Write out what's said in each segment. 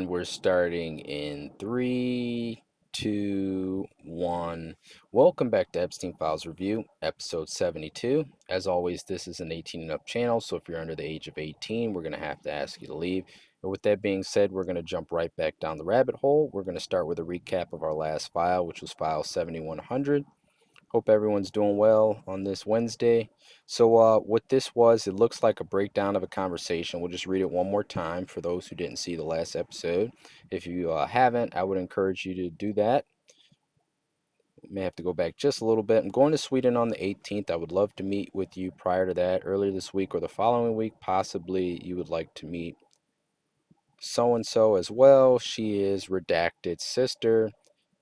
And we're starting in 3, 2, 1. Welcome back to Epstein Files Review, episode 72. As always, this is an 18 and up channel, so if you're under the age of 18, we're going to have to ask you to leave. And with that being said, we're going to jump right back down the rabbit hole. We're going to start with a recap of our last file, which was file 7100. Hope everyone's doing well on this Wednesday. So what this was, it looks like a breakdown of a conversation. We'll just read it one more time for those who didn't see the last episode. If you haven't, I would encourage you to do that. You may have to go back just a little bit. I'm going to Sweden on the 18th. I would love to meet with you prior to that, earlier this week or the following week. Possibly you would like to meet so-and-so as well. She is Redacted's sister.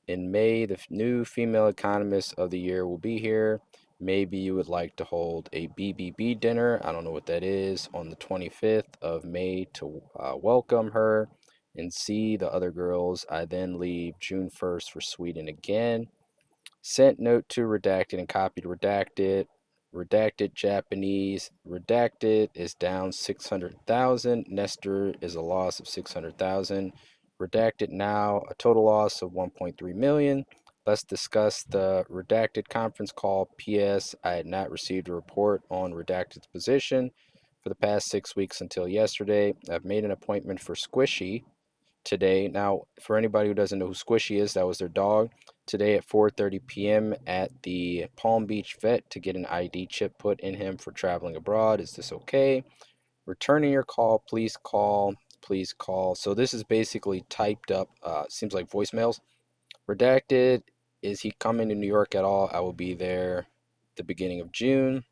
In May, the new female economist of the year will be here. Maybe you would like to hold a BBB dinner. I don't know what that is on the 25th of May to welcome her and see the other girls. I then leave June 1st for Sweden again. Sent note to Redacted and copied Redacted. Redacted Japanese. Redacted is down 600,000. Nestor is a loss of 600,000. Redacted now, a total loss of 1.3 million. Let's discuss the Redacted conference call. P.S. I had not received a report on Redacted's position for the past 6 weeks until yesterday. I've made an appointment for Squishy today. Now, for anybody who doesn't know who Squishy is, that was their dog. Today at 4:30 p.m. at the Palm Beach vet to get an ID chip put in him for traveling abroad. Is this okay? Returning your call, please call, please call. So this is basically typed up, seems like voicemails. Redacted, is he coming to New York at all? I will be there the beginning of June.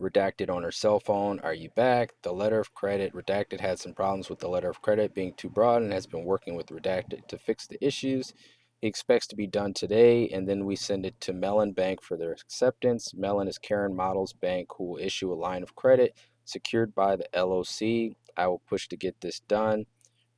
Redacted on her cell phone, are you back? The letter of credit, Redacted had some problems with the letter of credit being too broad and has been working with Redacted to fix the issues. He expects to be done today, and then we send it to Mellon Bank for their acceptance. Mellon is Karen Models Bank, who will issue a line of credit secured by the LOC. I will push to get this done.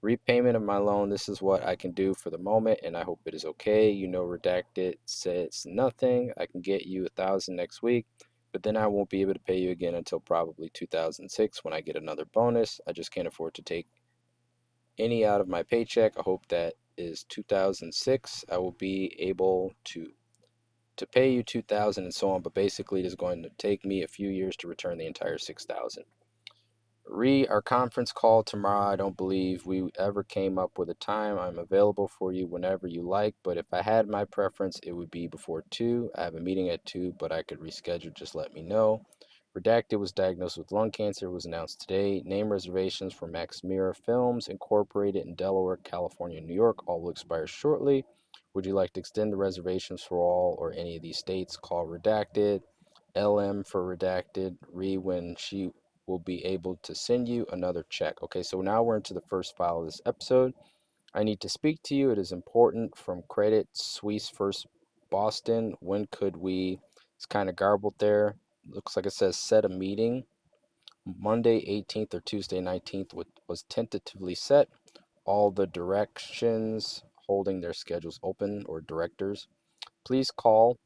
Repayment of my loan, this is what I can do for the moment, and I hope it is okay. You know, Redacted says nothing. I can get you 1,000 next week, but then I won't be able to pay you again until probably 2006 when I get another bonus. I just can't afford to take any out of my paycheck. I hope that is 2006. I will be able to pay you 2000 and so on, but basically it is going to take me a few years to return the entire 6000. Our conference call tomorrow. I don't believe we ever came up with a time. I'm available for you whenever you like, but if I had my preference, it would be before 2. I have a meeting at 2, but I could reschedule. Just let me know. Redacted was diagnosed with lung cancer. It was announced today. Name reservations for Max Mirror Films Incorporated in Delaware, California, and New York all will expire shortly. Would you like to extend the reservations for all or any of these states? Call Redacted. LM for Redacted. When she will be able to send you another check. Okay, so now we're into the first file of this episode. I need to speak to you. It is important. From Credit Suisse First Boston. When could we? It's kind of garbled there. Looks like it says set a meeting. Monday 18th or Tuesday 19th was tentatively set. All the directions holding their schedules open, or directors. Please call.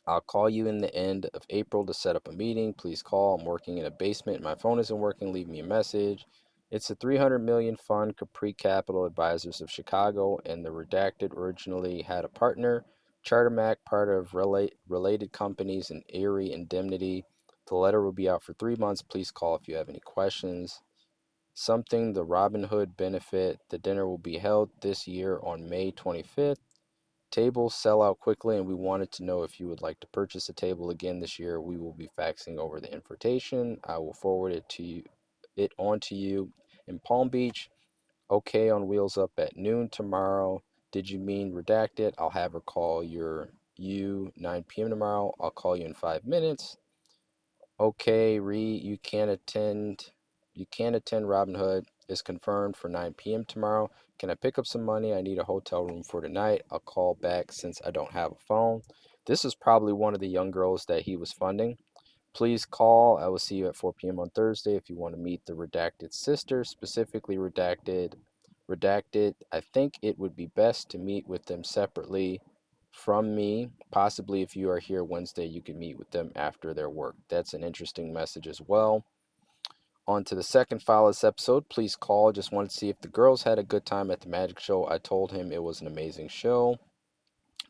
I'll call you in the end of April to set up a meeting. Please call. I'm working in a basement. My phone isn't working. Leave me a message. It's a 300 million fund, Capri Capital Advisors of Chicago, and the Redacted originally had a partner, Chartermac, part of related companies, and Erie Indemnity. The letter will be out for 3 months. Please call if you have any questions. Something, the Robin Hood benefit. The dinner will be held this year on May 25th. Tables sell out quickly, and we wanted to know if you would like to purchase a table again this year. We will be faxing over the invitation. I will forward it on to you in Palm Beach. Okay on Wheels Up at noon tomorrow. Did you mean Redacted? I'll have her call you 9 p.m. tomorrow. I'll call you in 5 minutes. Okay, you can attend. You can attend Robin Hood. Is confirmed for 9 p.m. tomorrow. Can I pick up some money? I need a hotel room for tonight. I'll call back since I don't have a phone. This is probably one of the young girls that he was funding. Please call. I will see you at 4 p.m. on Thursday if you want to meet the Redacted sister, specifically Redacted. I think it would be best to meet with them separately from me. Possibly if you are here Wednesday, you can meet with them after their work. That's an interesting message as well. On to the second file of this episode. Please call. Just wanted to see if the girls had a good time at the magic show. I told him it was an amazing show.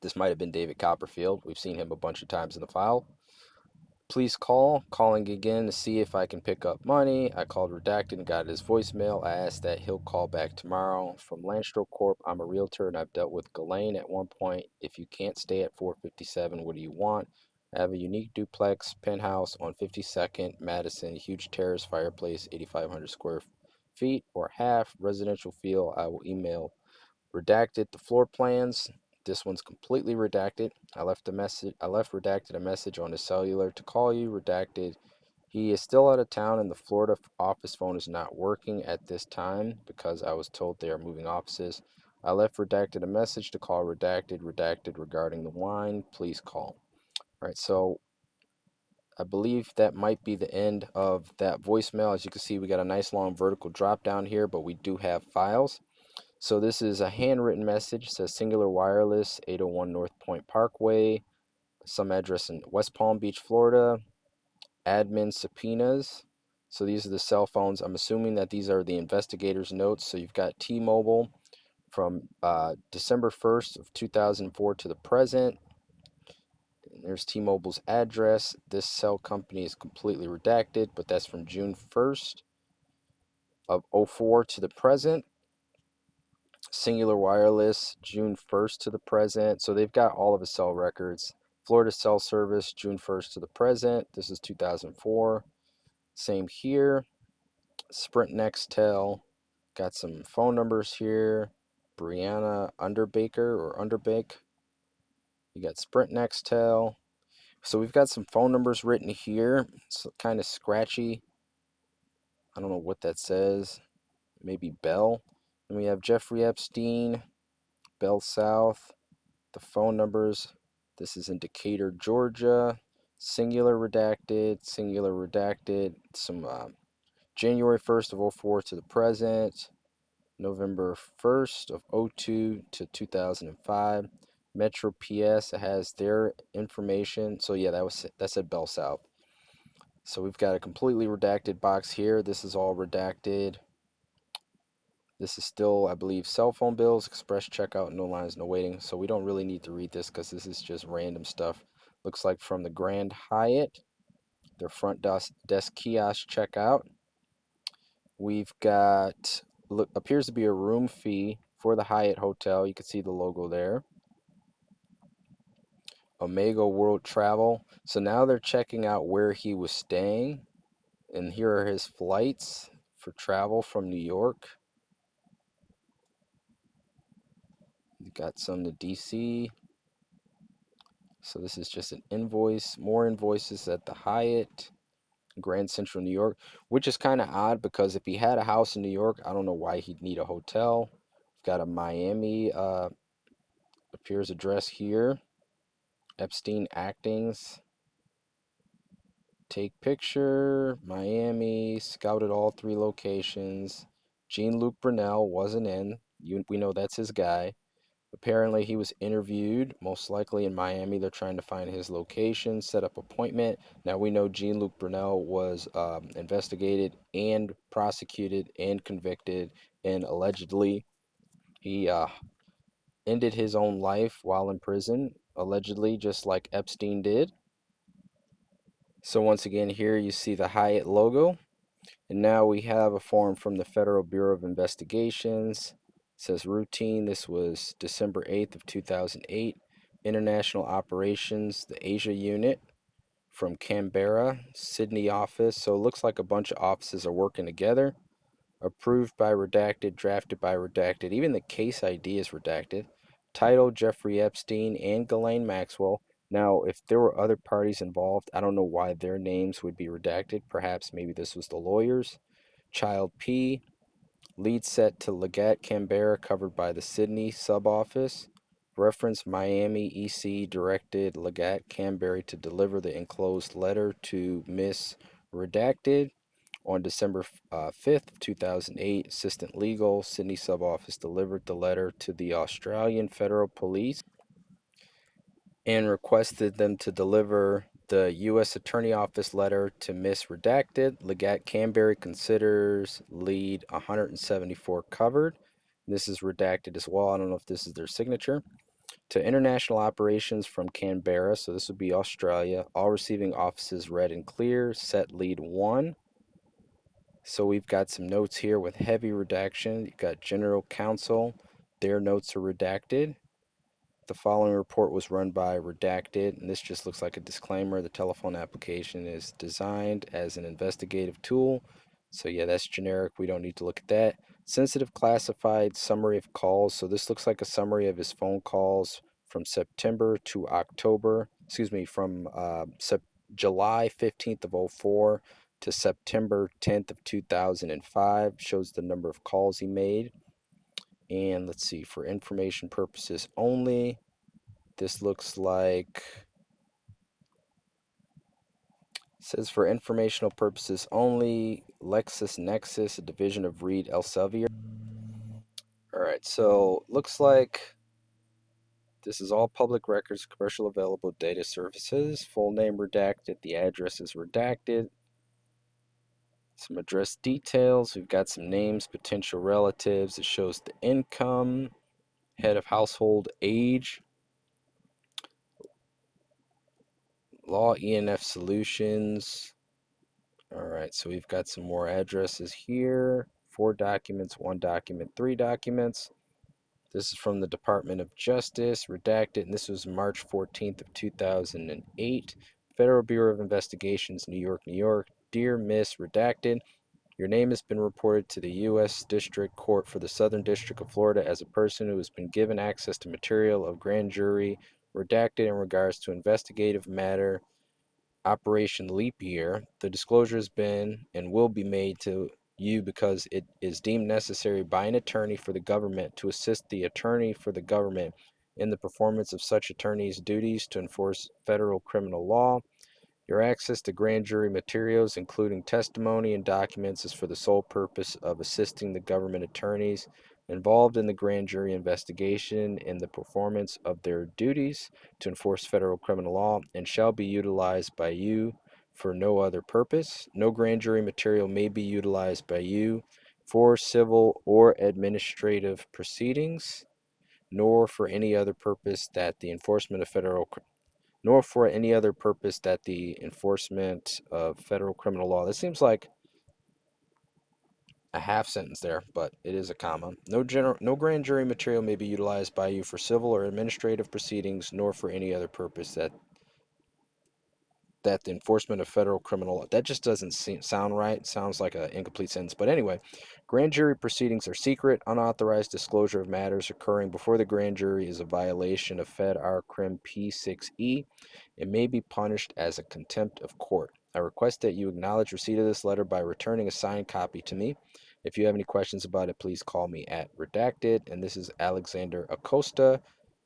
This might have been David Copperfield. We've seen him a bunch of times in the file. Please call. Calling again to see if I can pick up money. I called redacted and got his voicemail. I asked that he'll call back tomorrow. From Landstro Corp, I'm a realtor and I've dealt with Ghislaine at one point. If you can't stay at 457, what do you want? I have a unique duplex penthouse on 52nd Madison, huge terrace, fireplace, 8,500 square feet or half, residential feel. I will email redacted the floor plans. This one's completely redacted. I left redacted a message on his cellular to call you. Redacted. He is still out of town and the Florida office phone is not working at this time because I was told they are moving offices. I left redacted a message to call redacted regarding the wine. Please call. All right, so I believe that might be the end of that voicemail. As you can see, we got a nice long vertical drop down here, but we do have files. So this is a handwritten message. It says Singular Wireless, 801 North Point Parkway, some address in West Palm Beach, Florida, admin subpoenas. So these are the cell phones. I'm assuming that these are the investigators' notes. So you've got T-Mobile from December 1st of 2004 to the present. And there's T-Mobile's address. This cell company is completely redacted, but that's from June 1st of '04 to the present. Singular Wireless, June 1st to the present. So they've got all of his cell records. Florida Cell Service, June 1st to the present. This is 2004. Same here. Sprint Nextel. Got some phone numbers here. Brianna Underbaker or Underbake. You got Sprint Nextel. So we've got some phone numbers written here. It's kind of scratchy. I don't know what that says. Maybe Bell. And we have Jeffrey Epstein, Bell South. The phone numbers. This is in Decatur, Georgia. Singular redacted. Some January 1st of '04 to the present. November 1st of '02 to 2005. Metro PS has their information. So yeah, that said Bell South. So we've got a completely redacted box here. This is all redacted. This is still, I believe, cell phone bills, express checkout, no lines, no waiting. So we don't really need to read this because this is just random stuff. Looks like from the Grand Hyatt, their front desk kiosk checkout. We've got, appears to be a room fee for the Hyatt Hotel. You can see the logo there. Omega World Travel. So now they're checking out where he was staying. And here are his flights for travel from New York. You got some to DC. So this is just an invoice, more invoices at the Hyatt, Grand Central New York, which is kind of odd because if he had a house in New York, I don't know why he'd need a hotel. Got a Miami appears address here. Epstein Actings. Take picture, Miami, scouted all 3 locations. Jean-Luc Brunel wasn't in. We know that's his guy. Apparently, he was interviewed, most likely in Miami. They're trying to find his location, set up appointment. Now, we know Jean-Luc Brunel was investigated and prosecuted and convicted, and allegedly he ended his own life while in prison, allegedly, just like Epstein did. So once again, here you see the Hyatt logo. And now we have a form from the Federal Bureau of Investigations. It says routine. This was December 8th of 2008. International Operations, the Asia Unit from Canberra, Sydney office. So it looks like a bunch of offices are working together. Approved by redacted, drafted by redacted. Even the case ID is redacted. Title Jeffrey Epstein and Ghislaine Maxwell. Now, if there were other parties involved, I don't know why their names would be redacted. Perhaps maybe this was the lawyers. Child P. Lead set to Legat, Canberra, covered by the Sydney sub-office. Reference Miami EC directed Legat, Canberra to deliver the enclosed letter to Miss Redacted. On December 5th, 2008, Assistant Legal, Sydney Sub-Office delivered the letter to the Australian Federal Police and requested them to deliver The U.S. Attorney Office letter to Miss Redacted. Legat Canberry considers lead 174 covered. This is redacted as well. I don't know if this is their signature. To international operations from Canberra, so this would be Australia. All receiving offices read and clear. Set lead 1. So we've got some notes here with heavy redaction. You've got General Counsel. Their notes are redacted. The following report was run by Redacted, and this just looks like a disclaimer. The telephone application is designed as an investigative tool. So yeah, that's generic. We don't need to look at that. Sensitive classified summary of calls. So this looks like a summary of his phone calls from September to October. Excuse me, from July 15th of '04 to September 10th of 2005. Shows the number of calls he made. And let's see, for information purposes only, this looks like, says for informational purposes only, LexisNexis, a division of Reed Elsevier. All right, so looks like this is all public records, commercial available data services, full name redacted, the address is redacted, some address details, we've got some names, potential relatives, it shows the income, head of household, age, Law ENF Solutions. All right, so we've got some more addresses here. 4 documents, 1 document, 3 documents. This is from the Department of Justice, redacted, and this was March 14th of 2008. Federal Bureau of Investigations, New York, New York. Dear Miss Redacted, your name has been reported to the U.S. District Court for the Southern District of Florida as a person who has been given access to material of grand jury redacted in regards to investigative matter Operation Leap Year. The disclosure has been and will be made to you because it is deemed necessary by an attorney for the government to assist the attorney for the government in the performance of such attorney's duties to enforce federal criminal law. Your access to grand jury materials, including testimony and documents, is for the sole purpose of assisting the government attorneys involved in the grand jury investigation in the performance of their duties to enforce federal criminal law and shall be utilized by you for no other purpose. No grand jury material may be utilized by you for civil or administrative proceedings, nor for any other purpose that the enforcement of federal criminal law. This seems like a half sentence there, but it is a comma. No grand jury material may be utilized by you for civil or administrative proceedings, nor for any other purpose that the enforcement of federal criminal law. That just doesn't sound right. Sounds like an incomplete sentence. But anyway, grand jury proceedings are secret. Unauthorized disclosure of matters occurring before the grand jury is a violation of Fed R. Crim P6E. It may be punished as a contempt of court. I request that you acknowledge receipt of this letter by returning a signed copy to me. If you have any questions about it, please call me at Redacted. And this is Alexander Acosta,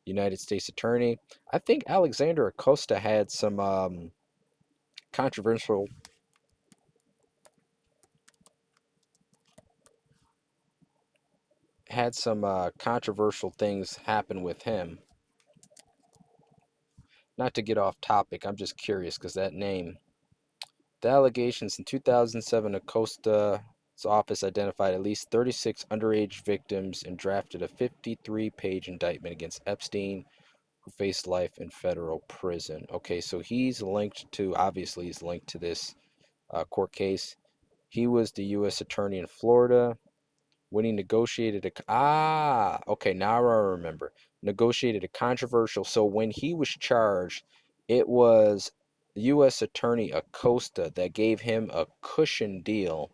United States Attorney. I think Alexander Acosta had some controversial controversial things happen with him. Not to get off topic, I'm just curious because that name. The allegations in 2007, Acosta's office identified at least 36 underage victims and drafted a 53-page indictment against Epstein, who faced life in federal prison. Okay, so obviously he's linked to this court case. He was the U.S. attorney in Florida. When he negotiated okay, now I remember. Negotiated a controversial, so when he was charged, it was U.S. Attorney Acosta that gave him a cushion deal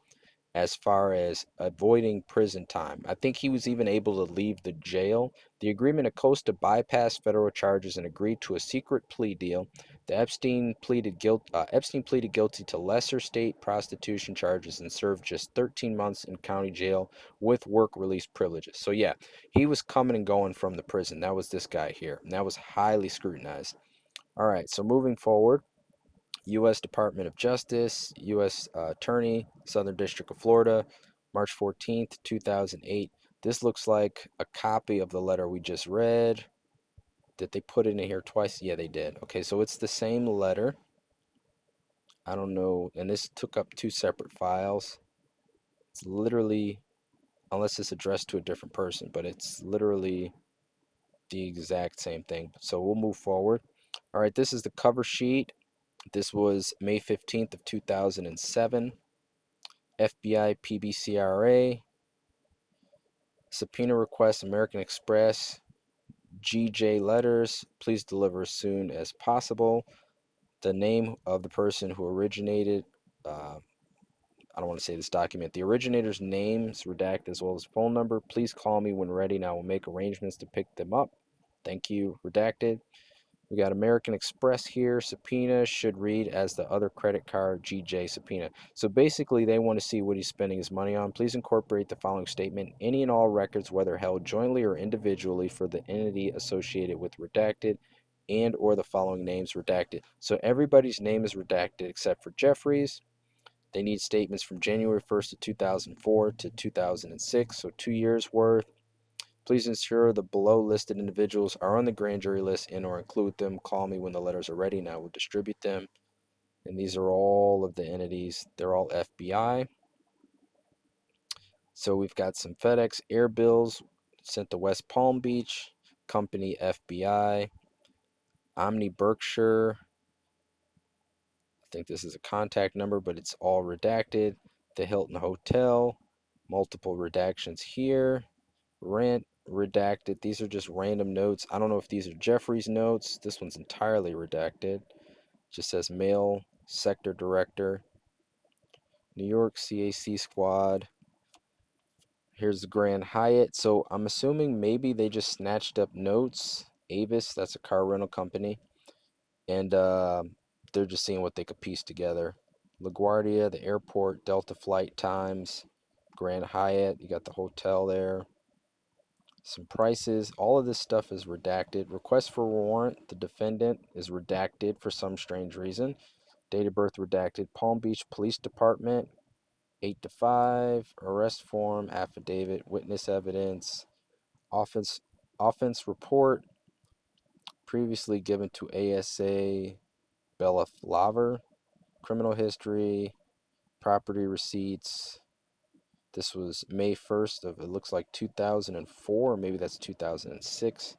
as far as avoiding prison time. I think he was even able to leave the jail. The agreement Acosta bypassed federal charges and agreed to a secret plea deal. Epstein pleaded guilty to lesser state prostitution charges and served just 13 months in county jail with work release privileges. So yeah, he was coming and going from the prison. That was this guy here, and that was highly scrutinized. All right, so moving forward, U.S. Department of Justice, U.S. Attorney, Southern District of Florida, March 14th, 2008. This looks like a copy of the letter we just read. Did they put it in here twice? Yeah, they did. Okay, so it's the same letter. I don't know, and this took up 2 separate files. It's literally, unless it's addressed to a different person, but it's literally the exact same thing. So we'll move forward. All right, this is the cover sheet. This was May 15th of 2007. FBI PBCRA, subpoena request, American Express, GJ letters, please deliver as soon as possible. The name of the person who originated, I don't want to say this document, the originator's name is redacted as well as phone number. Please call me when ready and I will make arrangements to pick them up. Thank you, redacted. We got American Express here. Subpoena should read as the other credit card GJ subpoena. So basically, they want to see what he's spending his money on. Please incorporate the following statement. Any and all records, whether held jointly or individually for the entity associated with redacted and or the following names redacted. So everybody's name is redacted except for Jeffrey's. They need statements from January 1st of 2004 to 2006, so 2 years worth. Please ensure the below listed individuals are on the grand jury list and or include them. Call me when the letters are ready and I will distribute them. And these are all of the entities. They're all FBI. So we've got some FedEx air bills sent to West Palm Beach, company FBI, Omni Berkshire. I think this is a contact number, but it's all redacted. The Hilton Hotel, multiple redactions here. Rent, redacted. These are just random notes. I don't know if these are Jeffrey's notes. This one's entirely redacted. Just says mail, sector director, New York CAC squad. Here's the Grand Hyatt. So I'm assuming maybe they just snatched up notes. Avis, that's a car rental company. And they're just seeing what they could piece together. LaGuardia, the airport, Delta flight times, Grand Hyatt. You got the hotel there. Some prices. All of this stuff is redacted. Request for warrant. The defendant is redacted for some strange reason. Date of birth redacted. Palm Beach Police Department. 8 to 5. Arrest form. Affidavit. Witness evidence. Offense report. Previously given to ASA Bella Flaver. Criminal history. Property receipts. This was May 1st of, it looks like 2004, or maybe that's 2006.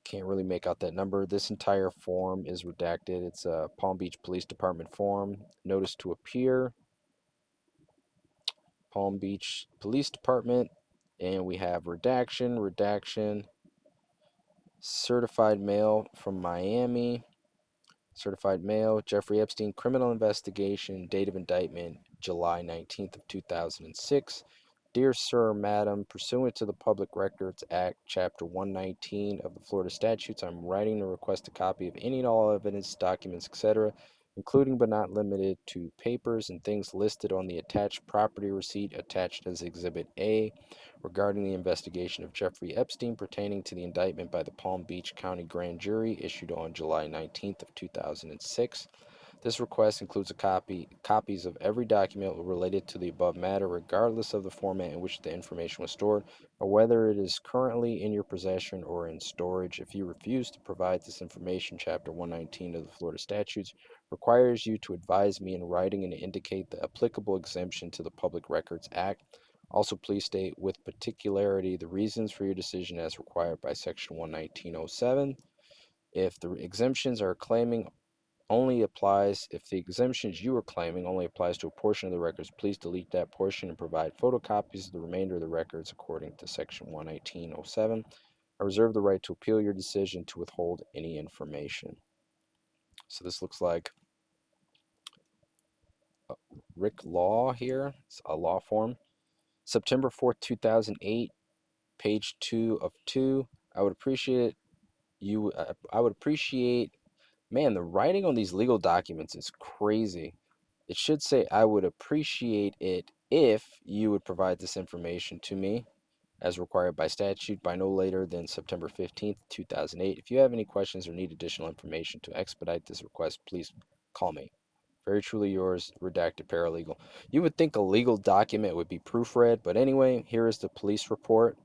Can't really make out that number. This entire form is redacted. It's a Palm Beach Police Department form. Notice to appear. Palm Beach Police Department. And we have redaction. Certified mail from Miami. Certified mail. Jeffrey Epstein criminal investigation. Date of indictment July 19th of 2006. Dear Sir, Madam, pursuant to the Public Records Act, Chapter 119 of the Florida Statutes, I'm writing to request a copy of any and all evidence, documents, etc., including but not limited to papers and things listed on the attached property receipt attached as Exhibit A regarding the investigation of Jeffrey Epstein pertaining to the indictment by the Palm Beach County Grand Jury issued on July 19th of 2006. This request includes copies of every document related to the above matter, regardless of the format in which the information was stored, or whether it is currently in your possession or in storage. If you refuse to provide this information, Chapter 119 of the Florida Statutes requires you to advise me in writing and indicate the applicable exemption to the Public Records Act. Also, please state with particularity the reasons for your decision as required by Section 119.07. If the exemptions are claiming only applies if the exemptions you are claiming only applies to a portion of the records, please delete that portion and provide photocopies of the remainder of the records according to Section 119.07. I reserve the right to appeal your decision to withhold any information. So this looks like Rick Law here. It's a law form. September 4th, 2008, page 2 of 2. I would appreciate man, the writing on these legal documents is crazy. It should say, I would appreciate it if you would provide this information to me as required by statute by no later than September 15th, 2008. If you have any questions or need additional information to expedite this request, please call me. Very truly yours, redacted paralegal. You would think a legal document would be proofread, but anyway, here is the police report.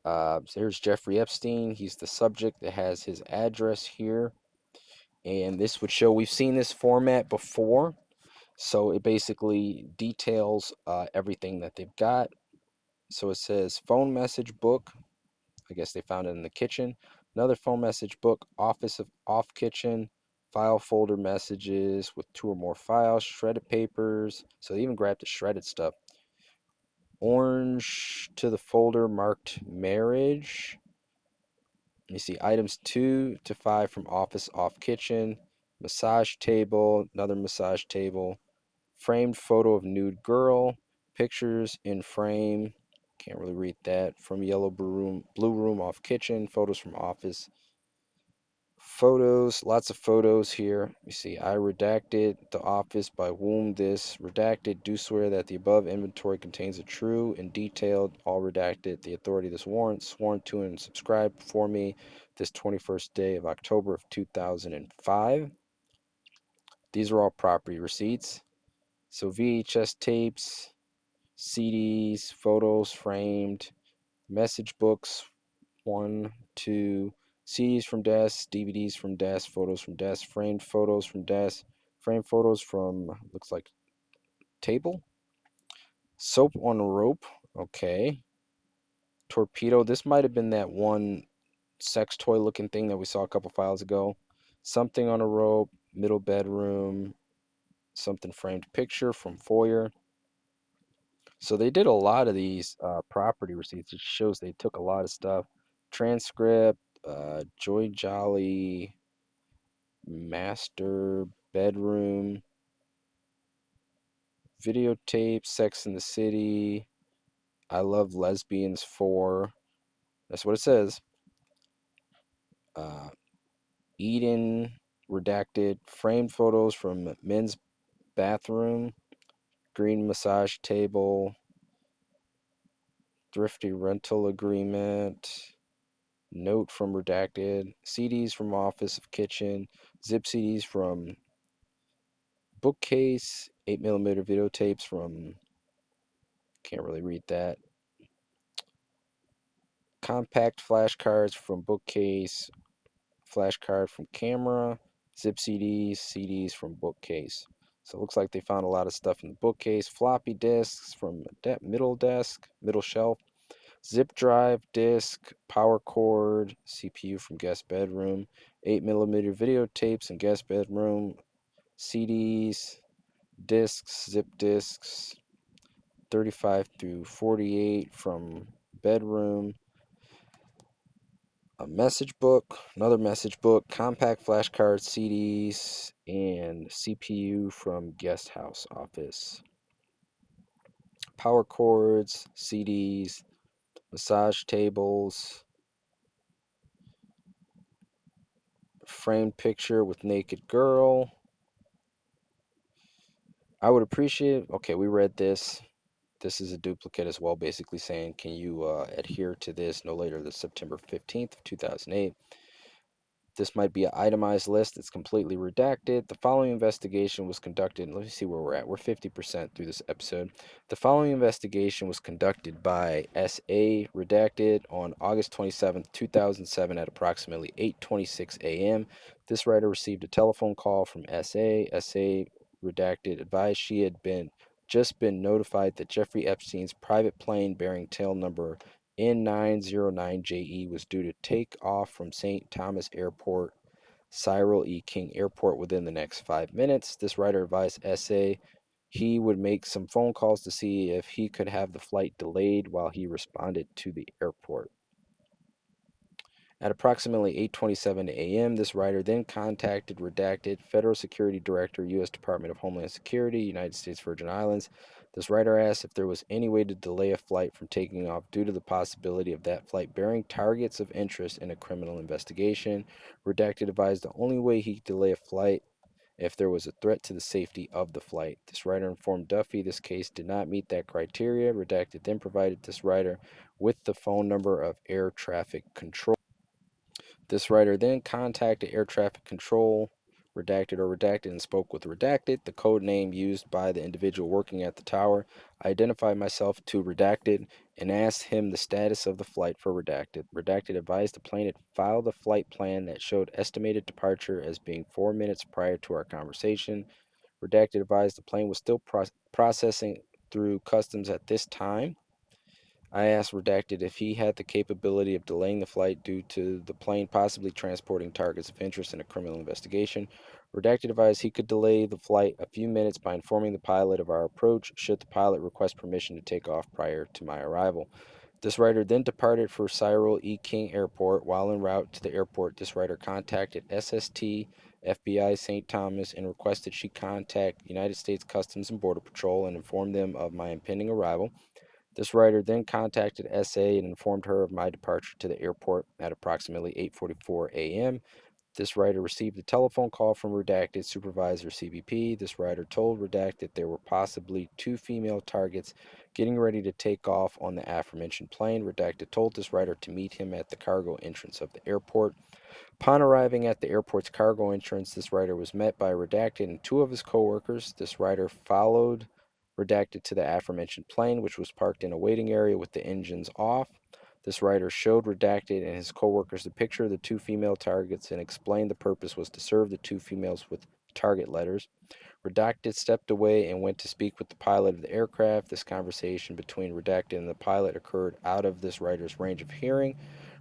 So here's Jeffrey Epstein. He's the subject that has his address here. And this would show we've seen this format before. So it basically details everything that they've got. So it says phone message book. I guess they found it in the kitchen. Another phone message book, office of off kitchen, file folder messages with 2 or more files, shredded papers. So they even grabbed the shredded stuff. Orange to the folder marked marriage. You see items 2 to 5 from office off kitchen, massage table, another massage table, framed photo of nude girl, pictures in frame. Can't really read that. From yellow blue room off kitchen, photos from office. Photos, lots of photos here. You see, I redacted the office by whom this redacted. Do swear that the above inventory contains a true and detailed, all redacted, the authority of this warrant, sworn to and subscribed for me this 21st day of October of 2005. These are all property receipts. So VHS tapes, CDs, photos framed, message books, 1, 2, CDs from desk, DVDs from desk, photos from desk, framed photos from desk, framed photos from, looks like, table, soap on a rope, okay, torpedo. This might have been that one sex toy looking thing that we saw a couple files ago. Something on a rope, middle bedroom, something framed picture from foyer. So they did a lot of these property receipts. It shows they took a lot of stuff. Transcript, Joy Jolly, master bedroom, videotape, Sex in the City, I Love Lesbians 4. That's what it says. Uh, Eden, redacted, framed photos from men's bathroom, green massage table, thrifty rental agreement, note from redacted, CDs from office of kitchen, zip CDs from bookcase, 8mm videotapes from, can't really read that, compact flashcards from bookcase, flashcard from camera, zip CDs, CDs from bookcase. So it looks like they found a lot of stuff in the bookcase, floppy disks from middle shelf, zip drive disk, power cord, CPU from guest bedroom, 8mm videotapes in guest bedroom, CDs, discs, zip discs, 35 through 48 from bedroom, a message book, another message book, compact flashcards, CDs, and CPU from guest house office. Power cords, CDs, massage tables, framed picture with naked girl. I would appreciate, okay, we read this. This is a duplicate as well, basically saying, can you adhere to this no later than September 15th, 2008? This might be an itemized list that's completely redacted. The following investigation was conducted. Let me see where we're at. We're 50% through this episode. The following investigation was conducted by SA, redacted, on August 27th, 2007 at approximately 8:26 a.m. This writer received a telephone call from SA. SA, redacted, advised she had just been notified that Jeffrey Epstein's private plane bearing tail number N909JE was due to take off from St. Thomas Airport, Cyril E. King Airport within the next 5 minutes. This writer advised SA he would make some phone calls to see if he could have the flight delayed while he responded to the airport. At approximately 8:27 a.m., this writer then contacted redacted Federal Security Director, U.S. Department of Homeland Security, United States Virgin Islands. This writer asked if there was any way to delay a flight from taking off due to the possibility of that flight bearing targets of interest in a criminal investigation. Redacted advised the only way he could delay a flight if there was a threat to the safety of the flight. This writer informed Duffy this case did not meet that criteria. Redacted then provided this writer with the phone number of air traffic control. This writer then contacted air traffic control, redacted, and spoke with redacted, the code name used by the individual working at the tower. I identified myself to redacted and asked him the status of the flight for Redacted. Redacted advised the plane had filed a flight plan that showed estimated departure as being 4 minutes prior to our conversation. Redacted advised the plane was still processing through customs at this time. I asked Redacted if he had the capability of delaying the flight due to the plane possibly transporting targets of interest in a criminal investigation. Redacted advised he could delay the flight a few minutes by informing the pilot of our approach should the pilot request permission to take off prior to my arrival. This writer then departed for Cyril E. King Airport. While en route to the airport, this writer contacted SST FBI St. Thomas and requested she contact United States Customs and Border Patrol and inform them of my impending arrival. This writer then contacted SA and informed her of my departure to the airport at approximately 8:44 a.m. This writer received a telephone call from Redacted Supervisor CBP. This writer told Redacted there were possibly two female targets getting ready to take off on the aforementioned plane. Redacted told this writer to meet him at the cargo entrance of the airport. Upon arriving at the airport's cargo entrance, this writer was met by Redacted and two of his coworkers. This writer followed Redacted to the aforementioned plane, which was parked in a waiting area with the engines off. This writer showed Redacted and his coworkers a picture of the two female targets and explained the purpose was to serve the two females with target letters. Redacted stepped away and went to speak with the pilot of the aircraft. This conversation between Redacted and the pilot occurred out of this writer's range of hearing.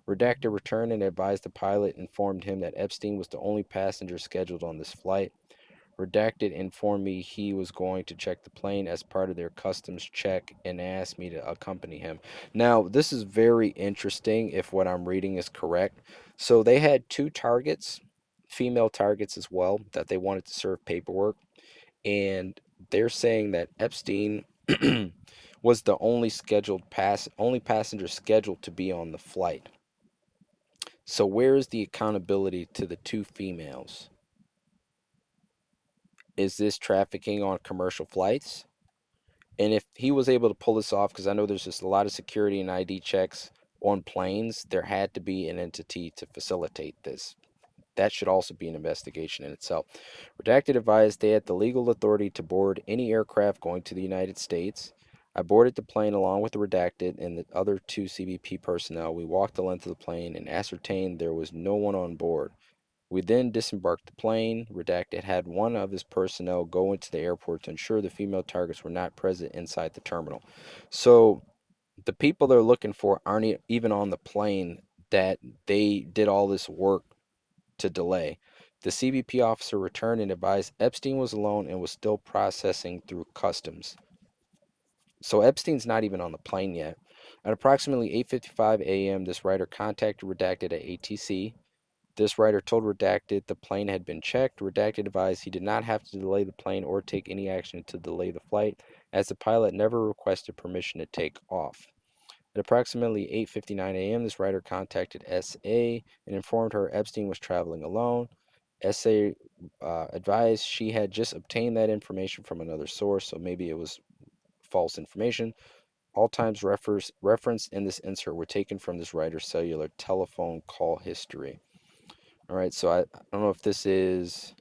Redacted returned and advised the pilot, informed him that Epstein was the only passenger scheduled on this flight. Redacted informed me he was going to check the plane as part of their customs check and asked me to accompany him. Now, this is very interesting if what I'm reading is correct. So they had two targets, female targets as well, that they wanted to serve paperwork. And they're saying that Epstein was the only passenger scheduled to be on the flight. So where is the accountability to the two females? Is this trafficking on commercial flights? And if he was able to pull this off, because I know there's just a lot of security and ID checks on planes, there had to be an entity to facilitate this. That should also be an investigation in itself. Redacted advised they had the legal authority to board any aircraft going to the United States. I boarded the plane along with the Redacted and the other two CBP personnel. We walked the length of the plane and ascertained there was no one on board. We then disembarked the plane. Redacted had one of his personnel go into the airport to ensure the female targets were not present inside the terminal. So the people they're looking for aren't even on the plane that they did all this work to delay. The CBP officer returned and advised Epstein was alone and was still processing through customs. So Epstein's not even on the plane yet. At approximately 8:55 a.m., this writer contacted Redacted at ATC. This writer told Redacted the plane had been checked. Redacted advised he did not have to delay the plane or take any action to delay the flight, as the pilot never requested permission to take off. At approximately 8:59 a.m., this writer contacted SA and informed her Epstein was traveling alone. SA advised she had just obtained that information from another source, so maybe it was false information. All times referenced in this insert were taken from this writer's cellular telephone call history. All right, so I don't know if this is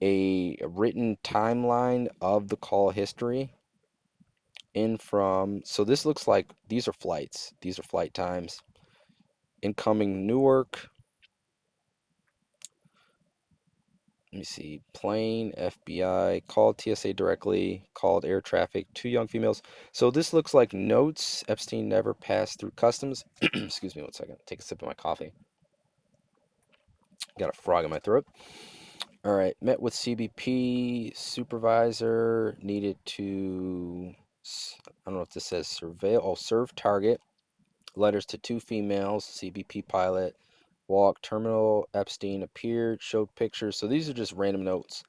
a written timeline of the call history in from, so this looks like these are flights. These are flight times. Incoming Newark. Let me see. Plane, FBI, called TSA directly, called air traffic, two young females. So this looks like notes. Epstein never passed through customs. Excuse me one second. Take a sip of my coffee. Got a frog in my throat. All right. Met with CBP supervisor. Needed to, I don't know if this says surveil. Oh, serve target. Letters to two females. CBP pilot. Walk. Terminal. Epstein appeared. Showed pictures. So these are just random notes.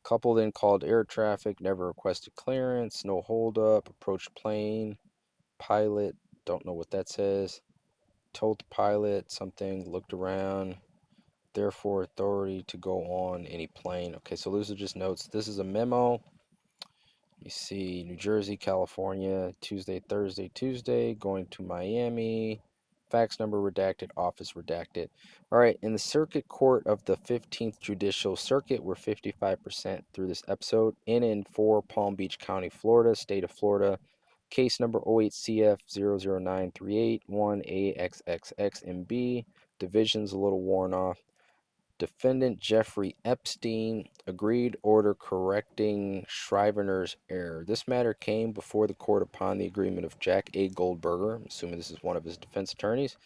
Couple then called air traffic. Never requested clearance. No holdup. Approached plane. Pilot. Don't know what that says. Told the pilot something. Looked around. Therefore, authority to go on any plane. Okay, so those are just notes. This is a memo. Let me see. New Jersey, California, Tuesday, Thursday, Tuesday, going to Miami. Fax number redacted, office redacted. All right, in the circuit court of the 15th Judicial Circuit, we're 55% through this episode. In and for Palm Beach County, Florida, state of Florida. Case number 08CF009381AXXXMB. Division's a little worn off. Defendant Jeffrey Epstein agreed order correcting Shrivener's error. This matter came before the court upon the agreement of Jack A. Goldberger, I'm assuming this is one of his defense attorneys,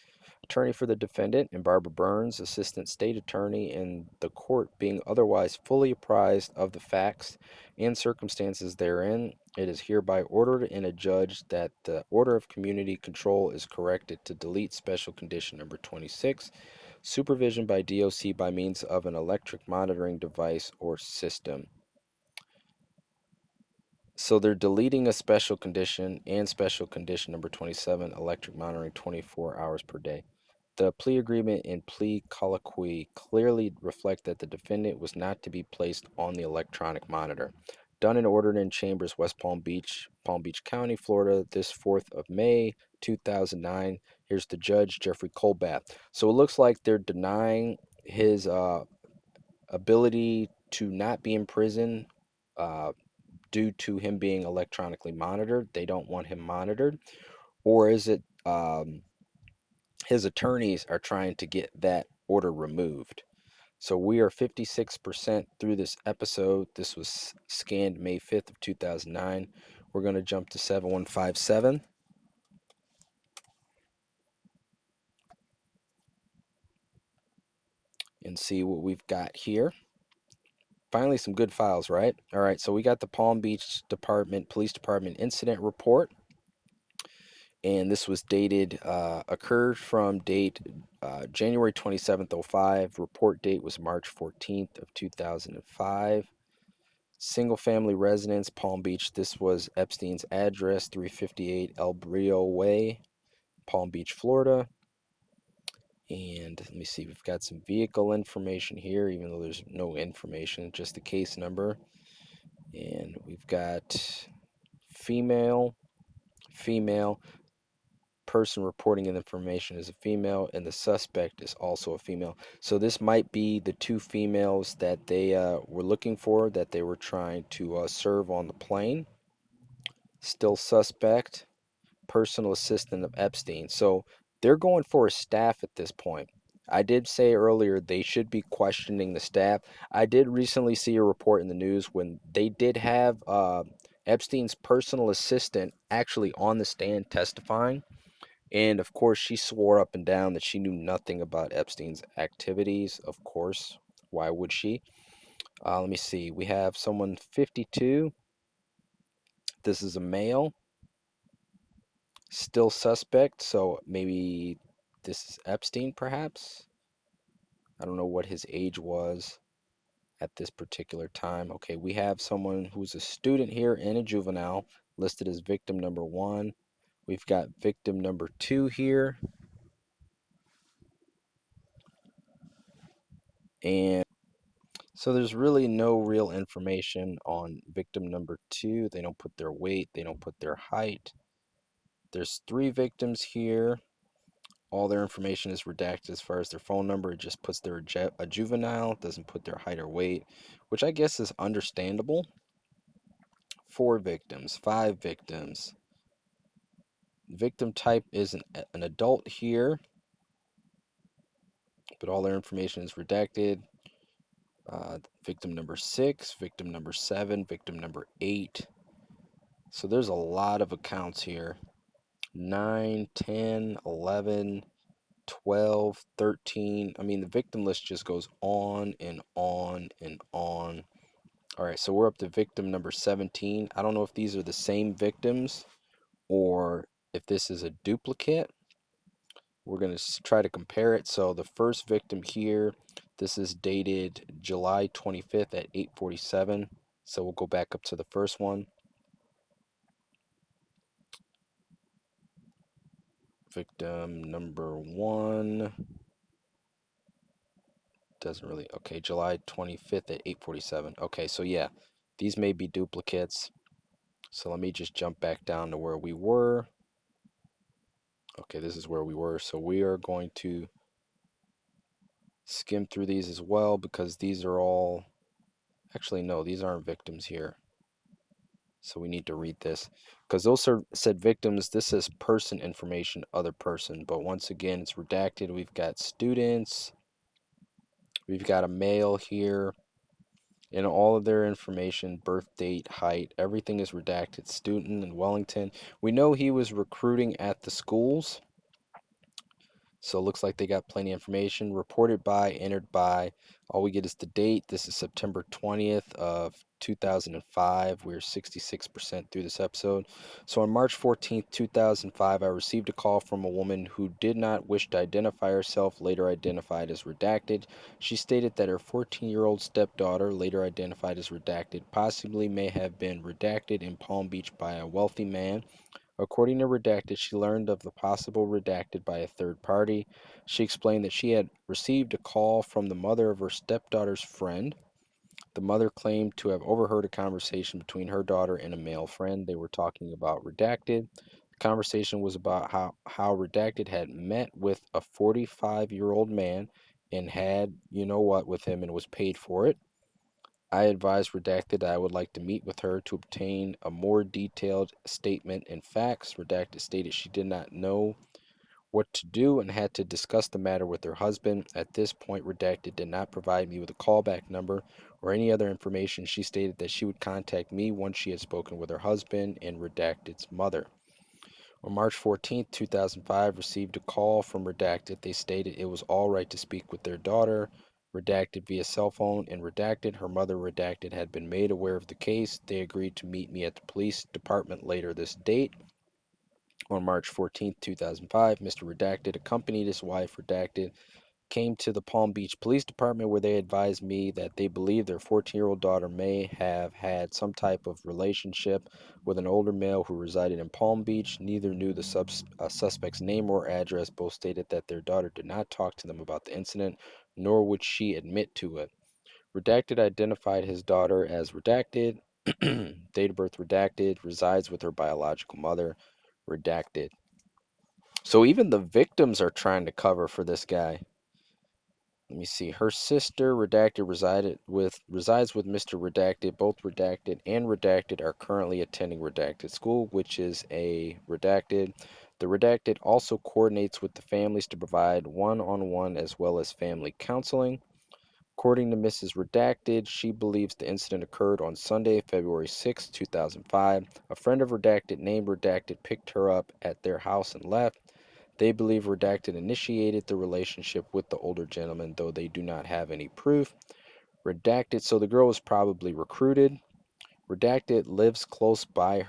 attorney for the defendant, and Barbara Burns, assistant state attorney, and the court being otherwise fully apprised of the facts and circumstances therein. It is hereby ordered and adjudged that the order of community control is corrected to delete special condition number 26, supervision by DOC by means of an electric monitoring device or system. So they're deleting a special condition and special condition number 27, electric monitoring 24 hours per day. The plea agreement and plea colloquy clearly reflect that the defendant was not to be placed on the electronic monitor. Done and ordered in Chambers, West Palm Beach County, Florida, this 4th of May, 2009. Here's the judge, Jeffrey Colbath. So it looks like they're denying his ability to not be in prison due to him being electronically monitored. They don't want him monitored. Or is it his attorneys are trying to get that order removed? So we are 56% through this episode. This was scanned May 5th of 2009. We're going to jump to 7157 and see what we've got here. Finally, some good files, right? All right, so we got the Palm Beach Police Department incident report. And this was dated, occurred from date January 27th, 05. Report date was March 14th of 2005. Single family residence, Palm Beach. This was Epstein's address, 358 El Brillo Way, Palm Beach, Florida. And let me see, we've got some vehicle information here, even though there's no information, just the case number. And we've got female, person reporting the information is a female, and the suspect is also a female. So this might be the two females that they were looking for, that they were trying to serve on the plane. Still suspect, personal assistant of Epstein. So they're going for a staff at this point. I did say earlier they should be questioning the staff. I did recently see a report in the news when they did have Epstein's personal assistant actually on the stand testifying. And of course, she swore up and down that she knew nothing about Epstein's activities. Of course, why would she? Let me see. We have someone 52. This is a male, still suspect. So maybe this is Epstein, perhaps. I don't know what his age was at this particular time. Okay, we have someone who's a student here and a juvenile listed as victim number 1. We've got victim number 2 here. And so there's really no real information on victim number 2. They don't put their weight, they don't put their height. There's 3 victims here. All their information is redacted as far as their phone number. It just puts they're a juvenile, doesn't put their height or weight, which I guess is understandable. 4 victims, 5 victims. Victim type is an adult here, but all their information is redacted. Victim number 6, victim number 7, victim number 8. So there's a lot of accounts here. 9, 10, 11, 12, 13. I mean, the victim list just goes on and on and on. All right, so we're up to victim number 17. I don't know if these are the same victims or if this is a duplicate. We're going to try to compare it. So the first victim here, this is dated July 25th at 8:47. So we'll go back up to the first one. Victim number 1 doesn't really, okay, July 25th at 8:47. Okay, so yeah, these may be duplicates. So let me just jump back down to where we were. Okay, this is where we were. So we are going to skim through these as well because these are all, actually no, these aren't victims here. So we need to read this because those are said victims. This is person information, other person. But once again, it's redacted. We've got students. We've got a male here. And all of their information, birth date, height, everything is redacted. Student in Wellington. We know he was recruiting at the schools. So it looks like they got plenty of information. Reported by, entered by. All we get is the date. This is September 20th of 2005. We're 66% through this episode. So on March 14th, 2005, I received a call from a woman who did not wish to identify herself, later identified as redacted. She stated that her 14-year-old stepdaughter, later identified as redacted, possibly may have been redacted in Palm Beach by a wealthy man. According to Redacted, she learned of the possible redacted by a third party. She explained that she had received a call from the mother of her stepdaughter's friend. The mother claimed to have overheard a conversation between her daughter and a male friend. They were talking about Redacted. The conversation was about how Redacted had met with a 45-year-old man and had, you know what, with him and was paid for it. I advised Redacted I would like to meet with her to obtain a more detailed statement and facts. Redacted stated she did not know what to do and had to discuss the matter with her husband. At this point, Redacted did not provide me with a callback number or any other information. She stated that she would contact me once she had spoken with her husband and Redacted's mother. On March 14th, 2005, received a call from Redacted. They stated it was all right to speak with their daughter, Redacted via cell phone, and Redacted, her mother, Redacted, had been made aware of the case. They agreed to meet me at the police department later this date. On March 14th, 2005, Mr. Redacted accompanied his wife, Redacted, came to the Palm Beach Police Department where they advised me that they believe their 14-year-old daughter may have had some type of relationship with an older male who resided in Palm Beach. Neither knew the suspect's name or address. Both stated that their daughter did not talk to them about the incident, nor would she admit to it. Redacted identified his daughter as Redacted, date of birth redacted, resides with her biological mother, Redacted. So even the victims are trying to cover for this guy. Let me see. Her sister, Redacted, resides with Mr. Redacted. Both Redacted and Redacted are currently attending Redacted School, which is a Redacted. The Redacted also coordinates with the families to provide one-on-one as well as family counseling. According to Mrs. Redacted, she believes the incident occurred on Sunday, February 6, 2005. A friend of Redacted named Redacted picked her up at their house and left. They believe Redacted initiated the relationship with the older gentleman, though they do not have any proof. Redacted, so the girl was probably recruited. Redacted lives close by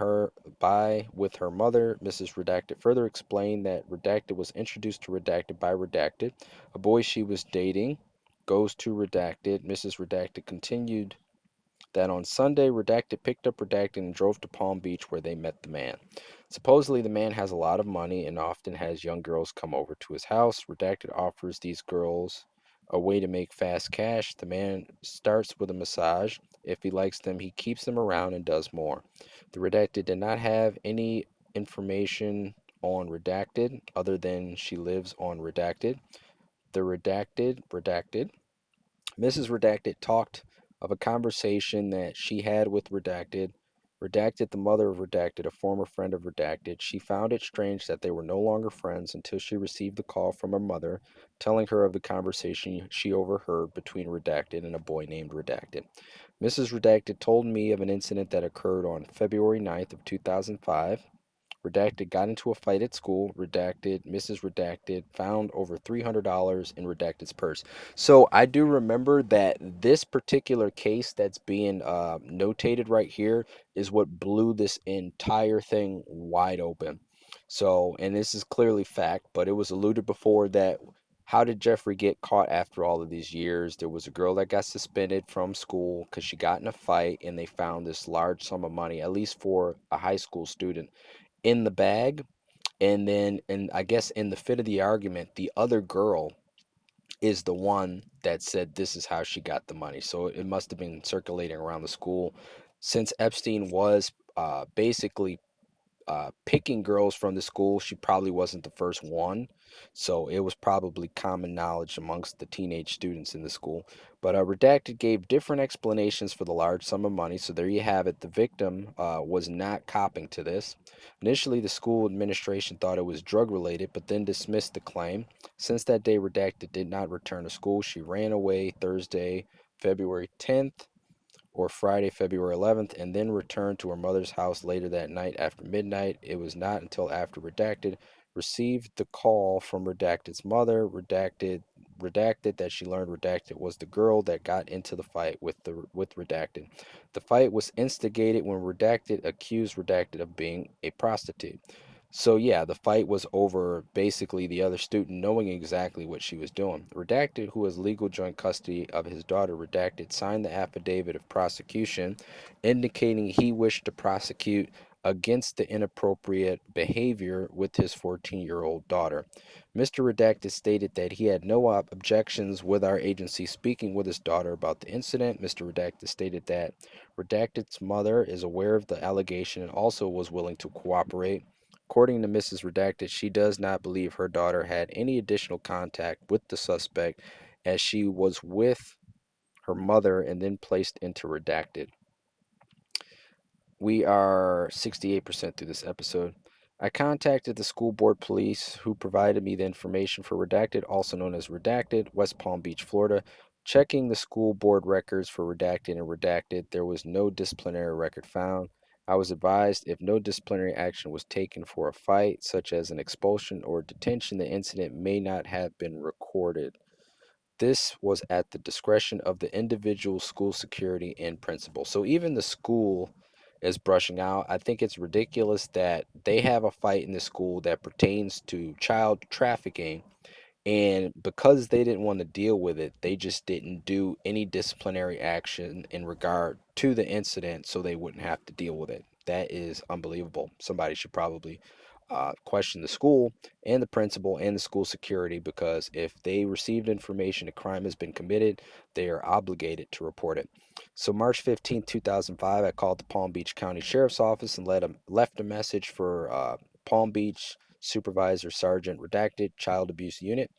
with her mother. Mrs. Redacted further explained that Redacted was introduced to Redacted by Redacted, a boy she was dating. Goes to Redacted. Mrs. Redacted continued that on Sunday, Redacted picked up Redacted and drove to Palm Beach where they met the man. Supposedly, the man has a lot of money and often has young girls come over to his house. Redacted offers these girls a way to make fast cash. The man starts with a massage. If he likes them, he keeps them around and does more. The Redacted did not have any information on Redacted other than she lives on Redacted. The Redacted, Mrs. Redacted talked of a conversation that she had with Redacted. Redacted, the mother of Redacted, a former friend of Redacted. She found it strange that they were no longer friends until she received a call from her mother telling her of the conversation she overheard between Redacted and a boy named Redacted. Mrs. Redacted told me of an incident that occurred on February 9th of 2005. Redacted got into a fight at school. Redacted, Mrs. Redacted found over $300 in Redacted's purse. So I do remember that this particular case that's being notated right here is what blew this entire thing wide open. So, and this is clearly fact, but it was alluded before that how did Jeffrey get caught after all of these years? There was a girl that got suspended from school because she got in a fight and they found this large sum of money, at least for a high school student, in the bag. And then, and I guess in the fit of the argument, the other girl is the one that said this is how she got the money. So it must have been circulating around the school since Epstein was basically picking girls from the school. She probably wasn't the first one, so it was probably common knowledge amongst the teenage students in the school. But Redacted gave different explanations for the large sum of money, so there you have it. The victim was not copping to this. Initially, the school administration thought it was drug related, but then dismissed the claim. Since that day, Redacted did not return to school. She ran away Thursday, February 10th, or Friday, February 11th, and then returned to her mother's house later that night after midnight. It was not until after Redacted received the call from Redacted's mother, Redacted that she learned Redacted was the girl that got into the fight with Redacted. The fight was instigated when Redacted accused Redacted of being a prostitute. So yeah, the fight was over basically the other student knowing exactly what she was doing. Redacted, who has legal joint custody of his daughter, Redacted, signed the affidavit of prosecution indicating he wished to prosecute against the inappropriate behavior with his 14-year-old daughter. Mr. Redacted stated that he had no objections with our agency speaking with his daughter about the incident. Mr. Redacted stated that Redacted's mother is aware of the allegation and also was willing to cooperate. According to Mrs. Redacted, she does not believe her daughter had any additional contact with the suspect as she was with her mother and then placed into Redacted. We are 68% through this episode. I contacted the school board police who provided me the information for Redacted, also known as Redacted, West Palm Beach, Florida. Checking the school board records for Redacted and Redacted, there was no disciplinary record found. I was advised if no disciplinary action was taken for a fight, such as an expulsion or detention, the incident may not have been recorded. This was at the discretion of the individual school security and principal. So even the school is brushing out. I think it's ridiculous that they have a fight in the school that pertains to child trafficking, and because they didn't want to deal with it, they just didn't do any disciplinary action in regard to the incident so they wouldn't have to deal with it. That is unbelievable. Somebody should probably question the school and the principal and the school security, because if they received information a crime has been committed, they are obligated to report it. So March 15th, 2005, I called the Palm Beach County Sheriff's Office and left a message for Palm Beach Supervisor Sergeant Redacted Child Abuse Unit.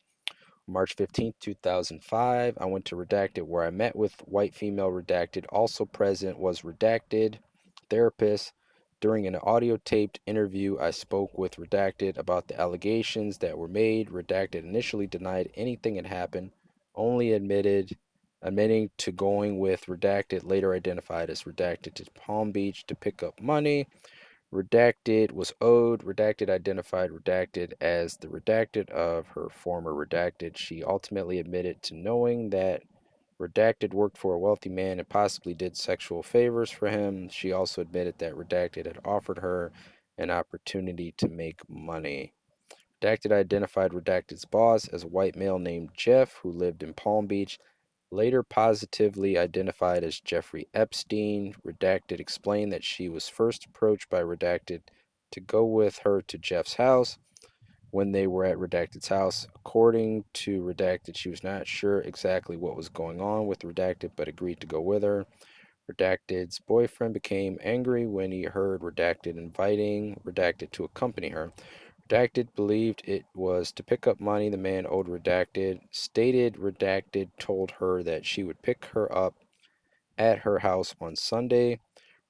March 15th, 2005, I went to Redacted where I met with white female Redacted. Also present was Redacted therapist. During an audio taped interview, I spoke with Redacted about the allegations that were made. Redacted initially denied anything had happened, only admitting to going with Redacted, later identified as Redacted, to Palm Beach to pick up money. Redacted was owed. Redacted identified Redacted as the Redacted of her former Redacted. She ultimately admitted to knowing that Redacted worked for a wealthy man and possibly did sexual favors for him. She also admitted that Redacted had offered her an opportunity to make money. Redacted identified Redacted's boss as a white male named Jeff who lived in Palm Beach, later positively identified as Jeffrey Epstein. Redacted explained that she was first approached by Redacted to go with her to Jeff's house. When they were at Redacted's house, according to Redacted, she was not sure exactly what was going on with Redacted, but agreed to go with her. Redacted's boyfriend became angry when he heard Redacted inviting Redacted to accompany her. Redacted believed it was to pick up money the man owed Redacted. Stated Redacted told her that she would pick her up at her house on Sunday.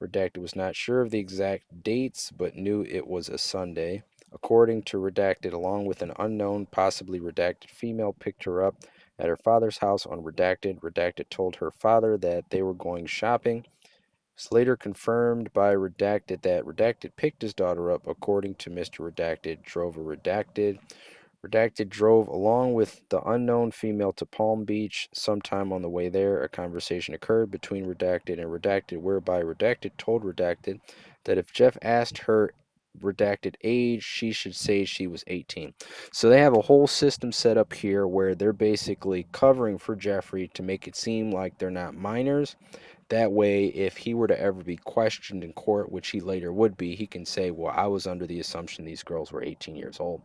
Redacted was not sure of the exact dates, but knew it was a Sunday. According to Redacted, along with an unknown, possibly Redacted female, picked her up at her father's house on Redacted. Redacted told her father that they were going shopping. It's later confirmed by Redacted that Redacted picked his daughter up. According to Mr. Redacted, drove a Redacted. Redacted drove along with the unknown female to Palm Beach. Sometime on the way there, a conversation occurred between Redacted and Redacted, whereby Redacted told Redacted that if Jeff asked her Redacted age, she should say she was 18. So they have a whole system set up here where they're basically covering for Jeffrey to make it seem like they're not minors. That way, if he were to ever be questioned in court, which he later would be, he can say, well, I was under the assumption these girls were 18 years old.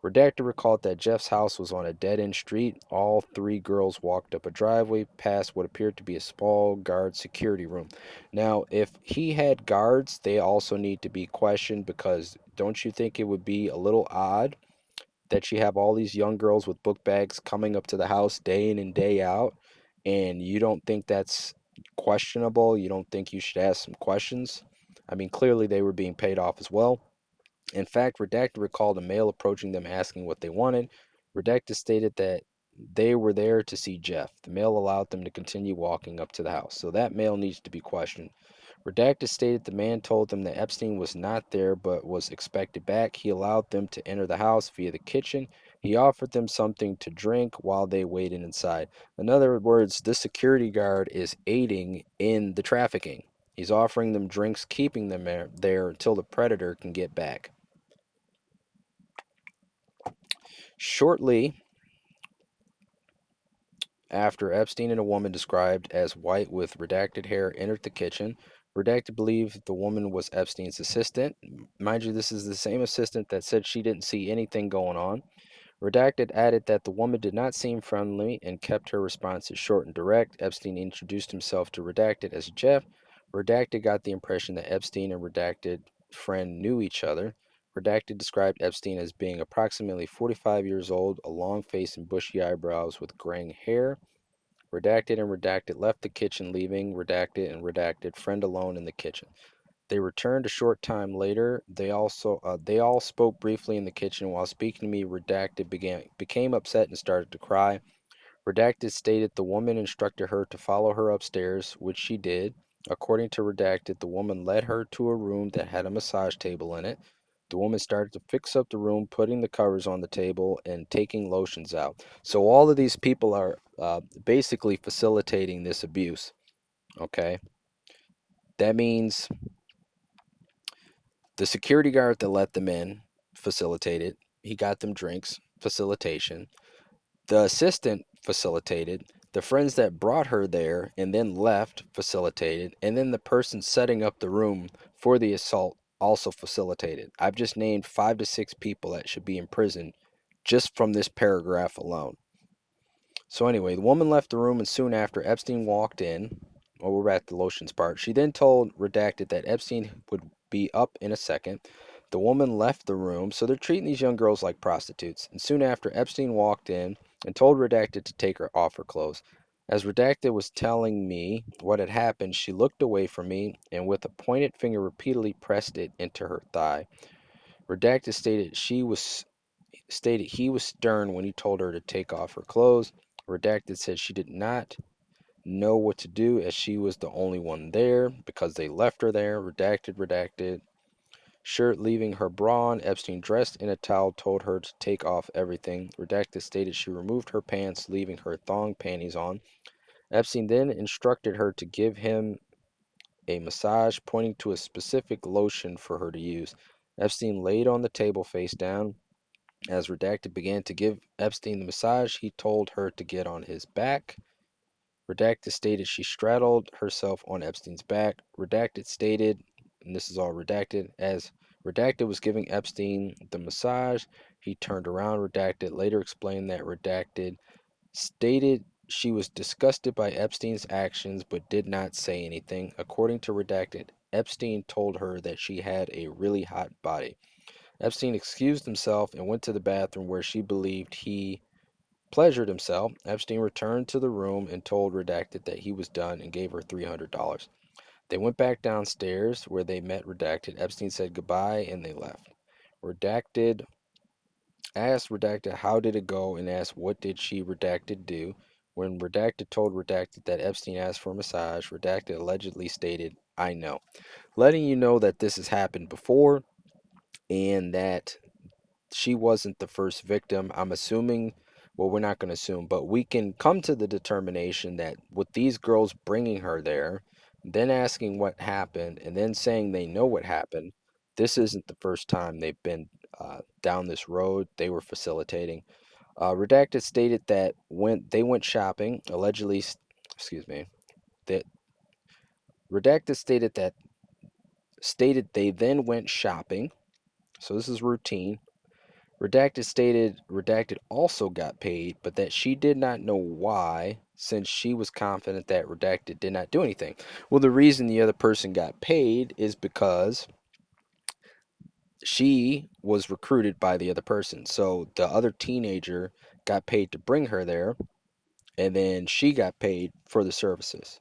Redacted recalled that Jeff's house was on a dead-end street. All three girls walked up a driveway past what appeared to be a small guard security room. Now, if he had guards, they also need to be questioned, because don't you think it would be a little odd that you have all these young girls with book bags coming up to the house day in and day out, and you don't think that's questionable? You don't think you should ask some questions? I mean, clearly they were being paid off as well. In fact, Redacted recalled a male approaching them asking what they wanted. Redacted stated that they were there to see Jeff. The male allowed them to continue walking up to the house, so that male needs to be questioned. Redacted stated the man told them that Epstein was not there but was expected back. He allowed them to enter the house via the kitchen. He offered them something to drink while they waited inside. In other words, this security guard is aiding in the trafficking. He's offering them drinks, keeping them there until the predator can get back. Shortly after, Epstein and a woman described as white with redacted hair entered the kitchen. Redacted believed the woman was Epstein's assistant. Mind you, this is the same assistant that said she didn't see anything going on. Redacted added that the woman did not seem friendly and kept her responses short and direct. Epstein introduced himself to Redacted as Jeff. Redacted got the impression that Epstein and Redacted friend knew each other. Redacted described Epstein as being approximately 45 years old, a long face and bushy eyebrows with graying hair. Redacted and Redacted left the kitchen, leaving Redacted and Redacted friend alone in the kitchen. They returned a short time later. They all spoke briefly in the kitchen. While speaking to me, Redacted became upset and started to cry. Redacted stated the woman instructed her to follow her upstairs, which she did. According to Redacted, the woman led her to a room that had a massage table in it. The woman started to fix up the room, putting the covers on the table and taking lotions out. So all of these people are basically facilitating this abuse. Okay, that means the security guard that let them in facilitated. He got them drinks, facilitation. The assistant facilitated. The friends that brought her there and then left facilitated. And then the person setting up the room for the assault also facilitated. I've just named 5 to 6 people that should be in prison just from this paragraph alone. So anyway, the woman left the room, and soon after, Epstein walked in. Well, we're at the lotions part. She then told Redacted that Epstein would be up in a second. The woman left the room, so they're treating these young girls like prostitutes. And soon after, Epstein walked in and told Redacted to take her off her clothes. As Redacted was telling me what had happened, she looked away from me and with a pointed finger repeatedly pressed it into her thigh. Redacted stated he was stern when he told her to take off her clothes. Redacted said she did not know what to do as she was the only one there because they left her there. Redacted. Shirt leaving her bra on. Epstein, dressed in a towel, told her to take off everything. Redacted stated she removed her pants, leaving her thong panties on. Epstein then instructed her to give him a massage, pointing to a specific lotion for her to use. Epstein laid on the table face down. As Redacted began to give Epstein the massage, he told her to get on his back. Redacted stated she straddled herself on Epstein's back. Redacted stated, and this is all Redacted, as Redacted was giving Epstein the massage, he turned around. Redacted later explained that Redacted stated she was disgusted by Epstein's actions but did not say anything. According to Redacted, Epstein told her that she had a really hot body. Epstein excused himself and went to the bathroom where she believed he pleasured himself. Epstein returned to the room and told Redacted that he was done and gave her $300. They went back downstairs where they met Redacted. Epstein said goodbye and they left. Redacted asked Redacted how did it go and asked what did she Redacted do. When Redacted told Redacted that Epstein asked for a massage, Redacted allegedly stated, I know. Letting you know that this has happened before and that she wasn't the first victim. I'm assuming, well, we're not going to assume, but we can come to the determination that with these girls bringing her there, then asking what happened, and then saying they know what happened, this isn't the first time they've been down this road. They were facilitating. Redacted stated that when they went shopping, allegedly, excuse me, that Redacted stated they then went shopping. So this is routine. Redacted stated Redacted also got paid, but that she did not know why, since she was confident that Redacted did not do anything. Well, the reason the other person got paid is because she was recruited by the other person. So the other teenager got paid to bring her there, and then she got paid for the services.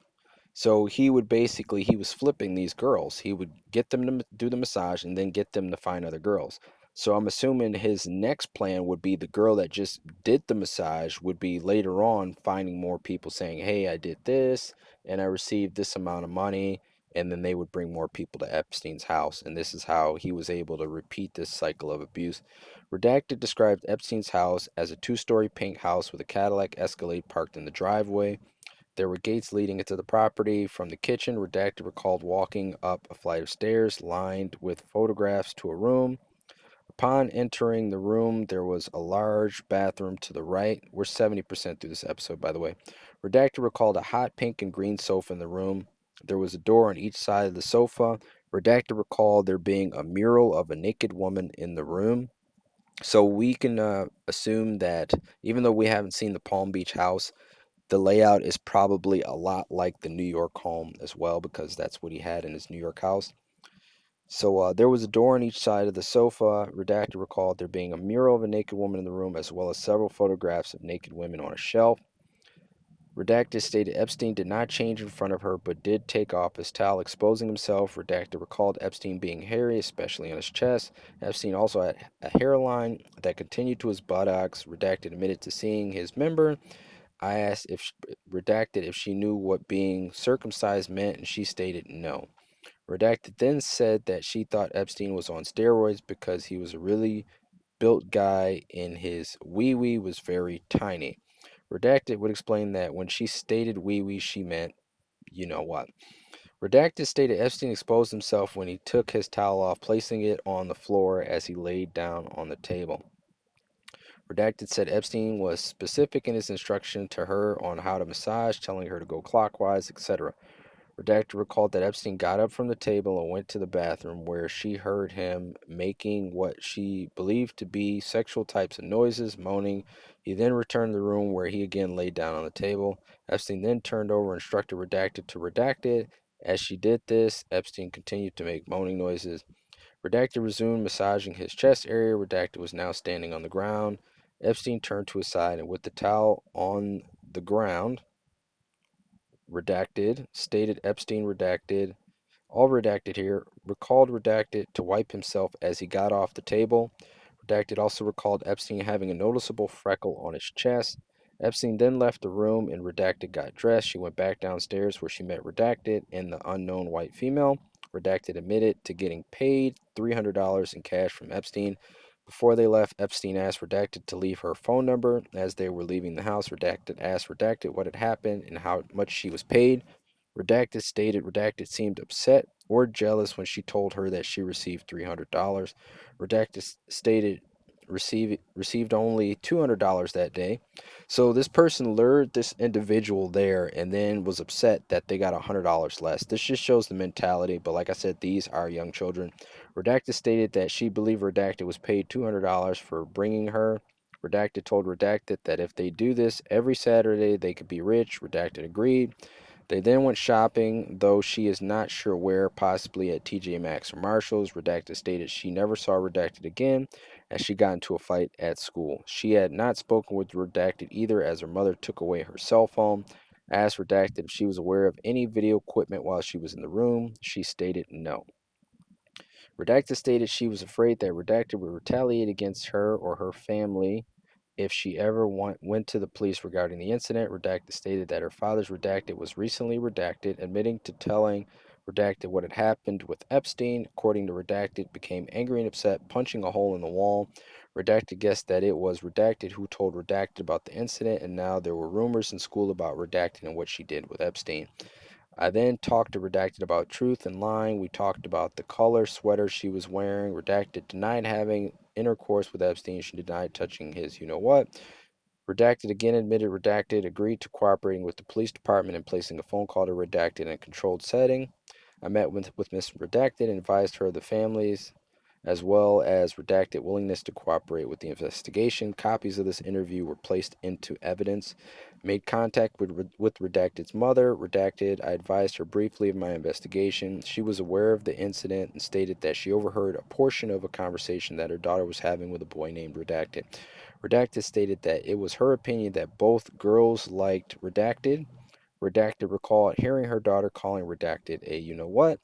So he was flipping these girls. He would get them to do the massage and then get them to find other girls. So I'm assuming his next plan would be the girl that just did the massage would be later on finding more people saying, "Hey, I did this and I received this amount of money." And then they would bring more people to Epstein's house. And this is how he was able to repeat this cycle of abuse. Redacted described Epstein's house as a two-story pink house with a Cadillac Escalade parked in the driveway. There were gates leading into the property from the kitchen. Redacted recalled walking up a flight of stairs lined with photographs to a room. Upon entering the room, there was a large bathroom to the right. We're 70% through this episode, by the way. Redacted recalled a hot pink and green sofa in the room. There was a door on each side of the sofa. Redacted recalled there being a mural of a naked woman in the room. So we can assume that even though we haven't seen the Palm Beach house, the layout is probably a lot like the New York home as well, because that's what he had in his New York house. So there was a door on each side of the sofa. Redacted recalled there being a mural of a naked woman in the room, as well as several photographs of naked women on a shelf. Redacted stated Epstein did not change in front of her, but did take off his towel, exposing himself. Redacted recalled Epstein being hairy, especially on his chest. Epstein also had a hairline that continued to his buttocks. Redacted admitted to seeing his member. I asked Redacted if she knew what being circumcised meant, and she stated no. Redacted then said that she thought Epstein was on steroids because he was a really built guy and his wee wee was very tiny. Redacted would explain that when she stated wee wee, she meant you know what. Redacted stated Epstein exposed himself when he took his towel off, placing it on the floor as he laid down on the table. Redacted said Epstein was specific in his instruction to her on how to massage, telling her to go clockwise, etc. Redacted recalled that Epstein got up from the table and went to the bathroom, where she heard him making what she believed to be sexual types of noises, moaning. He then returned to the room, where he again laid down on the table. Epstein then turned over and instructed Redacted to redact it. As she did this, Epstein continued to make moaning noises. Redacted resumed massaging his chest area. Redacted was now standing on the ground. Epstein turned to his side, and with the towel on the ground, Redacted stated Epstein Redacted, all redacted here, recalled Redacted to wipe himself as he got off the table. Redacted also recalled Epstein having a noticeable freckle on his chest. Epstein then left the room and Redacted got dressed. She went back downstairs, where she met Redacted and the unknown white female. Redacted admitted to getting paid $300 in cash from Epstein. Before they left, Epstein asked Redacted to leave her phone number. As they were leaving the house, Redacted asked Redacted what had happened and how much she was paid. Redacted stated Redacted seemed upset or jealous when she told her that she received $300. Redacted stated received only $200 that day. So this person lured this individual there and then was upset that they got $100 less. This just shows the mentality, but like I said, these are young children. Redacted stated that she believed Redacted was paid $200 for bringing her. Redacted told Redacted that if they do this every Saturday, they could be rich. Redacted agreed. They then went shopping, though she is not sure where, possibly at TJ Maxx or Marshall's. Redacted stated she never saw Redacted again, as she got into a fight at school. She had not spoken with Redacted either, as her mother took away her cell phone. Asked Redacted if she was aware of any video equipment while she was in the room. She stated no. Redacted stated she was afraid that Redacted would retaliate against her or her family if she ever went to the police regarding the incident. Redacted stated that her father's Redacted was recently redacted, admitting to telling Redacted what had happened with Epstein. According to Redacted, became angry and upset, punching a hole in the wall. Redacted guessed that it was Redacted who told Redacted about the incident, and now there were rumors in school about Redacted and what she did with Epstein. I then talked to Redacted about truth and lying. We talked about the color sweater she was wearing. Redacted denied having intercourse with Epstein. She denied touching his you know what. Redacted again admitted Redacted agreed to cooperating with the police department and placing a phone call to Redacted in a controlled setting. I met with Miss Redacted and advised her of the families as well as redacted willingness to cooperate with the investigation. Copies of this interview were placed into evidence. Made contact with Redacted's mother. Redacted, I advised her briefly of my investigation. She was aware of the incident and stated that she overheard a portion of a conversation that her daughter was having with a boy named Redacted. Redacted stated that it was her opinion that both girls liked Redacted. Redacted recalled hearing her daughter calling Redacted a you know what.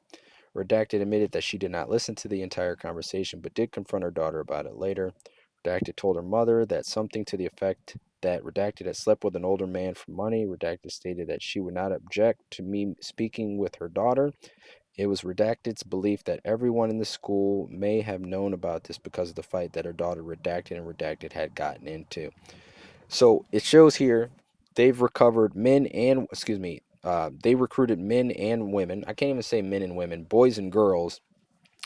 Redacted admitted that she did not listen to the entire conversation but did confront her daughter about it later. Redacted told her mother that something to the effect that Redacted had slept with an older man for money. Redacted stated that she would not object to me speaking with her daughter. It was Redacted's belief that everyone in the school may have known about this because of the fight that her daughter Redacted and Redacted had gotten into. So it shows here they've recovered men and, excuse me, they recruited men and women. I can't even say men and women, boys and girls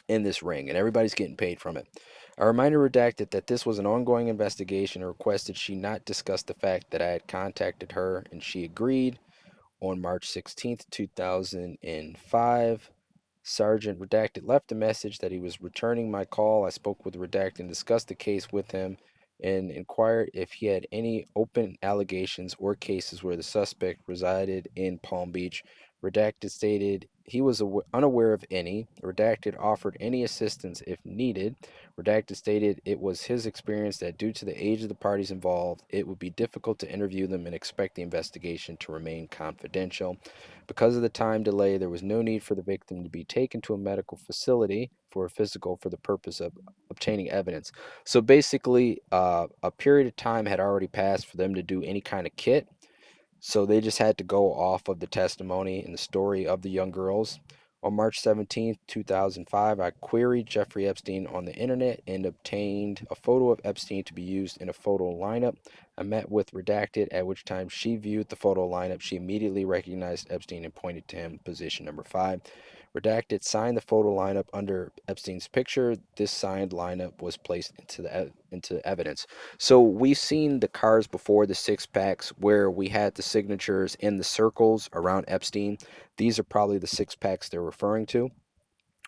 in this ring, and everybody's getting paid from it. A reminder Redacted that this was an ongoing investigation and requested she not discuss the fact that I had contacted her, and she agreed. On March 16th, 2005, Sergeant Redacted left a message that he was returning my call. I spoke with Redacted and discussed the case with him and inquired if he had any open allegations or cases where the suspect resided in Palm Beach. Redacted stated he was unaware of any. Redacted offered any assistance if needed. Redacted stated it was his experience that due to the age of the parties involved, it would be difficult to interview them and expect the investigation to remain confidential. Because of the time delay, there was no need for the victim to be taken to a medical facility for a physical for the purpose of obtaining evidence. So basically, a period of time had already passed for them to do any kind of kit. So they just had to go off of the testimony and the story of the young girls. On March 17th, 2005, I queried Jeffrey Epstein on the internet and obtained a photo of Epstein to be used in a photo lineup. I met with Redacted, at which time she viewed the photo lineup. She immediately recognized Epstein and pointed to him, position number 5. Redacted signed the photo lineup under Epstein's picture. This signed lineup was placed into evidence. So we've seen the cars before, the six packs, where we had the signatures in the circles around Epstein. These are probably the six packs they're referring to.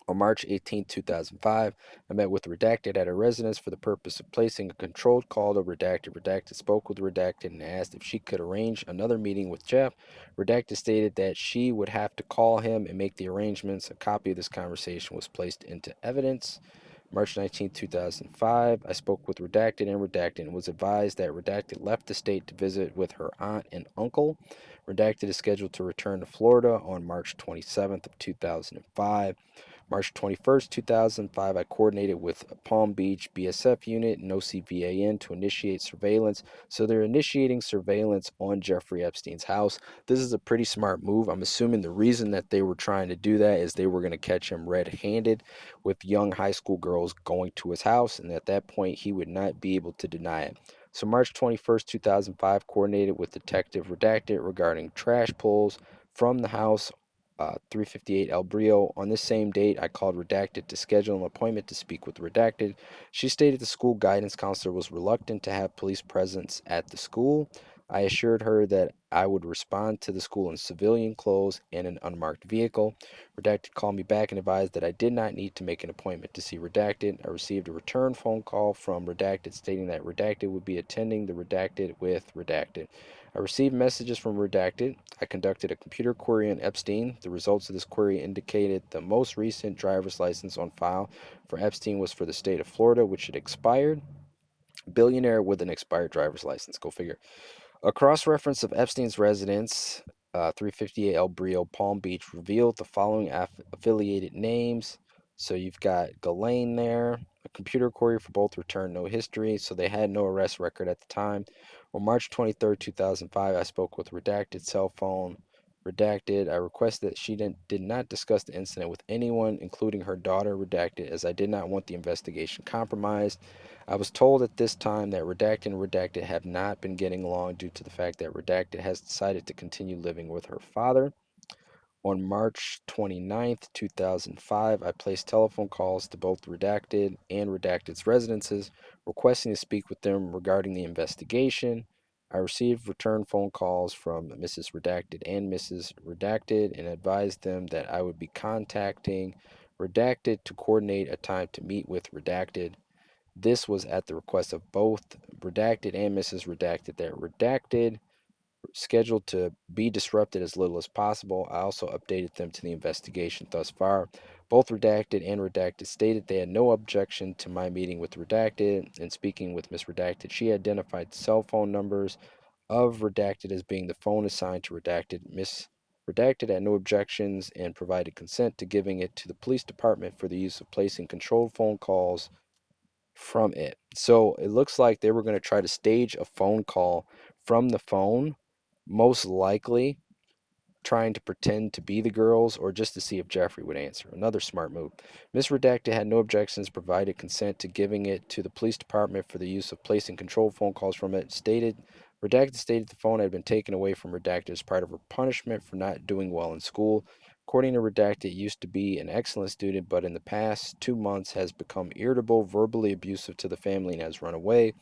On March 18, 2005, I met with Redacted at her residence for the purpose of placing a controlled call to Redacted. Redacted spoke with Redacted and asked if she could arrange another meeting with Jeff. Redacted stated that she would have to call him and make the arrangements. A copy of this conversation was placed into evidence. March 19, 2005, I spoke with Redacted and Redacted and was advised that Redacted left the state to visit with her aunt and uncle. Redacted is scheduled to return to Florida on March 27th of 2005. March 21st, 2005, I coordinated with a Palm Beach BSF unit and OCVAN to initiate surveillance. So they're initiating surveillance on Jeffrey Epstein's house. This is a pretty smart move. I'm assuming the reason that they were trying to do that is they were going to catch him red-handed with young high school girls going to his house, and at that point, he would not be able to deny it. So March 21st, 2005, coordinated with Detective Redacted regarding trash pulls from the house 358 El Brio. On this same date, I called Redacted to schedule an appointment to speak with Redacted. She stated the school guidance counselor was reluctant to have police presence at the school. I assured her that I would respond to the school in civilian clothes and an unmarked vehicle. Redacted called me back and advised that I did not need to make an appointment to see Redacted. I received a return phone call from Redacted stating that Redacted would be attending the Redacted with Redacted. I received messages from Redacted. I conducted a computer query on Epstein. The results of this query indicated the most recent driver's license on file for Epstein was for the state of Florida, which had expired. Billionaire with an expired driver's license. Go figure. A cross-reference of Epstein's residence, 358 El Brio, Palm Beach, revealed the following affiliated names. So you've got Ghislaine there. A computer query for both returned no history, so they had no arrest record at the time. On March 23rd, 2005, I spoke with Redacted cell phone. Redacted, I requested that she did not discuss the incident with anyone, including her daughter, Redacted, as I did not want the investigation compromised. I was told at this time that Redacted and Redacted have not been getting along due to the fact that Redacted has decided to continue living with her father. On March 29th, 2005, I placed telephone calls to both Redacted and Redacted's residences, requesting to speak with them regarding the investigation. I received return phone calls from Mrs. Redacted and Mrs. Redacted and advised them that I would be contacting redacted to coordinate a time to meet with redacted. This was at the request of both redacted and Mrs. Redacted that redacted scheduled to be disrupted as little as possible. I also updated them to the investigation thus far. Both Redacted and Redacted stated they had no objection to my meeting with Redacted and speaking with Miss Redacted. She identified cell phone numbers of Redacted as being the phone assigned to Redacted. Miss Redacted had no objections and provided consent to giving it to the police department for the use of placing controlled phone calls from it. So it looks like they were going to try to stage a phone call from the phone, most likely trying to pretend to be the girls or just to see if Jeffrey would answer. Another smart move. Miss Redacted had no objections, provided consent to giving it to the police department for the use of placing controlled phone calls from it. Redacted stated the phone had been taken away from Redacted as part of her punishment for not doing well in school. According to Redacted, used to be an excellent student, but in the past 2 months has become irritable, verbally abusive to the family, and has run away.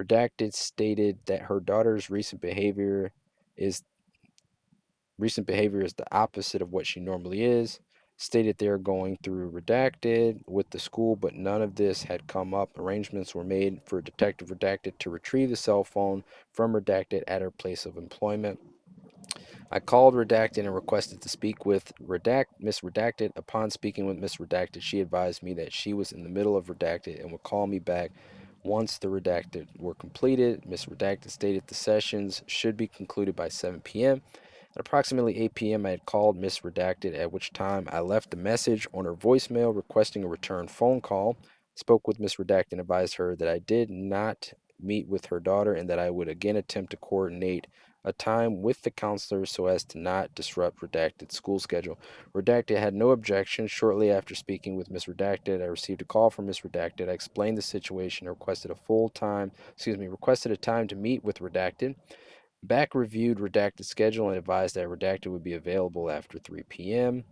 Redacted stated that her daughter's is recent behavior is the opposite of what she normally is. Stated they are going through Redacted with the school, but none of this had come up. Arrangements were made for Detective Redacted to retrieve the cell phone from Redacted at her place of employment. I called Redacted and requested to speak with Miss Redacted. Upon speaking with Miss Redacted, she advised me that she was in the middle of Redacted and would call me back once the Redacted were completed. Miss Redacted stated the sessions should be concluded by 7 p.m. At approximately 8 p.m., I had called Miss Redacted, at which time I left a message on her voicemail requesting a return phone call. Spoke with Miss Redacted and advised her that I did not meet with her daughter and that I would again attempt to coordinate a time with the counselor so as to not disrupt Redacted's school schedule. Redacted had no objection. Shortly after speaking with Miss Redacted, I received a call from Miss Redacted. I explained the situation and requested a time to meet with Redacted. Back reviewed Redacted schedule and advised that Redacted would be available after 3 p.m.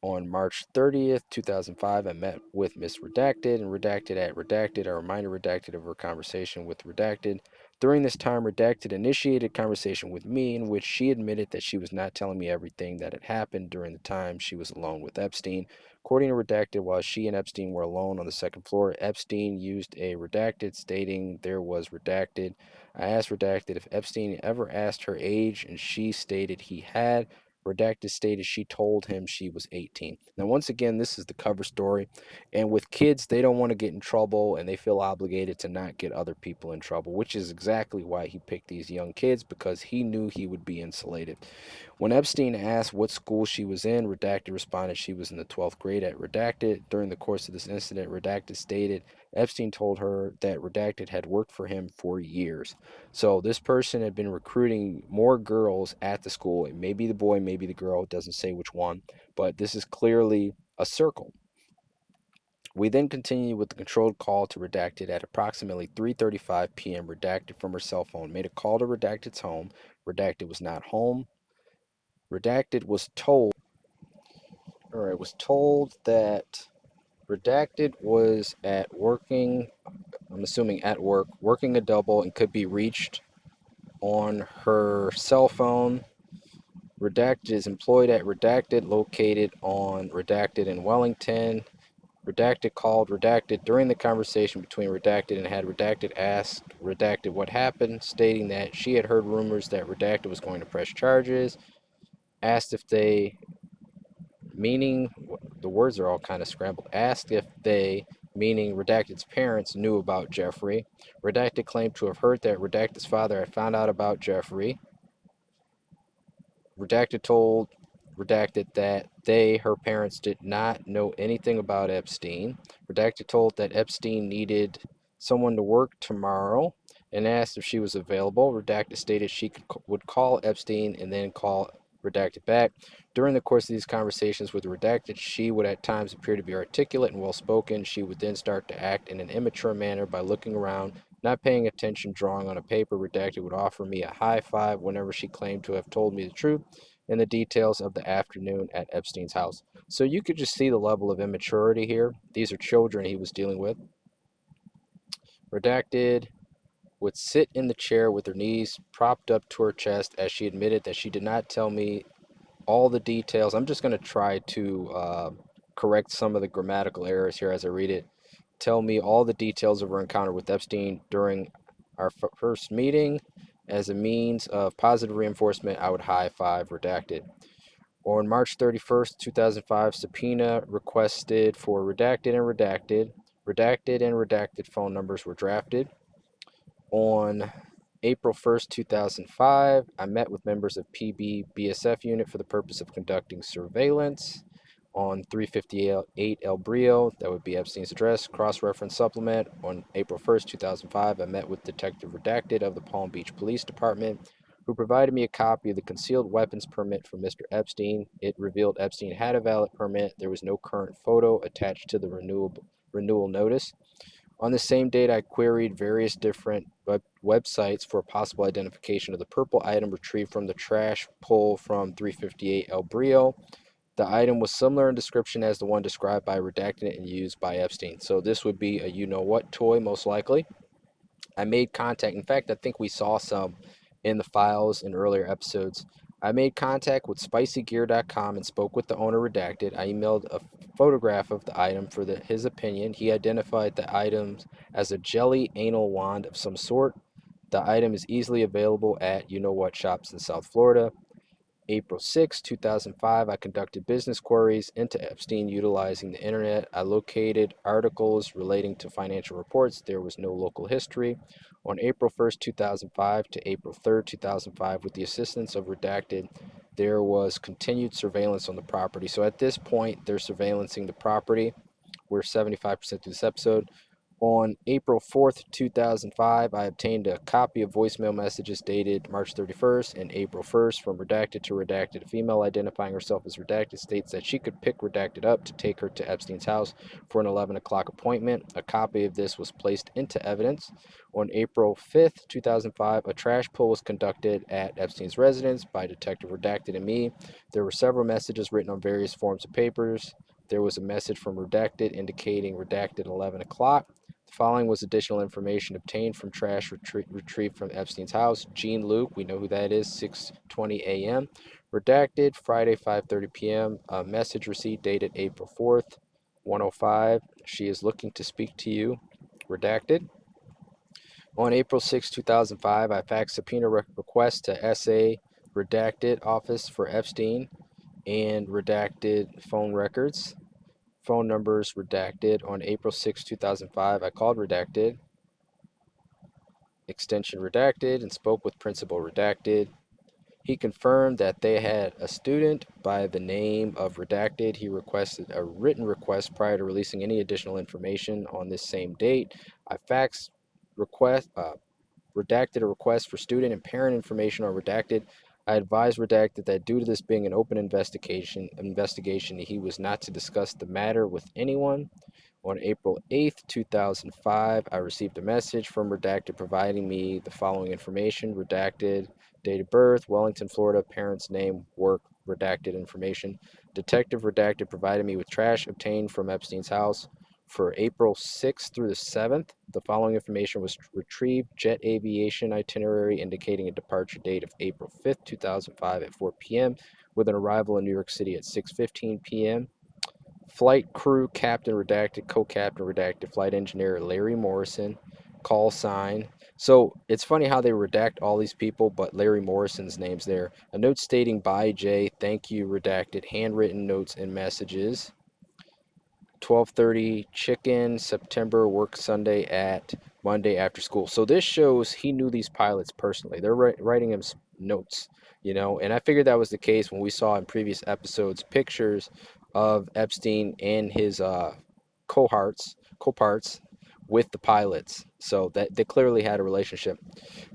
On March 30th, 2005, I met with Miss Redacted and Redacted. I reminded Redacted of her conversation with Redacted. During this time, Redacted initiated a conversation with me in which she admitted that she was not telling me everything that had happened during the time she was alone with Epstein. According to Redacted, while she and Epstein were alone on the second floor, Epstein used a Redacted stating there was Redacted. I asked Redacted if Epstein ever asked her age, and she stated he had. Redacted stated she told him she was 18. Now, once again, this is the cover story. And with kids, they don't want to get in trouble and they feel obligated to not get other people in trouble, which is exactly why he picked these young kids, because he knew he would be insulated. When Epstein asked what school she was in, Redacted responded she was in the 12th grade at Redacted. During the course of this incident, Redacted stated Epstein told her that Redacted had worked for him for years. So this person had been recruiting more girls at the school. It may be the boy, maybe the girl. It doesn't say which one, but this is clearly a circle. We then continued with the controlled call to Redacted at approximately 3:35 p.m. Redacted from her cell phone made a call to Redacted's home. Redacted was not home. Redacted was told that Redacted was at working, I'm assuming at work, working a double and could be reached on her cell phone. Redacted is employed at Redacted, located on Redacted in Wellington. Redacted called Redacted during the conversation between Redacted and had Redacted asked Redacted what happened, stating that she had heard rumors that Redacted was going to press charges. Asked if they, meaning, the words are all kind of scrambled, asked if they, meaning Redacted's parents, knew about Jeffrey. Redacted claimed to have heard that Redacted's father had found out about Jeffrey. Redacted told Redacted that her parents, did not know anything about Epstein. Redacted told that Epstein needed someone to work tomorrow and asked if she was available. Redacted stated she would call Epstein and then call Redacted back. During the course of these conversations with Redacted, she would at times appear to be articulate and well-spoken. She would then start to act in an immature manner by looking around, not paying attention, drawing on a paper. Redacted would offer me a high five whenever she claimed to have told me the truth and the details of the afternoon at Epstein's house. So you could just see the level of immaturity here. These are children he was dealing with. Redacted would sit in the chair with her knees propped up to her chest as she admitted that she did not tell me all the details. I'm just going to try to correct some of the grammatical errors here as I read it. Tell me all the details of her encounter with Epstein during our first meeting. As a means of positive reinforcement, I would high five redacted. On March 31st, 2005, subpoena requested for redacted and redacted. Redacted and redacted phone numbers were drafted. On April 1st, 2005, I met with members of PB BSF unit for the purpose of conducting surveillance on 358 El Brio, that would be Epstein's address, cross-reference supplement. On April 1st, 2005, I met with Detective Redacted of the Palm Beach Police Department, who provided me a copy of the concealed weapons permit for Mr. Epstein. It revealed Epstein had a valid permit. There was no current photo attached to the renewal notice. On the same date, I queried various different websites for possible identification of the purple item retrieved from the trash pull from 358 El Brio. The item was similar in description as the one described by redacting it and used by Epstein. So this would be a you-know-what toy, most likely. I made contact. In fact, I think we saw some in the files in earlier episodes. I made contact with spicygear.com and spoke with the owner redacted. I emailed a photograph of the item for his opinion. He identified the items as a jelly anal wand of some sort. The item is easily available at you-know-what shops in South Florida. April 6, 2005, I conducted business queries into Epstein utilizing the internet. I located articles relating to financial reports. There was no local history. On April 1st, 2005 to April 3rd, 2005, with the assistance of Redacted, there was continued surveillance on the property. So at this point, they're surveillancing the property. We're 75% through this episode. On April 4th, 2005, I obtained a copy of voicemail messages dated March 31st and April 1st from Redacted to Redacted. A female identifying herself as Redacted states that she could pick Redacted up to take her to Epstein's house for an 11 o'clock appointment. A copy of this was placed into evidence. On April 5th, 2005, a trash pull was conducted at Epstein's residence by Detective Redacted and me. There were several messages written on various forms of papers. There was a message from Redacted indicating Redacted 11 o'clock. The following was additional information obtained from trash retrieved from Epstein's house. Jean Luke, we know who that is, 6:20 a.m. Redacted, Friday, 5:30 p.m. A message receipt dated April 4th, 1:05. She is looking to speak to you. Redacted. On April 6, 2005, I faxed subpoena request to SA Redacted office for Epstein and redacted phone records. Phone numbers redacted. On April 6, 2005, I called Redacted, extension Redacted, and spoke with Principal Redacted. He confirmed that they had a student by the name of Redacted. He requested a written request prior to releasing any additional information on this same date. I faxed Redacted a request for student and parent information on Redacted. I advised Redacted that due to this being an open investigation, he was not to discuss the matter with anyone. On April 8th, 2005, I received a message from Redacted providing me the following information. Redacted, date of birth, Wellington, Florida, parent's name, work, redacted information. Detective Redacted provided me with trash obtained from Epstein's house. For April 6th through the 7th, the following information was retrieved. Jet aviation itinerary indicating a departure date of April 5th, 2005 at 4 p.m. with an arrival in New York City at 6:15 p.m. Flight crew captain redacted, co-captain redacted, flight engineer Larry Morrison, call sign. So it's funny how they redact all these people, but Larry Morrison's name's there. A note stating bye Jay, thank you redacted, handwritten notes and messages. 12:30 chicken, September, work Sunday at Monday after school. So this shows he knew these pilots personally. They're writing him notes, and I figured that was the case when we saw in previous episodes pictures of Epstein and his coparts with the pilots. So that they clearly had a relationship.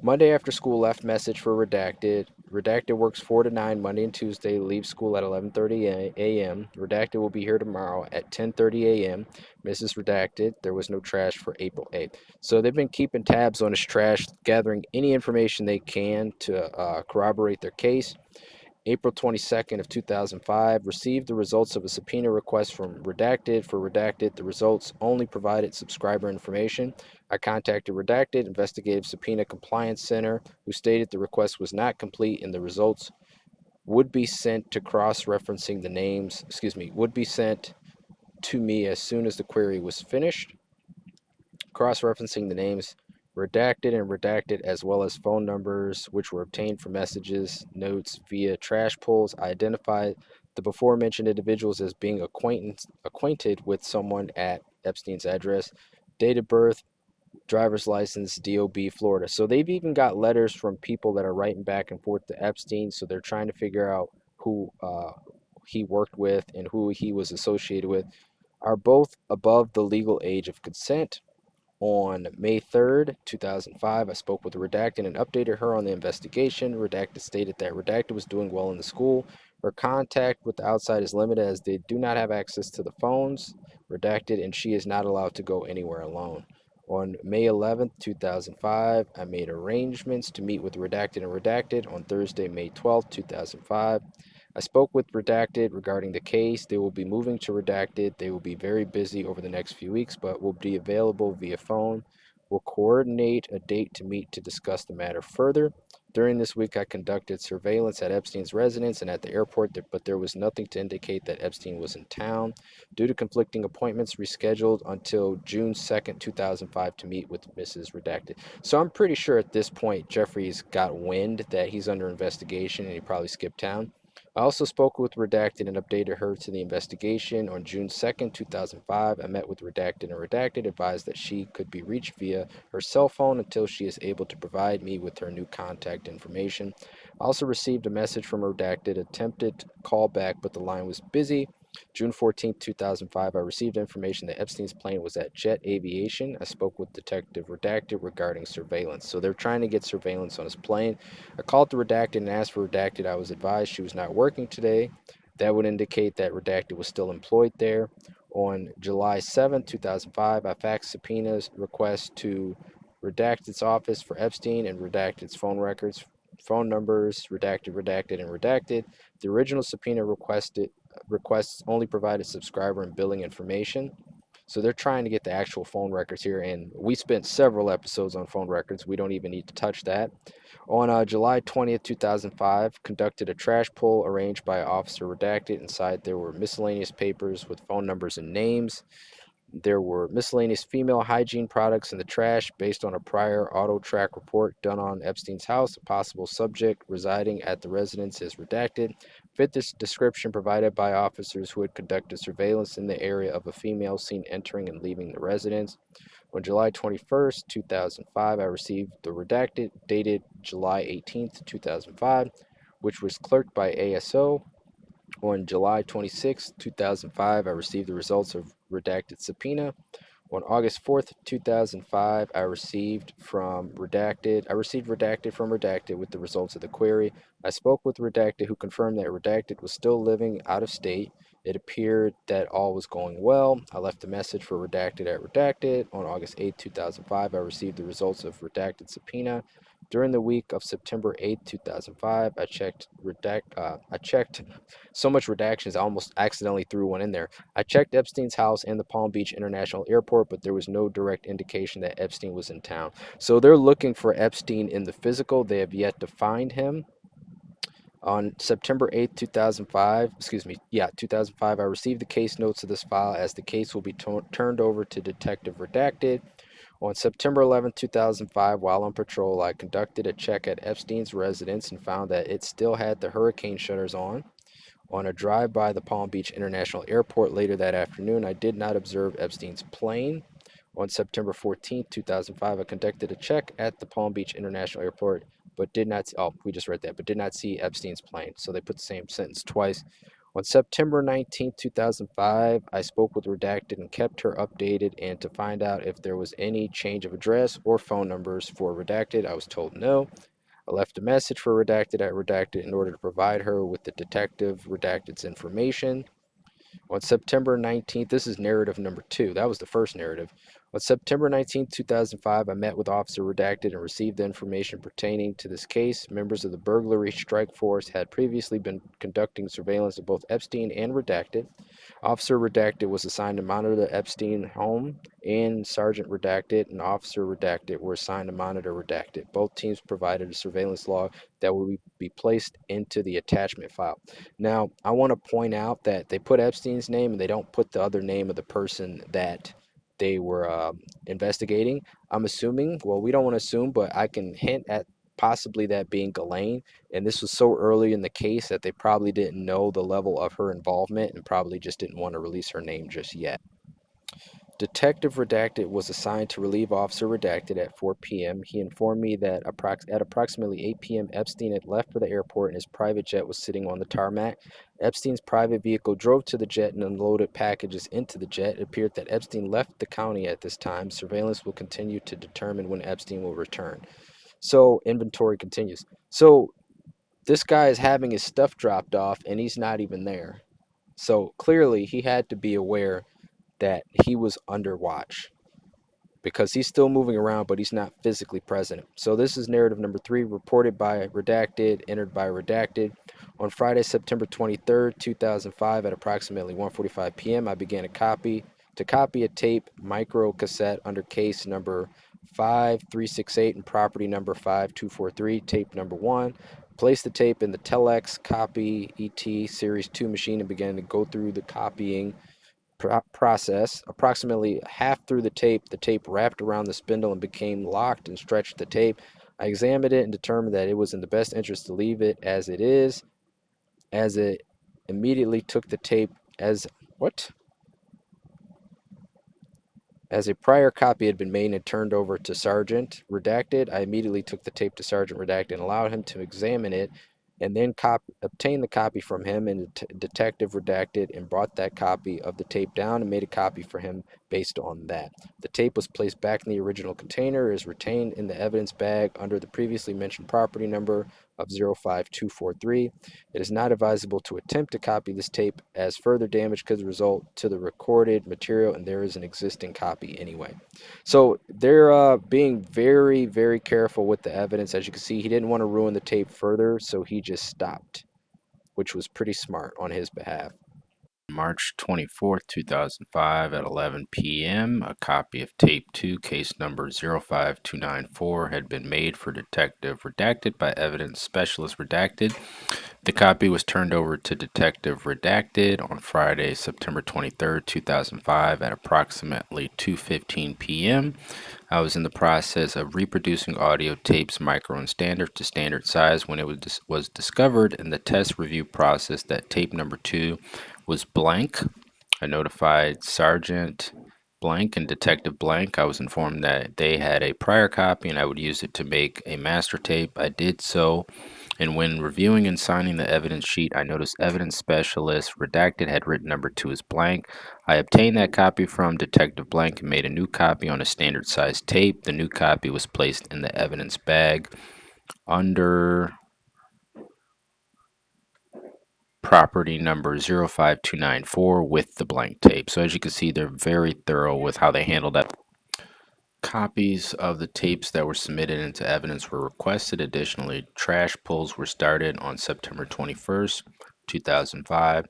Monday after school left message for Redacted. Redacted works 4 to 9 Monday and Tuesday, leaves school at 11:30 a.m. Redacted will be here tomorrow at 10:30 a.m. Mrs. Redacted, there was no trash for April 8th. So they've been keeping tabs on his trash, gathering any information they can to corroborate their case. April 22nd of 2005, received the results of a subpoena request from Redacted. For Redacted, the results only provided subscriber information. I contacted Redacted Investigative Subpoena Compliance Center, who stated the request was not complete and the results would be sent to would be sent to me as soon as the query was finished. Cross-referencing the names redacted and redacted, as well as phone numbers which were obtained from messages, notes via trash pulls, I identified the before mentioned individuals as being acquainted with someone at Epstein's address, date of birth, driver's license, DOB, Florida. So they've even got letters from people that are writing back and forth to Epstein. So they're trying to figure out who he worked with and who he was associated with, are both above the legal age of consent. On May 3rd, 2005, I spoke with Redacted and updated her on the investigation. Redacted stated that Redacted was doing well in the school. Her contact with the outside is limited as they do not have access to the phones. Redacted, and she is not allowed to go anywhere alone. On May 11th, 2005, I made arrangements to meet with Redacted and Redacted on Thursday, May 12th, 2005. I spoke with Redacted regarding the case. They will be moving to Redacted. They will be very busy over the next few weeks, but will be available via phone. We'll coordinate a date to meet to discuss the matter further. During this week, I conducted surveillance at Epstein's residence and at the airport, but there was nothing to indicate that Epstein was in town. Due to conflicting appointments, rescheduled until June 2nd, 2005 to meet with Mrs. Redacted. So I'm pretty sure at this point, Jeffrey's got wind that he's under investigation and he probably skipped town. I also spoke with Redacted and updated her to the investigation. On June 2nd, 2005, I met with Redacted and Redacted advised that she could be reached via her cell phone until she is able to provide me with her new contact information. I also received a message from Redacted, attempted to call back, but the line was busy. June 14th, 2005, I received information that Epstein's plane was at Jet Aviation. I spoke with Detective Redacted regarding surveillance. So they're trying to get surveillance on his plane. I called the Redacted and asked for Redacted. I was advised she was not working today. That would indicate that Redacted was still employed there. On July 7th, 2005, I faxed subpoenas requests to Redacted's office for Epstein and Redacted's phone records, phone numbers, Redacted, Redacted, and Redacted. The original subpoena requests only provided subscriber and billing information. So they're trying to get the actual phone records here, and we spent several episodes on phone records. We don't even need to touch that. On July 20th, 2005, conducted a trash pull arranged by Officer Redacted. Inside there were miscellaneous papers with phone numbers and names. There were miscellaneous female hygiene products in the trash based on a prior auto track report done on Epstein's house. A possible subject residing at the residence is redacted. Fit this description provided by officers who had conducted surveillance in the area of a female seen entering and leaving the residence. On July 21st, 2005, I received the redacted dated July 18th, 2005, which was clerked by ASO. On July 26, 2005, I received the results of redacted subpoena. On August 4th, 2005, I received redacted from redacted with the results of the query. I spoke with redacted, who confirmed that redacted was still living out of state. It appeared that all was going well. I left a message for redacted at redacted. On August 8th, 2005, I received the results of redacted subpoena. During the week of September 8th, 2005, I checked so much redactions, I almost accidentally threw one in there. I checked Epstein's house and the Palm Beach International Airport, but there was no direct indication that Epstein was in town. So they're looking for Epstein in the physical. They have yet to find him. On September 8th, 2005, I received the case notes of this file as the case will be turned over to Detective Redacted. On September 11, 2005, while on patrol, I conducted a check at Epstein's residence and found that it still had the hurricane shutters on. On a drive by the Palm Beach International Airport later that afternoon, I did not observe Epstein's plane. On September 14, 2005, I conducted a check at the Palm Beach International Airport, but did not see Epstein's plane. So they put the same sentence twice. On September 19, 2005, I spoke with Redacted and kept her updated, and to find out if there was any change of address or phone numbers for Redacted, I was told no. I left a message for Redacted at Redacted in order to provide her with the Detective Redacted's information. On September 19th, this is narrative number 2. That was the first narrative. On September 19, 2005, I met with Officer Redacted and received the information pertaining to this case. Members of the burglary strike force had previously been conducting surveillance of both Epstein and Redacted. Officer Redacted was assigned to monitor the Epstein home, and Sergeant Redacted and Officer Redacted were assigned to monitor Redacted. Both teams provided a surveillance log that will be placed into the attachment file. Now, I want to point out that they put Epstein's name and they don't put the other name of the person that they were investigating. I'm assuming, well, we don't want to assume, but I can hint at possibly that being Ghislaine. And this was so early in the case that they probably didn't know the level of her involvement and probably just didn't want to release her name just yet. Detective Redacted was assigned to relieve Officer Redacted at 4 p.m. He informed me that at approximately 8 p.m., Epstein had left for the airport and his private jet was sitting on the tarmac. Epstein's private vehicle drove to the jet and unloaded packages into the jet. It appeared that Epstein left the county at this time. Surveillance will continue to determine when Epstein will return. So inventory continues. So this guy is having his stuff dropped off and he's not even there. So clearly he had to be aware that he was under watch because he's still moving around, but he's not physically present. So this is narrative number 3, reported by Redacted, entered by Redacted. On Friday, September 23rd, 2005, at approximately 1:45 p.m., I began to copy a tape micro cassette under case number 5368 and property number 5243, tape number 1. Placed the tape in the Telex copy ET Series 2 machine and began to go through the copying process. Approximately half through the tape wrapped around the spindle and became locked and stretched the tape. I examined it and determined that it was in the best interest to leave it as it is, as it immediately took the tape as what? As a prior copy had been made and turned over to Sergeant Redacted, I immediately took the tape to Sergeant Redacted and allowed him to examine it and then obtained the copy from him and Detective Redacted and brought that copy of the tape down and made a copy for him based on that. The tape was placed back in the original container, is retained in the evidence bag under the previously mentioned property number of 05243. It is not advisable to attempt to copy this tape as further damage could result to the recorded material and there is an existing copy anyway. So they're being very, very careful with the evidence. As you can see, he didn't want to ruin the tape further, so he just stopped, which was pretty smart on his behalf. March 24th, 2005 at 11 p.m., a copy of tape 2, case number 05294, had been made for Detective Redacted by Evidence Specialist Redacted. The copy was turned over to Detective Redacted on Friday, September 23rd, 2005 at approximately 2:15 p.m. I was in the process of reproducing audio tapes micro and standard to standard size when it was discovered in the test review process that tape number 2 was blank. I notified Sergeant Blank and Detective Blank. I was informed that they had a prior copy and I would use it to make a master tape. I did so, and when reviewing and signing the evidence sheet, I noticed Evidence Specialist Redacted had written number 2 as blank. I obtained that copy from Detective Blank and made a new copy on a standard size tape. The new copy was placed in the evidence bag under property number 05294 with the blank tape. So as you can see, they're very thorough with how they handled that. Copies of the tapes that were submitted into evidence were requested. Additionally, trash pulls were started on September 21st, 2005.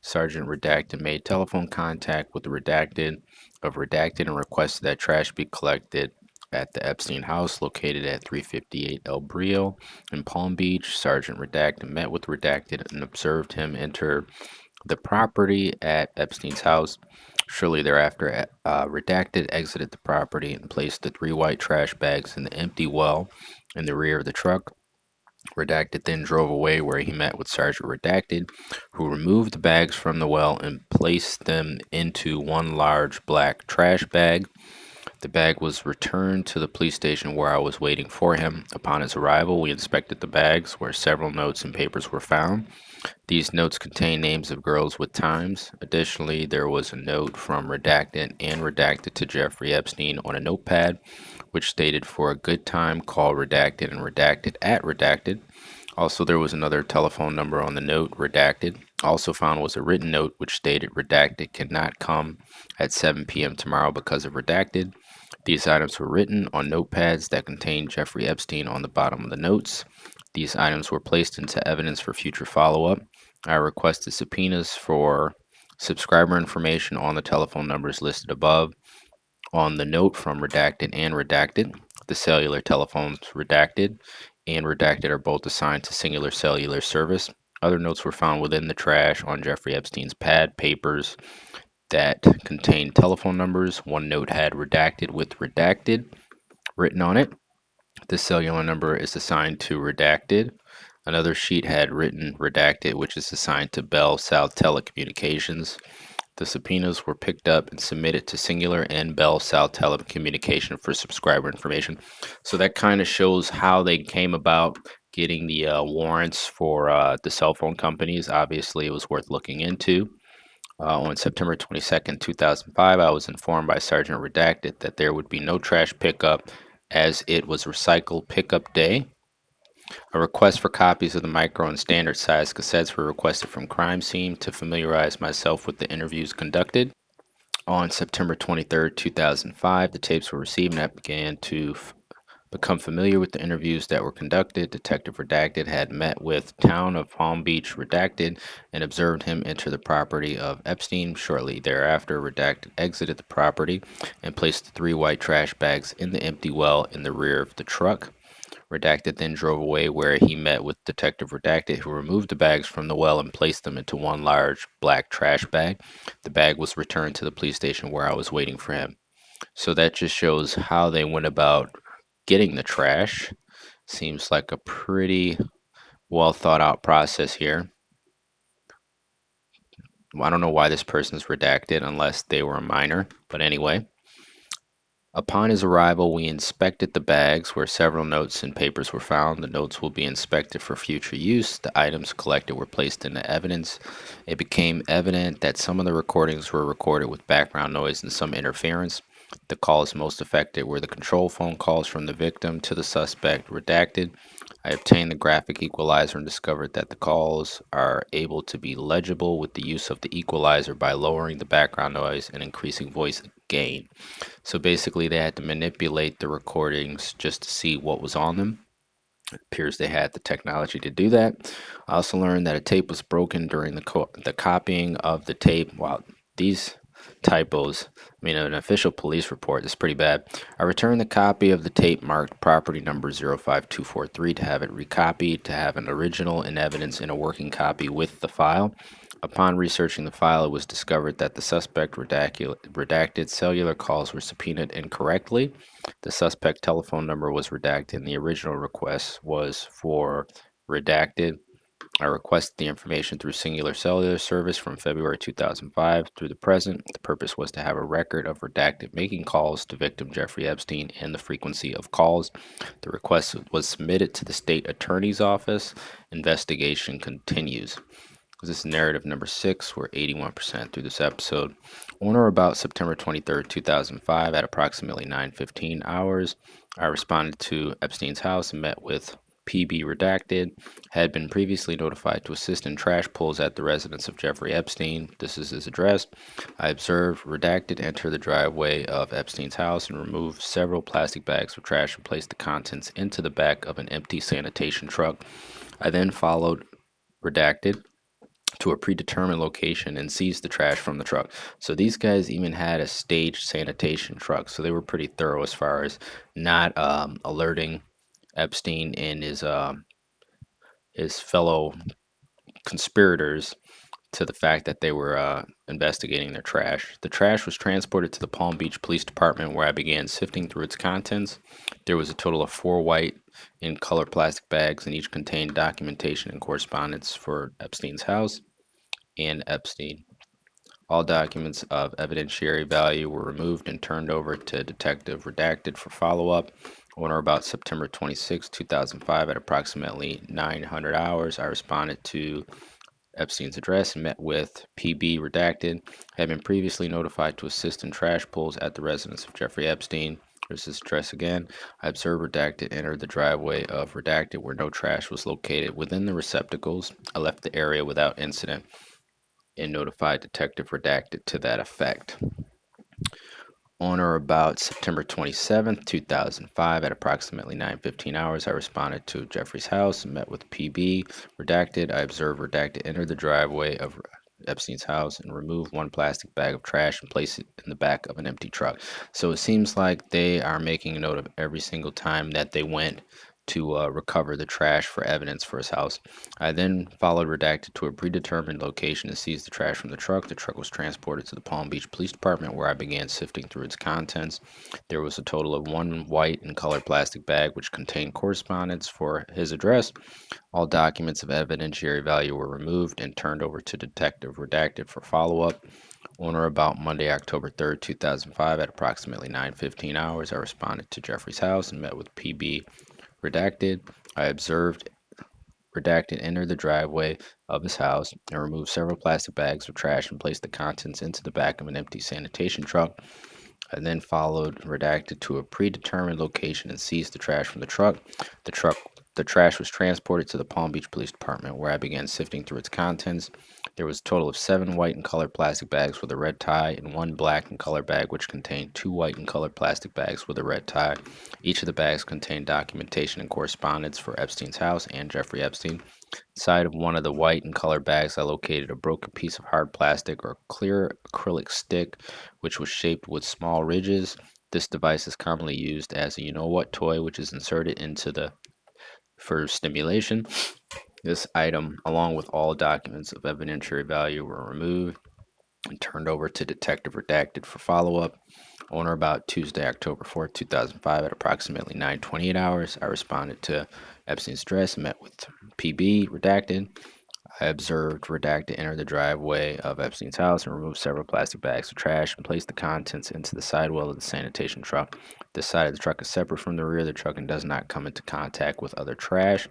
Sergeant Redacted made telephone contact with the Redacted and requested that trash be collected at the Epstein house located at 358 El Brio in Palm Beach. Sergeant Redacted met with Redacted and observed him enter the property at Epstein's house. Shortly thereafter, Redacted exited the property and placed the 3 white trash bags in the empty well in the rear of the truck. Redacted then drove away where he met with Sergeant Redacted, who removed the bags from the well and placed them into one large black trash bag. The bag was returned to the police station where I was waiting for him. Upon his arrival, we inspected the bags where several notes and papers were found. These notes contain names of girls with times. Additionally, there was a note from Redacted and Redacted to Jeffrey Epstein on a notepad, which stated for a good time, call Redacted and Redacted at Redacted. Also, there was another telephone number on the note. Redacted also found was a written note which stated Redacted cannot come at 7 p.m. tomorrow because of Redacted. These items were written on notepads that contained Jeffrey Epstein on the bottom of the notes. These items were placed into evidence for future follow-up. I requested subpoenas for subscriber information on the telephone numbers listed above on the note from redacted and redacted. The cellular telephones redacted and redacted are both assigned to singular cellular service. Other notes were found within the trash on Jeffrey Epstein's pad, papers that contained telephone numbers. One note had redacted with redacted written on it. The cellular number is assigned to redacted. Another sheet had written redacted, which is assigned to Bell South Telecommunications. The subpoenas were picked up and submitted to Singular and Bell South Telecommunication for subscriber information. So that kind of shows how they came about getting the warrants for the cell phone companies. Obviously, it was worth looking into. On September 22nd, 2005, I was informed by Sergeant Redacted that there would be no trash pickup as it was recycle pickup day. A request for copies of the micro and standard size cassettes were requested from crime scene to familiarize myself with the interviews conducted. On September 23rd, 2005, the tapes were received and I began to become familiar with the interviews that were conducted. Detective Redacted had met with Town of Palm Beach Redacted and observed him enter the property of Epstein. Shortly thereafter, Redacted exited the property and placed the 3 white trash bags in the empty well in the rear of the truck. Redacted then drove away where he met with Detective Redacted, who removed the bags from the well and placed them into one large black trash bag. The bag was returned to the police station where I was waiting for him. So that just shows how they went about getting the trash. Seems like a pretty well thought out process here. I don't know why this person's redacted unless they were a minor, but anyway. Upon his arrival, we inspected the bags where several notes and papers were found. The notes will be inspected for future use. The items collected were placed into evidence. It became evident that some of the recordings were recorded with background noise and some interference. The calls most affected were the control phone calls from the victim to the suspect. Redacted. I obtained the graphic equalizer and discovered that the calls are able to be legible with the use of the equalizer by lowering the background noise and increasing voice gain. So basically, they had to manipulate the recordings just to see what was on them. It appears they had the technology to do that. I also learned that a tape was broken during the copying of the tape. Wow, these typos. I mean, an official police report is pretty bad. I returned the copy of the tape marked property number 05243 to have it recopied, to have an original in evidence in a working copy with the file. Upon researching the file, it was discovered that the suspect redacted cellular calls were subpoenaed incorrectly. The suspect telephone number was redacted, and the original request was for redacted. I requested the information through Singular Cellular Service from February 2005 through the present. The purpose was to have a record of redacted making calls to victim Jeffrey Epstein and the frequency of calls. The request was submitted to the state attorney's office. Investigation continues. This is narrative number 6. We're 81% through this episode. On or about September 23rd, 2005, at approximately 9:15 hours, I responded to Epstein's house and met with PB Redacted. Had been previously notified to assist in trash pulls at the residence of Jeffrey Epstein. This is his address. I observed Redacted enter the driveway of Epstein's house and remove several plastic bags of trash and place the contents into the back of an empty sanitation truck. I then followed Redacted to a predetermined location and seized the trash from the truck. So these guys even had a staged sanitation truck. So they were pretty thorough as far as not alerting Epstein and his fellow conspirators to the fact that they were investigating their trash. The trash was transported to the Palm Beach Police Department, where I began sifting through its contents. There was a total of 4 white in color plastic bags, and each contained documentation and correspondence for Epstein's house and Epstein. All documents of evidentiary value were removed and turned over to Detective Redacted for follow-up. On or about September 26, 2005, at approximately 900 hours, I responded to Epstein's address and met with PB Redacted. Had been previously notified to assist in trash pulls at the residence of Jeffrey Epstein. Here's his address again. I observed Redacted enter the driveway of Redacted where no trash was located within the receptacles. I left the area without incident and notified Detective Redacted to that effect. On or about September 27th, 2005, at approximately 9:15 hours, I responded to Jeffrey's house and met with PB, redacted. I observed redacted enter the driveway of Epstein's house and remove one plastic bag of trash and place it in the back of an empty truck. So it seems like they are making a note of every single time that they went to recover the trash for evidence for his house. I then followed redacted to a predetermined location and seized the trash from the truck. The truck was transported to the Palm Beach Police Department, where I began sifting through its contents. There was a total of one white and colored plastic bag which contained correspondence for his address. All documents of evidentiary value were removed and turned over to Detective Redacted for follow-up. On or about Monday, October 3rd, 2005, at approximately 9:15 hours, I responded to Jeffrey's house and met with PB Redacted. I observed Redacted enter the driveway of his house and removed several plastic bags of trash and placed the contents into the back of an empty sanitation truck. I then followed Redacted to a predetermined location and seized the trash from the truck. The trash was transported to the Palm Beach Police Department, where I began sifting through its contents. There was a total of 7 white and colored plastic bags with a red tie and 1 black and colored bag which contained 2 white and colored plastic bags with a red tie. Each of the bags contained documentation and correspondence for Epstein's house and Jeffrey Epstein. Inside of one of the white and colored bags, I located a broken piece of hard plastic or clear acrylic stick, which was shaped with small ridges. This device is commonly used as a you-know-what toy, which is inserted into the for stimulation. This item, along with all documents of evidentiary value, were removed and turned over to Detective Redacted for follow-up. On or about Tuesday, October 4th, 2005, at approximately 9:28 hours, I responded to Epstein's address and met with PB Redacted. I observed Redacted enter the driveway of Epstein's house and remove several plastic bags of trash and place the contents into the sidewall of the sanitation truck. This side of the truck is separate from the rear of the truck and does not come into contact with other trash.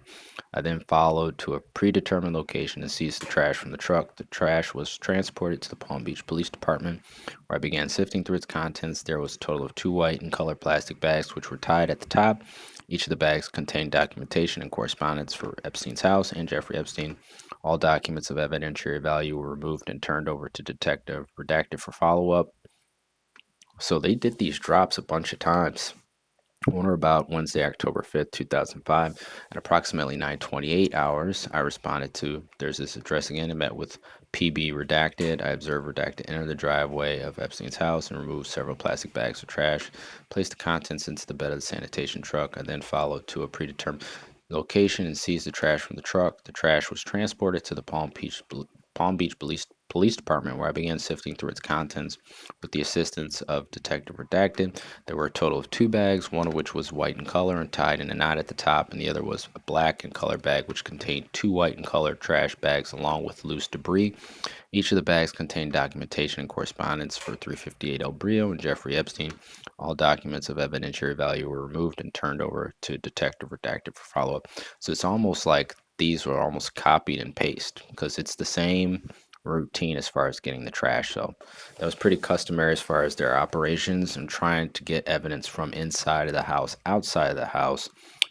I then followed to a predetermined location and seized the trash from the truck. The trash was transported to the Palm Beach Police Department, where I began sifting through its contents. There was a total of 2 white and colored plastic bags which were tied at the top. Each of the bags contained documentation and correspondence for Epstein's house and Jeffrey Epstein. All documents of evidentiary value were removed and turned over to Detective Redacted for follow-up. So they did these drops a bunch of times. On or about Wednesday, October 5th, 2005, at approximately 9:28 hours, I responded to there's this address again and met with PB Redacted. I observed Redacted enter the driveway of Epstein's house and remove several plastic bags of trash, place the contents into the bed of the sanitation truck. I then followed to a predetermined location and seized the trash from the truck. The trash was transported to the Palm Beach Police Department, where I began sifting through its contents with the assistance of Detective Redacted. There were a total of 2 bags, one of which was white in color and tied in a knot at the top, and the other was a black and color bag which contained 2 white and colored trash bags along with loose debris. Each of the bags contained documentation and correspondence for 358 El Brio and Jeffrey Epstein. All documents of evidentiary value were removed and turned over to Detective Redacted for follow-up. So it's almost like these were almost copied and pasted because it's the same routine as far as getting the trash. So that was pretty customary as far as their operations and trying to get evidence from inside of the house, outside of the house,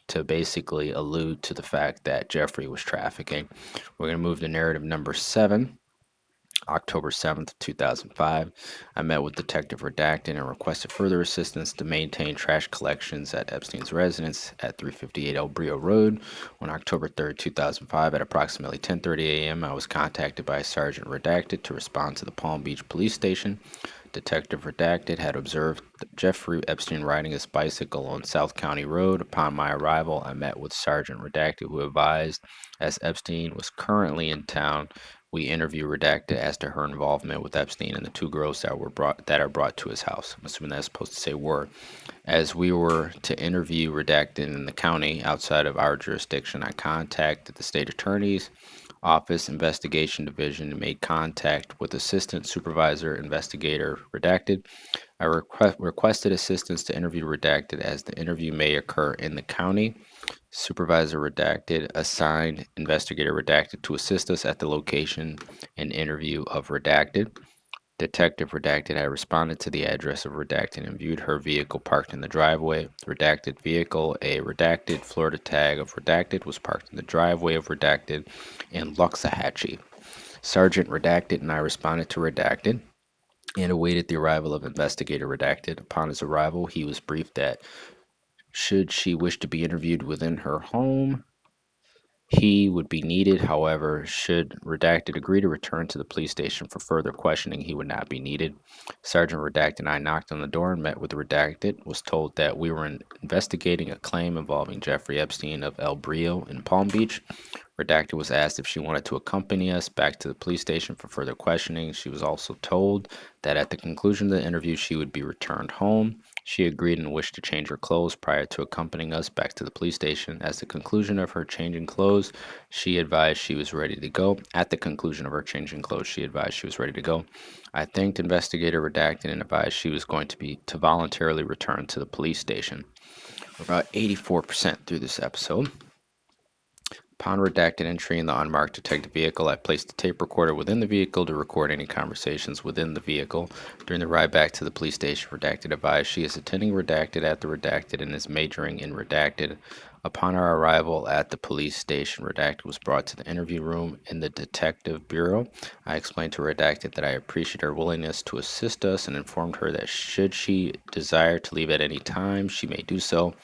to basically allude to the fact that Jeffrey was trafficking. We're going to move to narrative number 7. October 7th, 2005, I met with Detective Redacted and requested further assistance to maintain trash collections at Epstein's residence at 358 El Brio Road. On October 3rd, 2005, at approximately 10:30 a.m., I was contacted by Sergeant Redacted to respond to the Palm Beach Police Station. Detective Redacted had observed Jeffrey Epstein riding his bicycle on South County Road. Upon my arrival, I met with Sergeant Redacted, who advised, as Epstein was currently in town, we interview Redacted as to her involvement with Epstein and the 2 girls that are brought to his house. I'm assuming that's supposed to say were. As we were to interview Redacted in the county outside of our jurisdiction, I contacted the state attorney's office investigation division and made contact with Assistant Supervisor Investigator Redacted. I requested assistance to interview Redacted as the interview may occur in the county. Supervisor Redacted assigned Investigator Redacted to assist us at the location and interview of Redacted. Detective Redacted had responded to the address of Redacted and viewed her vehicle parked in the driveway. Redacted vehicle, a redacted Florida tag of Redacted, was parked in the driveway of Redacted in Loxahatchee. Sergeant Redacted and I responded to Redacted. and awaited the arrival of investigator redacted. Upon his arrival, he was briefed that should she wish to be interviewed within her home, he would be needed. However, should Redacted agree to return to the police station for further questioning, he would not be needed. Sergeant Redacted and I knocked on the door and met with Redacted, was told that we were investigating a claim involving Jeffrey Epstein of El Brio in Palm Beach. Redacted was asked if she wanted to accompany us back to the police station for further questioning. She was also told that at the conclusion of the interview, she would be returned home. She agreed and wished to change her clothes prior to accompanying us back to the police station. At the conclusion of her changing clothes, she advised she was ready to go. At the conclusion of her changing clothes, she advised she was ready to go. I thanked investigator Redacted and advised she was going to voluntarily return to the police station. We're about 84% through this episode. Upon Redacted entry in the unmarked detective vehicle, I placed the tape recorder within the vehicle to record any conversations within the vehicle. During the ride back to the police station, Redacted advised she is attending Redacted at the Redacted and is majoring in Redacted. Upon our arrival at the police station, Redacted was brought to the interview room in the detective bureau. I explained to Redacted that I appreciate her willingness to assist us and informed her that should she desire to leave at any time, she may do so.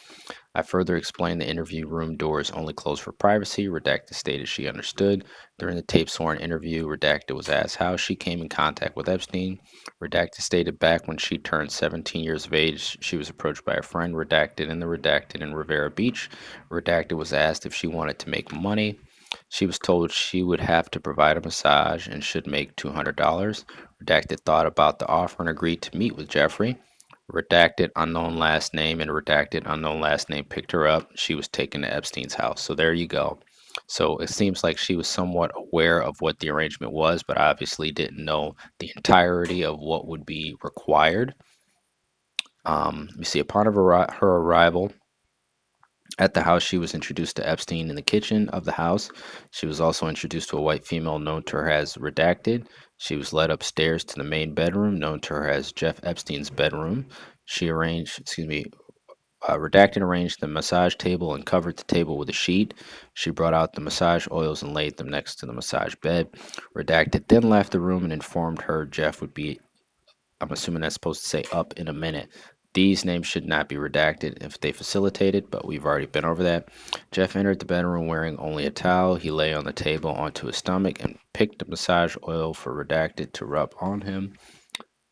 I further explained the interview room doors only closed for privacy. Redacted stated she understood. During the tape sworn interview, Redacted was asked how she came in contact with Epstein. Redacted stated back when she turned 17 years of age, she was approached by a friend, Redacted, in the Redacted in Rivera Beach. Redacted was asked if she wanted to make money. She was told she would have to provide a massage and should make $200. Redacted thought about the offer and agreed to meet with Jeffrey. Redacted unknown last name and redacted unknown last name picked her up. She was taken to Epstein's house. So there you go. So it seems like she was somewhat aware of what the arrangement was, but obviously didn't know the entirety of what would be required. You see, upon her arrival at the house, she was introduced to Epstein in the kitchen of the house. She was also introduced to a white female known to her as Redacted. She was led upstairs to the main bedroom, known to her as Jeff Epstein's bedroom. Redacted arranged the massage table and covered the table with a sheet. She brought out the massage oils and laid them next to the massage bed. Redacted then left the room and informed her Jeff would be, I'm assuming that's supposed to say up in a minute. These names should not be redacted if they facilitated, but we've already been over that. Jeff entered the bedroom wearing only a towel. He lay on the table onto his stomach and picked a massage oil for Redacted to rub on him.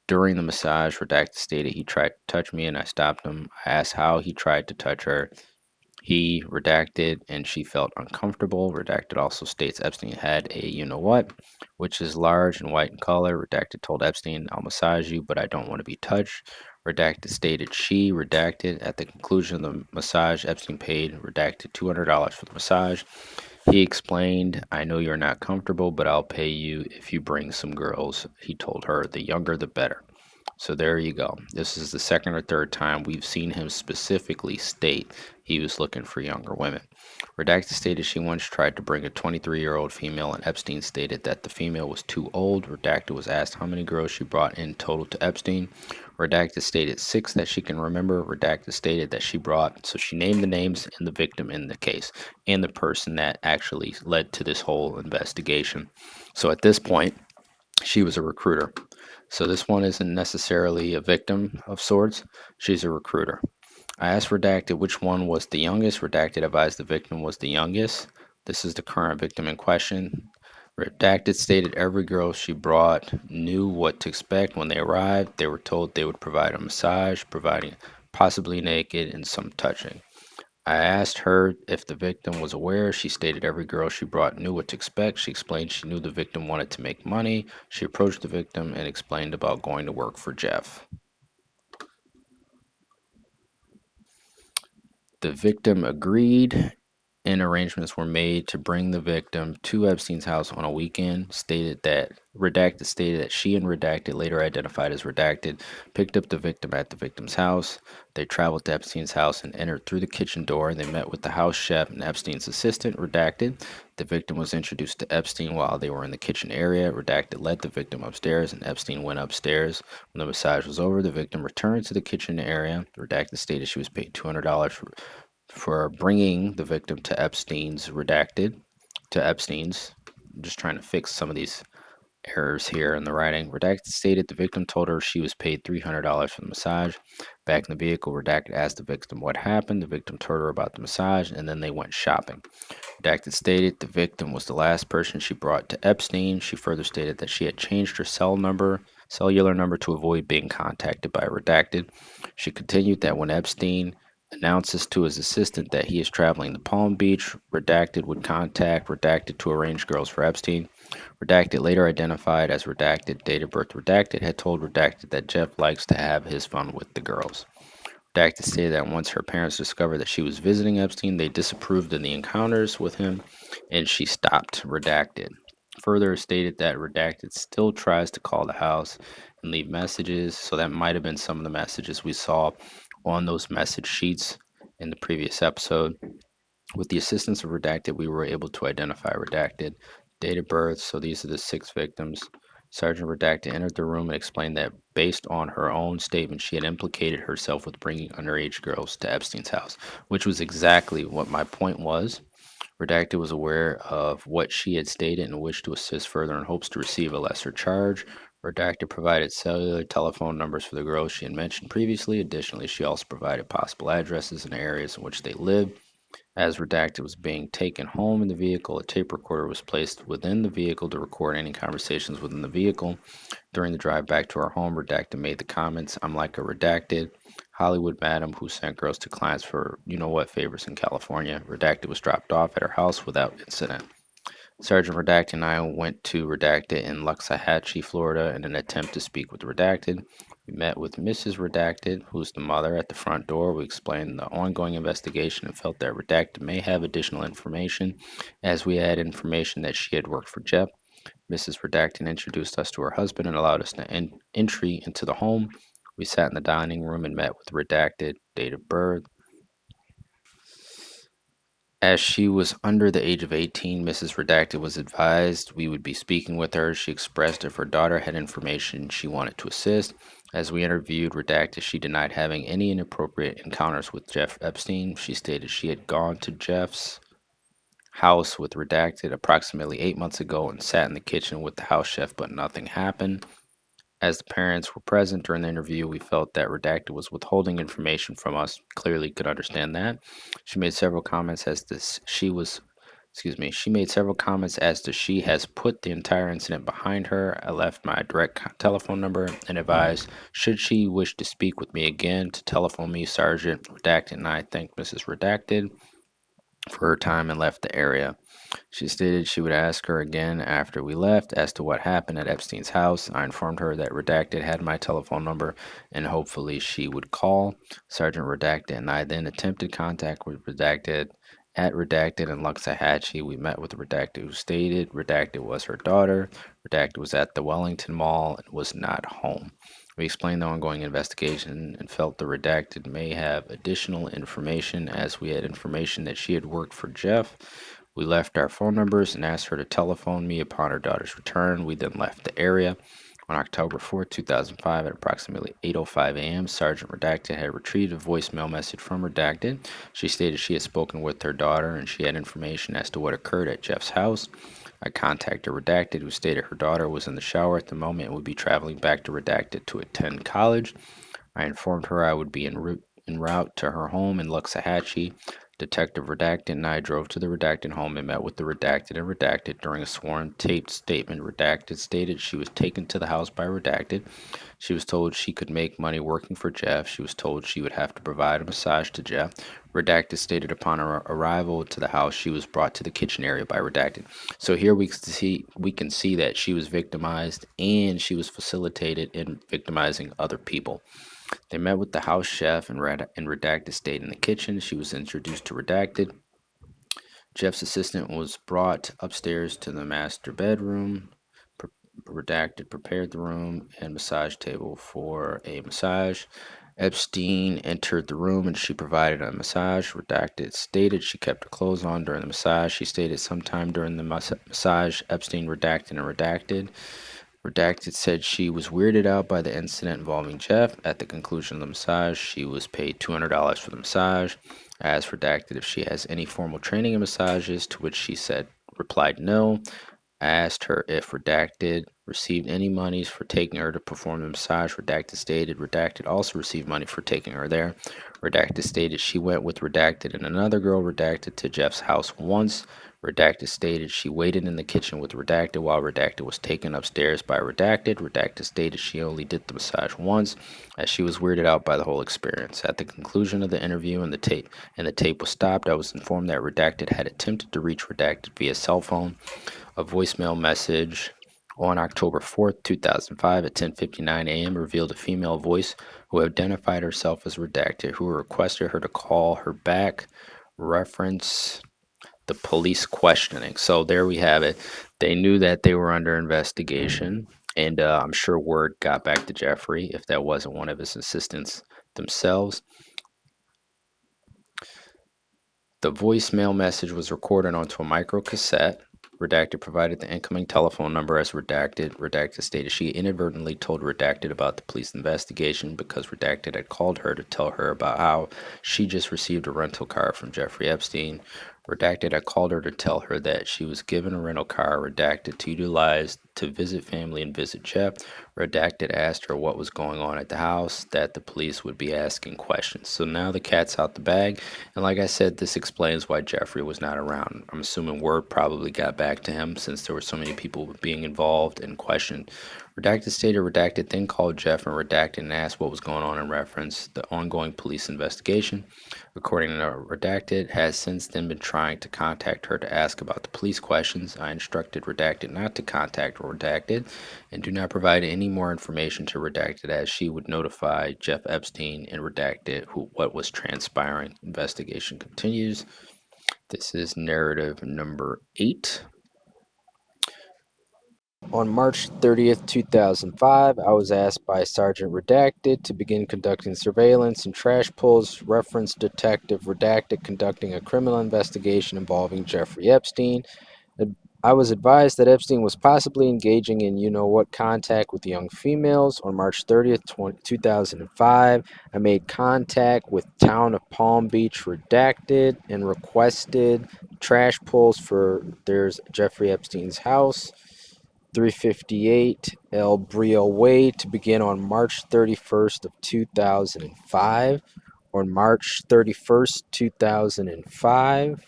During the massage, Redacted stated he tried to touch me and I stopped him. I asked how he tried to touch her. He redacted and she felt uncomfortable. Redacted also states Epstein had a you know what, which is large and white in color. Redacted told Epstein, I'll massage you, but I don't want to be touched. Redacted stated she redacted. At the conclusion of the massage, Epstein paid Redacted $200 for the massage. He explained, I know you're not comfortable, but I'll pay you if you bring some girls. He told her, the younger the better. So there you go. This is the second or third time we've seen him specifically state he was looking for younger women. Redacted stated she once tried to bring a 23-year-old female, and Epstein stated that the female was too old. Redacted was asked how many girls she brought in total to Epstein. Redacted stated 6 that she can remember. Redacted stated that she brought, so she named the names and the victim in the case and the person that actually led to this whole investigation. So at this point, she was a recruiter. So this one isn't necessarily a victim of sorts. She's a recruiter. I asked Redacted which one was the youngest. Redacted advised the victim was the youngest. This is the current victim in question. Redacted stated every girl she brought knew what to expect when they arrived. They were told they would provide a massage, providing possibly naked and some touching. I asked her if the victim was aware. She stated every girl she brought knew what to expect. She explained she knew the victim wanted to make money. She approached the victim and explained about going to work for Jeff. The victim agreed and arrangements were made to bring the victim to Epstein's house on a weekend. Redacted stated that she and Redacted, later identified as Redacted, picked up the victim at the victim's house. They traveled to Epstein's house and entered through the kitchen door. They met with the house chef and Epstein's assistant, Redacted. The victim was introduced to Epstein while they were in the kitchen area. Redacted led the victim upstairs and Epstein went upstairs. When the massage was over, the victim returned to the kitchen area. Redacted stated she was paid $200 for bringing the victim to Epstein's. I'm just trying to fix some of these errors here in the writing. Redacted stated the victim told her she was paid $300 for the massage. Back in the vehicle, Redacted asked the victim what happened. The victim told her about the massage, and then they went shopping. Redacted stated the victim was the last person she brought to Epstein. She further stated that she had changed her cellular number to avoid being contacted by Redacted. She continued that when Epstein announces to his assistant that he is traveling to Palm Beach, Redacted would contact Redacted to arrange girls for Epstein. Redacted, later identified as Redacted, date of birth Redacted, had told Redacted that Jeff likes to have his fun with the girls. Redacted stated that once her parents discovered that she was visiting Epstein, they disapproved of the encounters with him, and she stopped. Redacted further stated that Redacted still tries to call the house and leave messages, so that might have been some of the messages we saw on those message sheets in the previous episode. With the assistance of Redacted, we were able to identify Redacted, date of birth, so these are the 6 victims. Sergeant Redacted entered the room and explained that based on her own statement, she had implicated herself with bringing underage girls to Epstein's house, which was exactly what my point was. Redacted was aware of what she had stated and wished to assist further in hopes to receive a lesser charge. Redacted provided cellular telephone numbers for the girls she had mentioned previously. Additionally, she also provided possible addresses and areas in which they lived. As Redacted was being taken home in the vehicle, a tape recorder was placed within the vehicle to record any conversations within the vehicle. During the drive back to her home, Redacted made the comments, "I'm like a Redacted Hollywood madam who sent girls to clients for you-know-what favors in California." Redacted was dropped off at her house without incident. Sergeant Redacted and I went to Redacted in Luxahatchee, Florida, in an attempt to speak with Redacted. We met with Mrs. Redacted, who's the mother, at the front door. We explained the ongoing investigation and felt that Redacted may have additional information, as we had information that she had worked for Jeff. Mrs. Redacted introduced us to her husband and allowed us entry into the home. We sat in the dining room and met with Redacted, date of birth. As she was under the age of 18, Mrs. Redacted was advised we would be speaking with her. She expressed if her daughter had information she wanted to assist. As we interviewed Redacted, she denied having any inappropriate encounters with Jeff Epstein. She stated she had gone to Jeff's house with Redacted approximately 8 months ago and sat in the kitchen with the house chef, but nothing happened. As the parents were present during the interview, we felt that Redacted was withholding information from us. Clearly could understand that. She made several comments as to she made several comments as to she has put the entire incident behind her. I left my direct telephone number and advised, should she wish to speak with me again, to telephone me. Sergeant Redacted and I thanked Mrs. Redacted for her time and left the area. She stated she would ask her again after we left as to what happened at Epstein's house. I informed her that Redacted had my telephone number and hopefully she would call. Sergeant Redacted and I then attempted contact with Redacted at Redacted in Luxahatchee. We met with Redacted, who stated Redacted was her daughter. Redacted was at the Wellington Mall and was not home. We explained the ongoing investigation and felt the Redacted may have additional information, as we had information that she had worked for Jeff. We left our phone numbers and asked her to telephone me upon her daughter's return. We then left the area. On October 4th, 2005, at approximately 8:05 a.m., Sergeant Redacted had retrieved a voicemail message from Redacted. She stated she had spoken with her daughter and she had information as to what occurred at Jeff's house. I contacted Redacted, who stated her daughter was in the shower at the moment and would be traveling back to Redacted to attend college. I informed her I would be en route to her home in Luxahatchee. Detective Redacted and I drove to the Redacted home and met with the Redacted and Redacted. During a sworn taped statement, Redacted stated she was taken to the house by Redacted. She was told she could make money working for Jeff. She was told she would have to provide a massage to Jeff. Redacted stated upon her arrival to the house, she was brought to the kitchen area by Redacted. So here we can see that she was victimized and she was facilitated in victimizing other people. They met with the house chef and Redacted stayed in the kitchen. She was introduced to Redacted. Jeff's assistant was brought upstairs to the master bedroom. Redacted prepared the room and massage table for a massage. Epstein entered the room and she provided a massage. Redacted stated she kept her clothes on during the massage. She stated sometime during the massage, Epstein, Redacted, and Redacted. Redacted said she was weirded out by the incident involving Jeff. At the conclusion of the massage, she was paid $200 for the massage. I asked Redacted if she has any formal training in massages, to which she replied no. I asked her if Redacted received any monies for taking her to perform the massage. Redacted stated redacted also received money for taking her there. Redacted stated she went with redacted and another girl redacted to Jeff's house once. Redacted stated she waited in the kitchen with redacted while redacted was taken upstairs by redacted. Redacted stated she only did the massage once as she was weirded out by the whole experience. At the conclusion of the interview and the tape was stopped, I was informed that redacted had attempted to reach redacted via cell phone. A voicemail message on October 4th, 2005 at 10:59 a.m. revealed a female voice who identified herself as redacted, who requested her to call her back. Reference the police questioning. So there we have it. They knew that they were under investigation, and I'm sure word got back to Jeffrey if that wasn't one of his assistants themselves. The voicemail message was recorded onto a micro cassette. Redacted provided the incoming telephone number as redacted. Redacted stated she inadvertently told Redacted about the police investigation because Redacted had called her to tell her about how she just received a rental car from Jeffrey Epstein. Redacted had called her to tell her that she was given a rental car, Redacted, to utilize to visit family and visit Jeff. Redacted asked her what was going on at the house, that the police would be asking questions. So now the cat's out the bag. And like I said, this explains why Jeffrey was not around. I'm assuming word probably got back to him since there were so many people being involved and questioned. Redacted stated Redacted then called Jeff and Redacted and asked what was going on in reference the ongoing police investigation. According to Redacted, has since then been trying to contact her to ask about the police questions. I instructed Redacted not to contact Redacted and do not provide any more information to Redacted as she would notify Jeff Epstein and Redacted what was transpiring. Investigation continues. This is narrative number 8. On March 30th, 2005, I was asked by Sergeant Redacted to begin conducting surveillance and trash pulls, reference Detective Redacted conducting a criminal investigation involving Jeffrey Epstein. I was advised that Epstein was possibly engaging in you-know-what contact with young females. On March 30th, 2005, I made contact with Town of Palm Beach Redacted and requested trash pulls for there's Jeffrey Epstein's house. 358 El Brio Way to begin on March 31st of 2005. On March 31st, 2005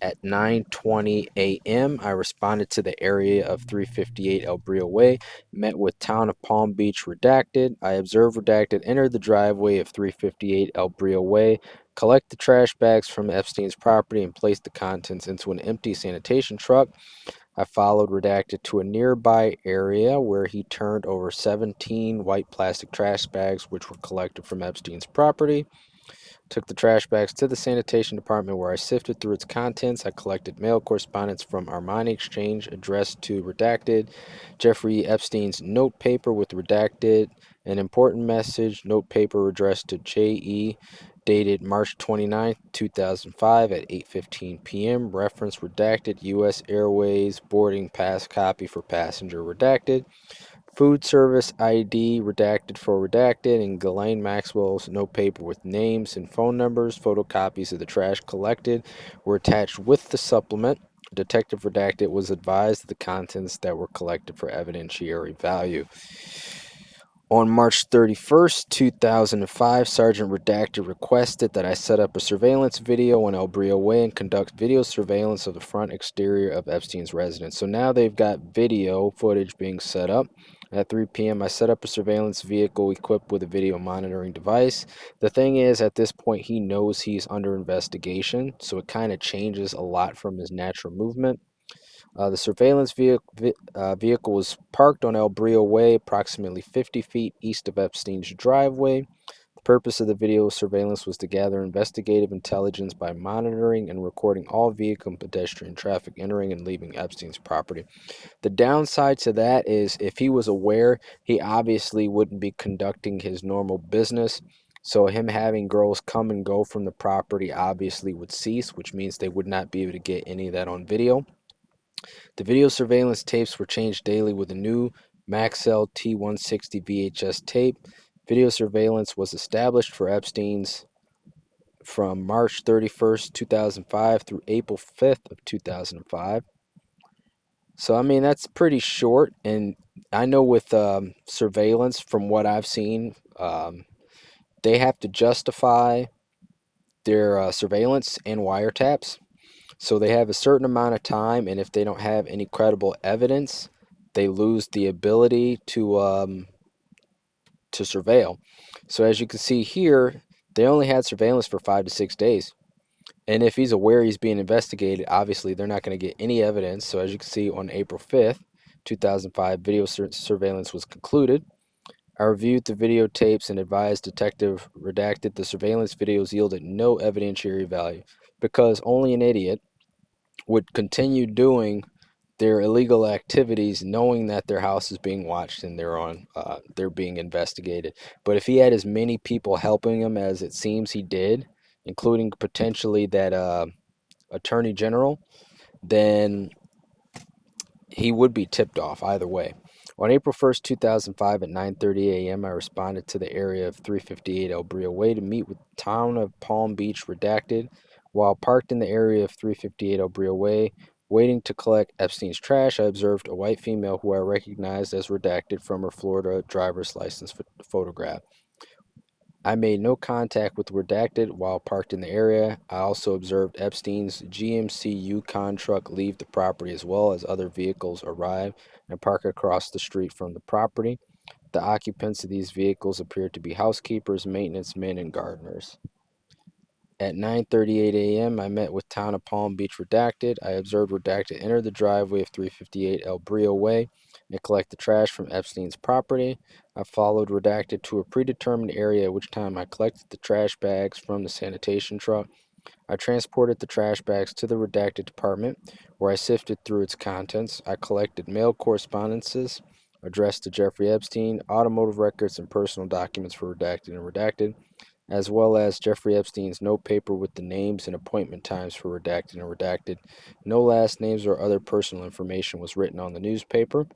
at 9:20 a.m., I responded to the area of 358 El Brio Way, met with Town of Palm Beach Redacted. I observed Redacted enter the driveway of 358 El Brio Way, collect the trash bags from Epstein's property, and place the contents into an empty sanitation truck. I followed Redacted to a nearby area where he turned over 17 white plastic trash bags which were collected from Epstein's property. Took the trash bags to the sanitation department where I sifted through its contents. I collected mail correspondence from Armani Exchange addressed to Redacted, Jeffrey Epstein's note paper with Redacted, an important message, note paper addressed to J.E., dated March 29, 2005 at 8:15 p.m. Reference Redacted, U.S. Airways boarding pass copy for passenger Redacted. Food service ID redacted for Redacted, and Ghislaine Maxwell's note paper with names and phone numbers. Photocopies of the trash collected were attached with the supplement. Detective Redacted was advised of the contents that were collected for evidentiary value. On March 31st, 2005, Sergeant Redacted requested that I set up a surveillance video on El Brio Way and conduct video surveillance of the front exterior of Epstein's residence. So now they've got video footage being set up. At 3 p.m., I set up a surveillance vehicle equipped with a video monitoring device. The thing is, at this point, he knows he's under investigation, so it kind of changes a lot from his natural movement. The surveillance vehicle was parked on El Brio Way, approximately 50 feet east of Epstein's driveway. The purpose of the video surveillance was to gather investigative intelligence by monitoring and recording all vehicle and pedestrian traffic entering and leaving Epstein's property. The downside to that is if he was aware, he obviously wouldn't be conducting his normal business. So him having girls come and go from the property obviously would cease, which means they would not be able to get any of that on video. The video surveillance tapes were changed daily with a new Maxwell T160 VHS tape. Video surveillance was established for Epstein's from March 31st, 2005 through April 5th of 2005. So, I mean, that's pretty short. And I know with surveillance, from what I've seen, they have to justify their surveillance and wiretaps. So they have a certain amount of time, and if they don't have any credible evidence, they lose the ability to surveil. So as you can see here, they only had surveillance for 5 to 6 days. And if he's aware he's being investigated, obviously they're not going to get any evidence. So as you can see, on April 5th, 2005, video surveillance was concluded. I reviewed the videotapes and advised Detective Redacted the surveillance videos yielded no evidentiary value because only an idiot would continue doing their illegal activities knowing that their house is being watched and they're being investigated. But if he had as many people helping him as it seems he did, including potentially that attorney general, then he would be tipped off either way. On April 1st, 2005 at 9:30 a.m., I responded to the area of 358 El Brio Way to meet with Town of Palm Beach Redacted. While parked in the area of 358 El Brio Way, waiting to collect Epstein's trash, I observed a white female who I recognized as Redacted from her Florida driver's license photograph. I made no contact with Redacted while parked in the area. I also observed Epstein's GMC Yukon truck leave the property as well as other vehicles arrive and park across the street from the property. The occupants of these vehicles appeared to be housekeepers, maintenance men, and gardeners. At 9:38 a.m., I met with Town of Palm Beach Redacted. I observed Redacted enter the driveway of 358 El Brio Way and collect the trash from Epstein's property. I followed Redacted to a predetermined area, at which time I collected the trash bags from the sanitation truck. I transported the trash bags to the Redacted department, where I sifted through its contents. I collected mail correspondences addressed to Jeffrey Epstein, automotive records, and personal documents for Redacted and Redacted, as well as Jeffrey Epstein's note paper with the names and appointment times for Redacted and Redacted. No last names or other personal information was written on the newspaper.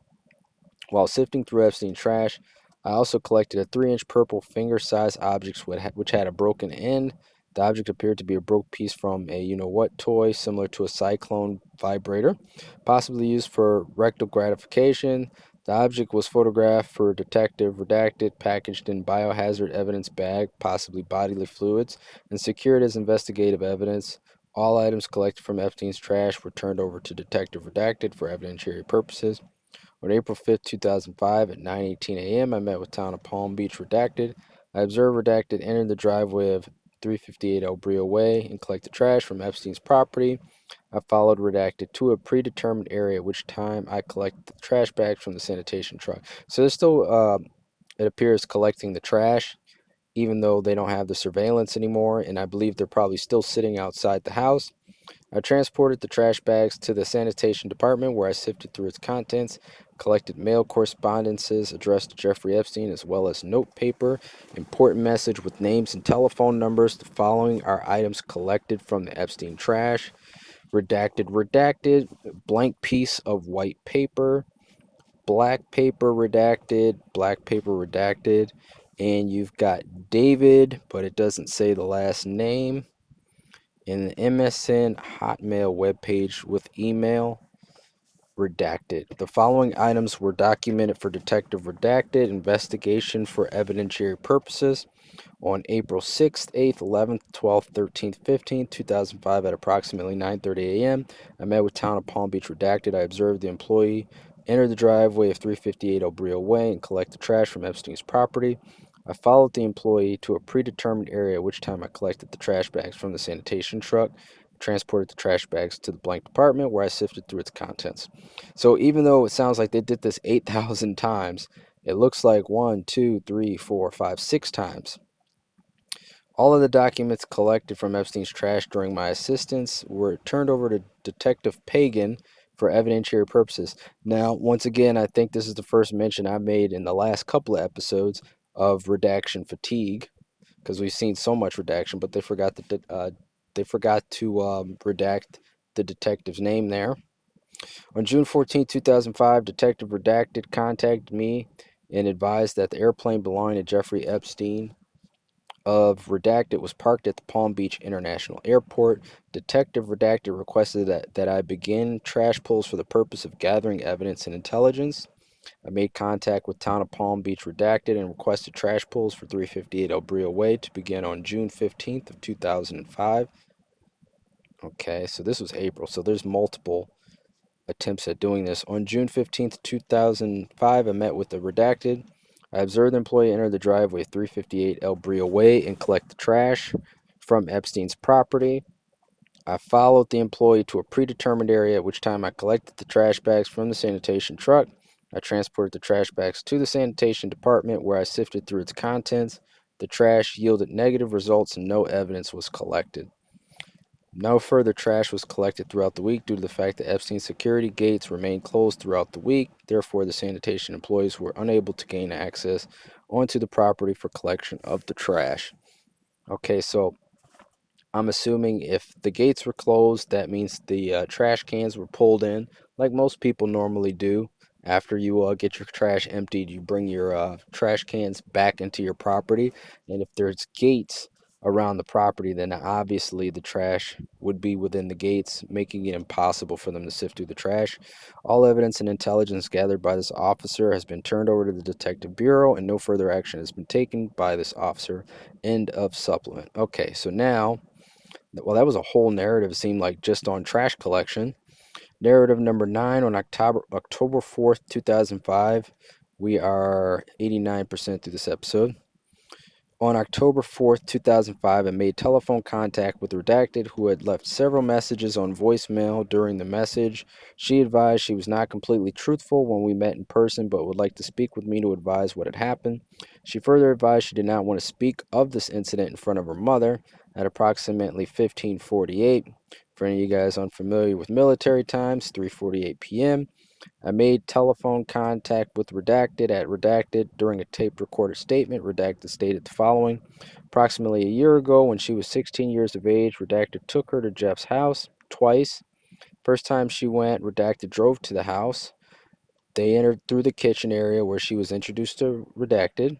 While sifting through Epstein trash, I also collected a 3-inch purple finger-sized object which had a broken end. The object appeared to be a broke piece from a you-know-what toy similar to a cyclone vibrator, possibly used for rectal gratification. The object was photographed for Detective Redacted, packaged in biohazard evidence bag, possibly bodily fluids, and secured as investigative evidence. All items collected from Epstein's trash were turned over to Detective Redacted for evidentiary purposes. On April 5th, 2005, at 9:18 a.m., I met with Town of Palm Beach Redacted. I observed Redacted enter the driveway of 358 El Brio Way and collect the trash from Epstein's property. I followed Redacted to a predetermined area, at which time I collected the trash bags from the sanitation truck. So they're still, it appears, collecting the trash, even though they don't have the surveillance anymore, and I believe they're probably still sitting outside the house. I transported the trash bags to the sanitation department where I sifted through its contents, collected mail correspondences addressed to Jeffrey Epstein, as well as note paper, important message with names and telephone numbers. The following are items collected from the Epstein trash. Redacted, blank piece of white paper, black paper redacted, and you've got David, but it doesn't say the last name, in the MSN Hotmail webpage with email redacted. The following items were documented for Detective Redacted investigation for evidentiary purposes on April 6th, 8th, 11th, 12th, 13th, 15th, 2005 at approximately 9:30 a.m. I met with Town of Palm Beach Redacted. I observed the employee enter the driveway of 358 El Brio Way and collect the trash from Epstein's property. I followed the employee to a predetermined area, at which time I collected the trash bags from the sanitation truck, transported the trash bags to the blank department where I sifted through its contents. So even though it sounds like they did this 8,000 times, it looks like 1, 2, 3, 4, 5, 6 times. All of the documents collected from Epstein's trash during my assistance were turned over to Detective Pagan for evidentiary purposes. Now, once again, I think this is the first mention I made in the last couple of episodes of redaction fatigue, because we've seen so much redaction, but they forgot to redact the detective's name there. On June 14, 2005, Detective Redacted contacted me and advised that the airplane belonging to Jeffrey Epstein of Redacted was parked at the Palm Beach International Airport. Detective Redacted requested that I begin trash pulls for the purpose of gathering evidence and intelligence. I made contact with Town of Palm Beach Redacted and requested trash pulls for 358 El Brio Way to begin on June 15th of 2005. Okay, so this was April, so there's multiple attempts at doing this. On June 15th, 2005, I met with the Redacted. I observed the employee enter the driveway 358 El Brio Way and collect the trash from Epstein's property. I followed the employee to a predetermined area, at which time I collected the trash bags from the sanitation truck. I transported the trash bags to the sanitation department, where I sifted through its contents. The trash yielded negative results and no evidence was collected. No further trash was collected throughout the week due to the fact that Epstein's security gates remained closed throughout the week. Therefore, the sanitation employees were unable to gain access onto the property for collection of the trash. Okay, so I'm assuming if the gates were closed, that means the trash cans were pulled in, like most people normally do. After you get your trash emptied, you bring your trash cans back into your property. And if there's gates around the property, then obviously the trash would be within the gates, making it impossible for them to sift through the trash. All evidence and intelligence gathered by this officer has been turned over to the Detective Bureau, and no further action has been taken by this officer. End of supplement. Okay, so now, well, that was a whole narrative, it seemed like, just on trash collection. Narrative number 9 on October 4th, 2005. We are 89% through this episode. On October 4th, 2005, I made telephone contact with Redacted, who had left several messages on voicemail. During the message, she advised she was not completely truthful when we met in person, but would like to speak with me to advise what had happened. She further advised she did not want to speak of this incident in front of her mother. At approximately 15:48, for any of you guys unfamiliar with military times, 3:48 p.m., I made telephone contact with Redacted at Redacted. During a tape recorded statement, Redacted stated the following. Approximately a year ago, when she was 16 years of age, Redacted took her to Jeff's house twice. First time she went, Redacted drove to the house. They entered through the kitchen area, where she was introduced to Redacted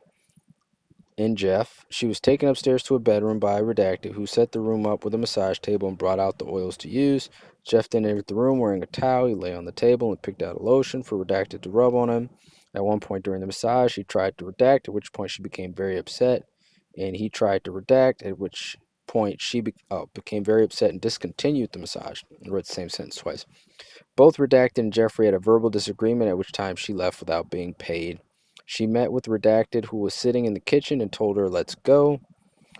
and Jeff. She was taken upstairs to a bedroom by Redacted, who set the room up with a massage table and brought out the oils to use. Jeff then entered the room wearing a towel. He lay on the table and picked out a lotion for Redacted to rub on him. At one point during the massage, he tried to redact, at which point she became very upset, and he tried to redact, at which point she became very upset and discontinued the massage. I read the same sentence twice. Both Redacted and Jeffrey had a verbal disagreement, at which time she left without being paid. She met with Redacted, who was sitting in the kitchen, and told her, "Let's go."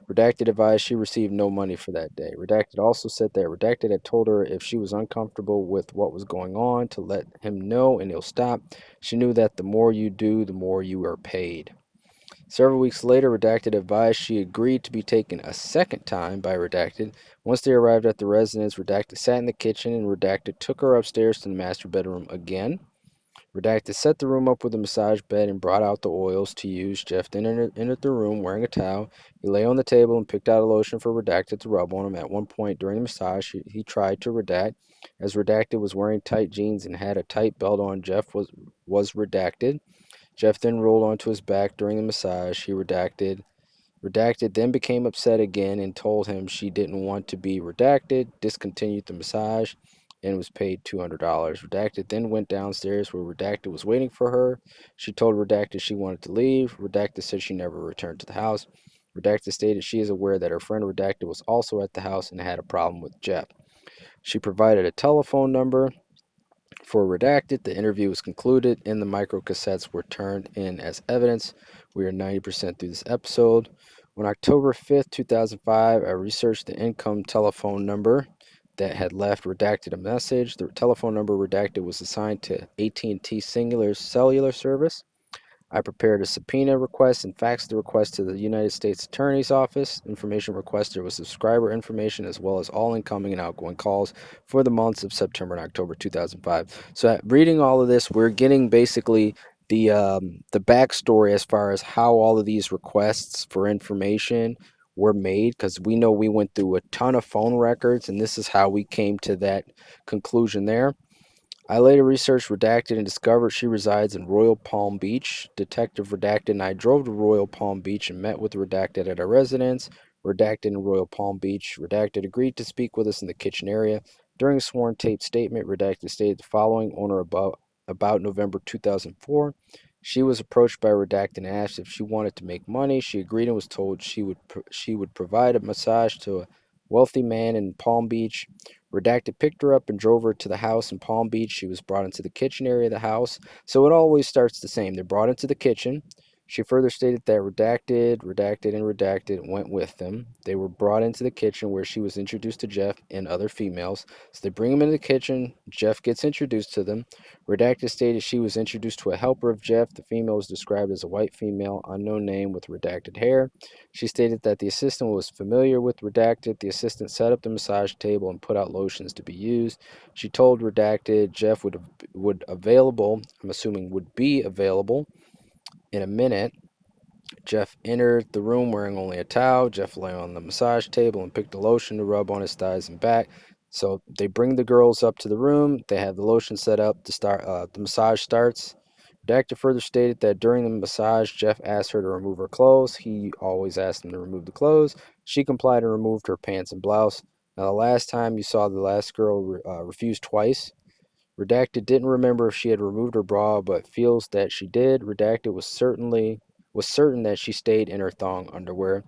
Redacted advised she received no money for that day. Redacted also said that Redacted had told her if she was uncomfortable with what was going on to let him know and he'll stop. She knew that the more you do, the more you are paid. Several weeks later, Redacted advised she agreed to be taken a second time by Redacted. Once they arrived at the residence, Redacted sat in the kitchen and Redacted took her upstairs to the master bedroom again. Redacted set the room up with a massage bed and brought out the oils to use. Jeff then entered the room wearing a towel. He lay on the table and picked out a lotion for Redacted to rub on him. At one point during the massage, he tried to redact. As Redacted was wearing tight jeans and had a tight belt on, Jeff was redacted. Jeff then rolled onto his back during the massage. He redacted. Redacted then became upset again and told him she didn't want to be redacted, discontinued the massage, and was paid $200. Redacted then went downstairs where Redacted was waiting for her. She told Redacted she wanted to leave. Redacted said she never returned to the house. Redacted stated she is aware that her friend Redacted was also at the house and had a problem with Jeff. She provided a telephone number for Redacted. The interview was concluded and the microcassettes were turned in as evidence. We are 90% through this episode. On October 5th, 2005, I researched the income telephone number that had left Redacted a message. The telephone number Redacted was assigned to AT&T Singular Cellular Service. I prepared a subpoena request and faxed the request to the United States Attorney's Office. Information requested was subscriber information as well as all incoming and outgoing calls for the months of September and October 2005. So reading all of this, we're getting basically the backstory as far as how all of these requests for information were made, because we know we went through a ton of phone records and this is how we came to that conclusion there. I later researched Redacted and discovered she resides in Royal Palm Beach. Detective Redacted and I drove to Royal Palm Beach and met with Redacted at our residence. Redacted in Royal Palm Beach. Redacted agreed to speak with us in the kitchen area. During a sworn taped statement, Redacted stated the following on or about November 2004. She was approached by Redacted and asked if she wanted to make money. She agreed and was told she would provide a massage to a wealthy man in Palm Beach. Redacted picked her up and drove her to the house in Palm Beach. She was brought into the kitchen area of the house. So it always starts the same. They're brought into the kitchen. She further stated that Redacted, and Redacted went with them. They were brought into the kitchen where she was introduced to Jeff and other females. So they bring him into the kitchen. Jeff gets introduced to them. Redacted stated she was introduced to a helper of Jeff. The female was described as a white female, unknown name, with redacted hair. She stated that the assistant was familiar with Redacted. The assistant set up the massage table and put out lotions to be used. She told Redacted Jeff would available, I'm assuming would be available in a minute. Jeff entered the room wearing only a towel. Jeff lay on the massage table and picked a lotion to rub on his thighs and back. So they bring the girls up to the room. They have the lotion set up to start. The massage starts. Redacted further stated that during the massage, Jeff asked her to remove her clothes. He always asked him to remove the clothes. She complied and removed her pants and blouse. Now, the last time you saw the last girl refuse twice. Redacted didn't remember if she had removed her bra, but feels that she did. Redacted was certain that she stayed in her thong underwear.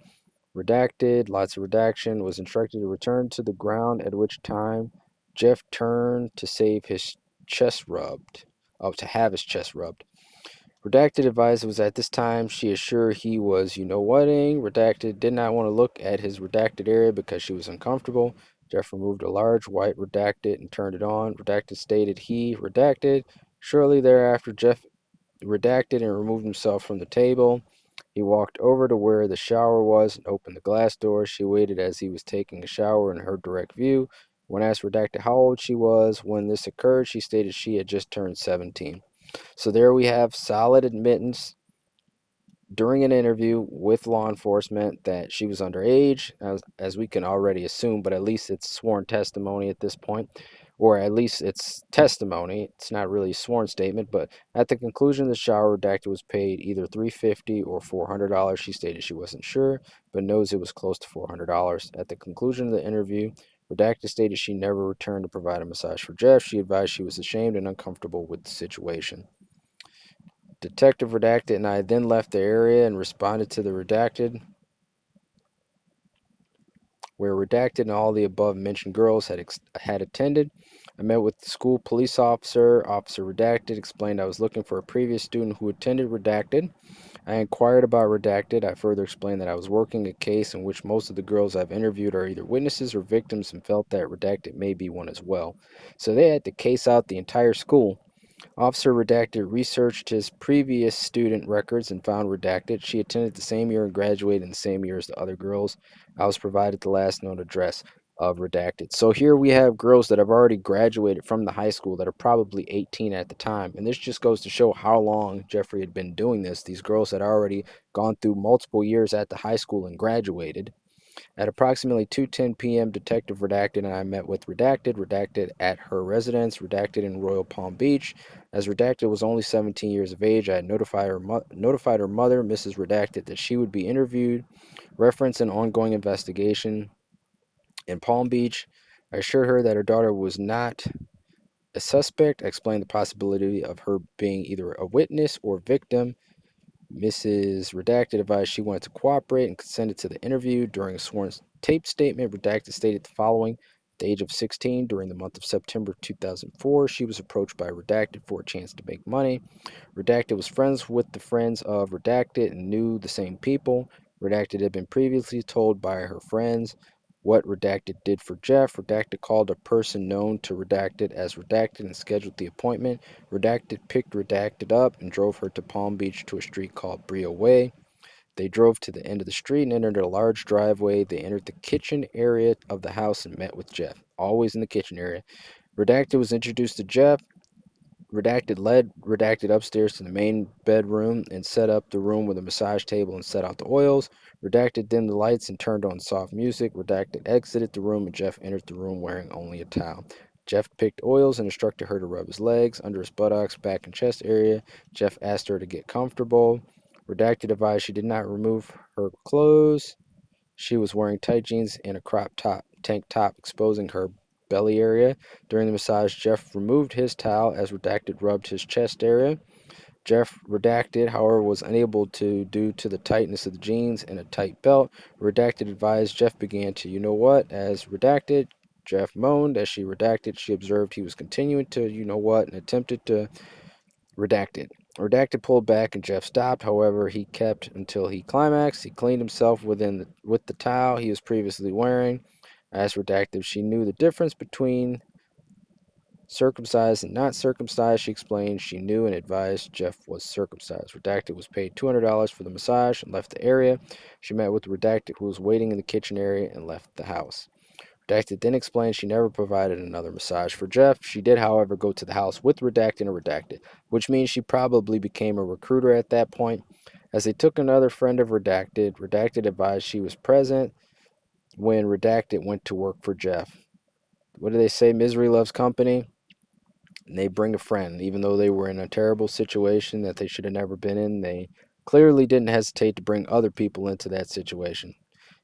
Redacted, lots of redaction, was instructed to return to the ground, at which time Jeff turned to save his chest rubbed. Oh, to have his chest rubbed. Redacted advised it was at this time she is sure he was whating. Redacted did not want to look at his redacted area because she was uncomfortable. Jeff removed a large white redacted and turned it on. Redacted stated he redacted. Shortly thereafter, Jeff redacted and removed himself from the table. He walked over to where the shower was and opened the glass door. She waited as he was taking a shower in her direct view. When asked Redacted how old she was when this occurred, she stated she had just turned 17. So there we have solid admittance during an interview with law enforcement that she was underage, as we can already assume, but at least it's sworn testimony at this point, or at least it's testimony. It's not really a sworn statement, but at the conclusion of the shower, Redacted was paid either $350 or $400. She stated she wasn't sure, but knows it was close to $400. At the conclusion of the interview, Redacted stated she never returned to provide a massage for Jeff. She advised she was ashamed and uncomfortable with the situation. Detective Redacted and I then left the area and responded to the Redacted, where Redacted and all the above mentioned girls had attended. I met with the school police officer. Officer Redacted explained I was looking for a previous student who attended Redacted. I inquired about Redacted. I further explained that I was working a case in which most of the girls I've interviewed are either witnesses or victims and felt that Redacted may be one as well. So they had to case out the entire school. Officer Redacted researched his previous student records and found Redacted. She attended the same year and graduated in the same year as the other girls. I was provided the last known address of Redacted. So here we have girls that have already graduated from the high school that are probably 18 at the time. And this just goes to show how long Jeffrey had been doing this. These girls had already gone through multiple years at the high school and graduated. At approximately 2:10 p.m., Detective Redacted and I met with Redacted at her residence, Redacted in Royal Palm Beach. As Redacted was only 17 years of age, I had notified her mother, Mrs. Redacted, that she would be interviewed, reference an ongoing investigation in Palm Beach. I assured her that her daughter was not a suspect. I explained the possibility of her being either a witness or victim. Mrs. Redacted advised she wanted to cooperate and consented to the interview. During a sworn tape statement, Redacted stated the following. At the age of 16, during the month of September 2004, she was approached by Redacted for a chance to make money. Redacted was friends with the friends of Redacted and knew the same people. Redacted had been previously told by her friends what Redacted did for Jeff. Redacted called a person known to Redacted as Redacted and scheduled the appointment. Redacted picked Redacted up and drove her to Palm Beach to a street called Brio Way. They drove to the end of the street and entered a large driveway. They entered the kitchen area of the house and met with Jeff. Always in the kitchen area. Redacted was introduced to Jeff. Redacted led Redacted upstairs to the main bedroom and set up the room with a massage table and set out the oils. Redacted dimmed the lights and turned on soft music. Redacted exited the room and Jeff entered the room wearing only a towel. Jeff picked oils and instructed her to rub his legs, under his buttocks, back and chest area. Jeff asked her to get comfortable. Redacted advised she did not remove her clothes. She was wearing tight jeans and a crop top, tank top, exposing her belly area. During the massage, Jeff removed his towel as Redacted rubbed his chest area. Jeff Redacted, however, was unable to due to the tightness of the jeans and a tight belt. Redacted advised Jeff began to, you know what, as Redacted. Jeff moaned as she redacted. She observed he was continuing to, you know what, and attempted to redacted. Redacted pulled back and Jeff stopped. However, he kept until he climaxed. He cleaned himself with the towel he was previously wearing. As redacted, she knew the difference between circumcised and not circumcised. She explained she knew and advised Jeff was circumcised. Redacted was paid $200 for the massage and left the area. She met with Redacted, who was waiting in the kitchen area, and left the house. Redacted then explained she never provided another massage for Jeff. She did, however, go to the house with Redacted and Redacted, which means she probably became a recruiter at that point. As they took another friend of Redacted, Redacted advised she was present when Redacted went to work for Jeff. What do they say? Misery loves company. And they bring a friend, even though they were in a terrible situation that they should have never been in. They clearly didn't hesitate to bring other people into that situation.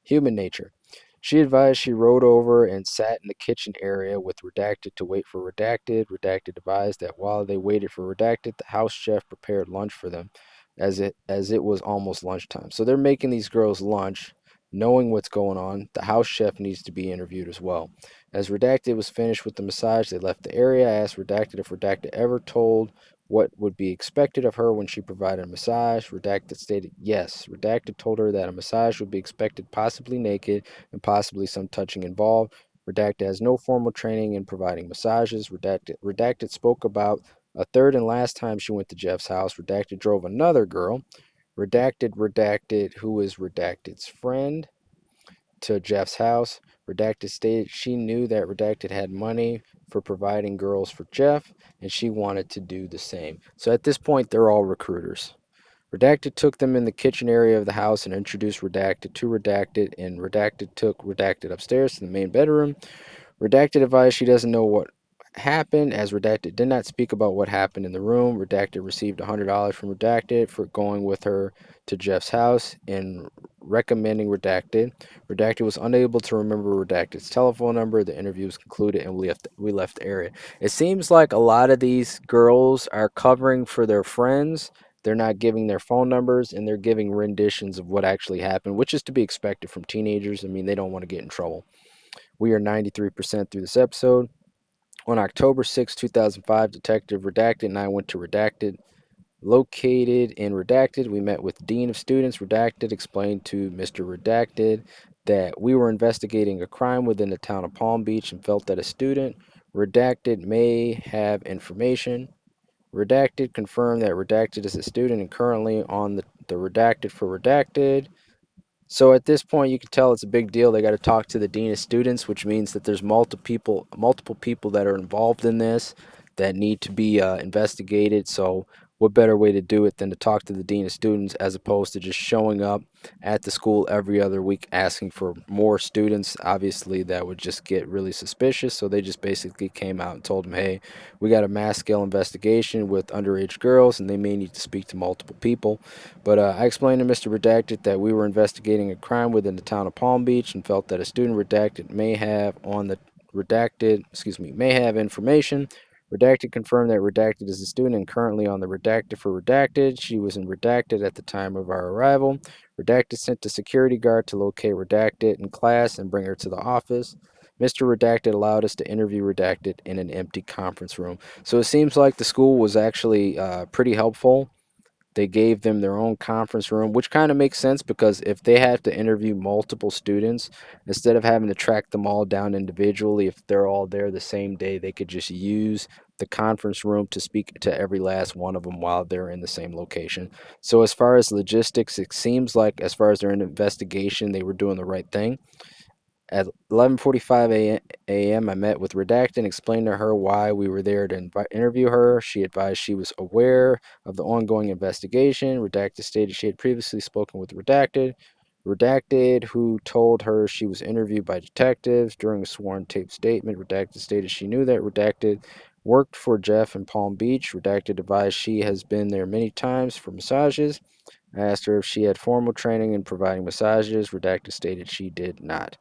Human nature. She advised she rode over and sat in the kitchen area with Redacted to wait for Redacted. Redacted advised that while they waited for Redacted, the house chef prepared lunch for them as it was almost lunchtime. So they're making these girls lunch, knowing what's going on. The house chef needs to be interviewed as well. As Redacted was finished with the massage, they left the area. I asked Redacted if Redacted ever told what would be expected of her when she provided a massage. Redacted stated yes. Redacted told her that a massage would be expected, possibly naked, and possibly some touching involved. Redacted has no formal training in providing massages. Redacted spoke about a third and last time she went to Jeff's house. Redacted drove another girl. Redacted, who is Redacted's friend, to Jeff's house. Redacted stated she knew that Redacted had money for providing girls for Jeff, and she wanted to do the same. So at this point, they're all recruiters. Redacted took them in the kitchen area of the house and introduced Redacted to Redacted, and Redacted took Redacted upstairs to the main bedroom. Redacted advised she doesn't know what happened, as Redacted did not speak about what happened in the room. Redacted received $100 from Redacted for going with her to Jeff's house and recommending Redacted. Redacted was unable to remember Redacted's telephone number. The interview was concluded and we left the area. It seems like a lot of these girls are covering for their friends. They're not giving their phone numbers and they're giving renditions of what actually happened, which is to be expected from teenagers. I mean, they don't want to get in trouble. We are 93% through this episode. On October 6, 2005, Detective Redacted and I went to Redacted. Located in Redacted, we met with Dean of Students. Redacted explained to Mr. Redacted that we were investigating a crime within the town of Palm Beach and felt that a student, Redacted, may have information. Redacted confirmed that Redacted is a student and currently on the Redacted for Redacted. So at this point, you can tell it's a big deal. They got to talk to the dean of students, which means that there's multiple people that are involved in this that need to be investigated. So what better way to do it than to talk to the dean of students as opposed to just showing up at the school every other week asking for more students? Obviously, that would just get really suspicious. So they just basically came out and told them, hey, we got a mass scale investigation with underage girls, and they may need to speak to multiple people. But I explained to Mr. Redacted that we were investigating a crime within the town of Palm Beach and felt that a student Redacted may have may have information. Redacted confirmed that Redacted is a student and currently on the Redacted for Redacted. She was in Redacted at the time of our arrival. Redacted sent a security guard to locate Redacted in class and bring her to the office. Mr. Redacted allowed us to interview Redacted in an empty conference room. So it seems like the school was actually pretty helpful. They gave them their own conference room, which kind of makes sense because if they have to interview multiple students, instead of having to track them all down individually, if they're all there the same day, they could just use the conference room to speak to every last one of them while they're in the same location. So as far as logistics, it seems like as far as their investigation, they were doing the right thing. At 11:45 a.m., I met with Redacted and explained to her why we were there to interview her. She advised she was aware of the ongoing investigation. Redacted stated she had previously spoken with Redacted. Redacted, who told her she was interviewed by detectives during a sworn tape statement. Redacted stated she knew that Redacted worked for Jeff in Palm Beach. Redacted advised she has been there many times for massages. I asked her if she had formal training in providing massages. Redacted stated she did not.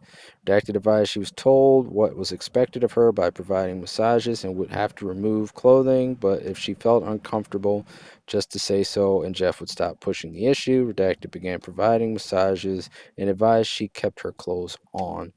Redacted advised she was told what was expected of her by providing massages and would have to remove clothing, but if she felt uncomfortable, just to say so, and Jeff would stop pushing the issue. Redacted began providing massages and advised she kept her clothes on.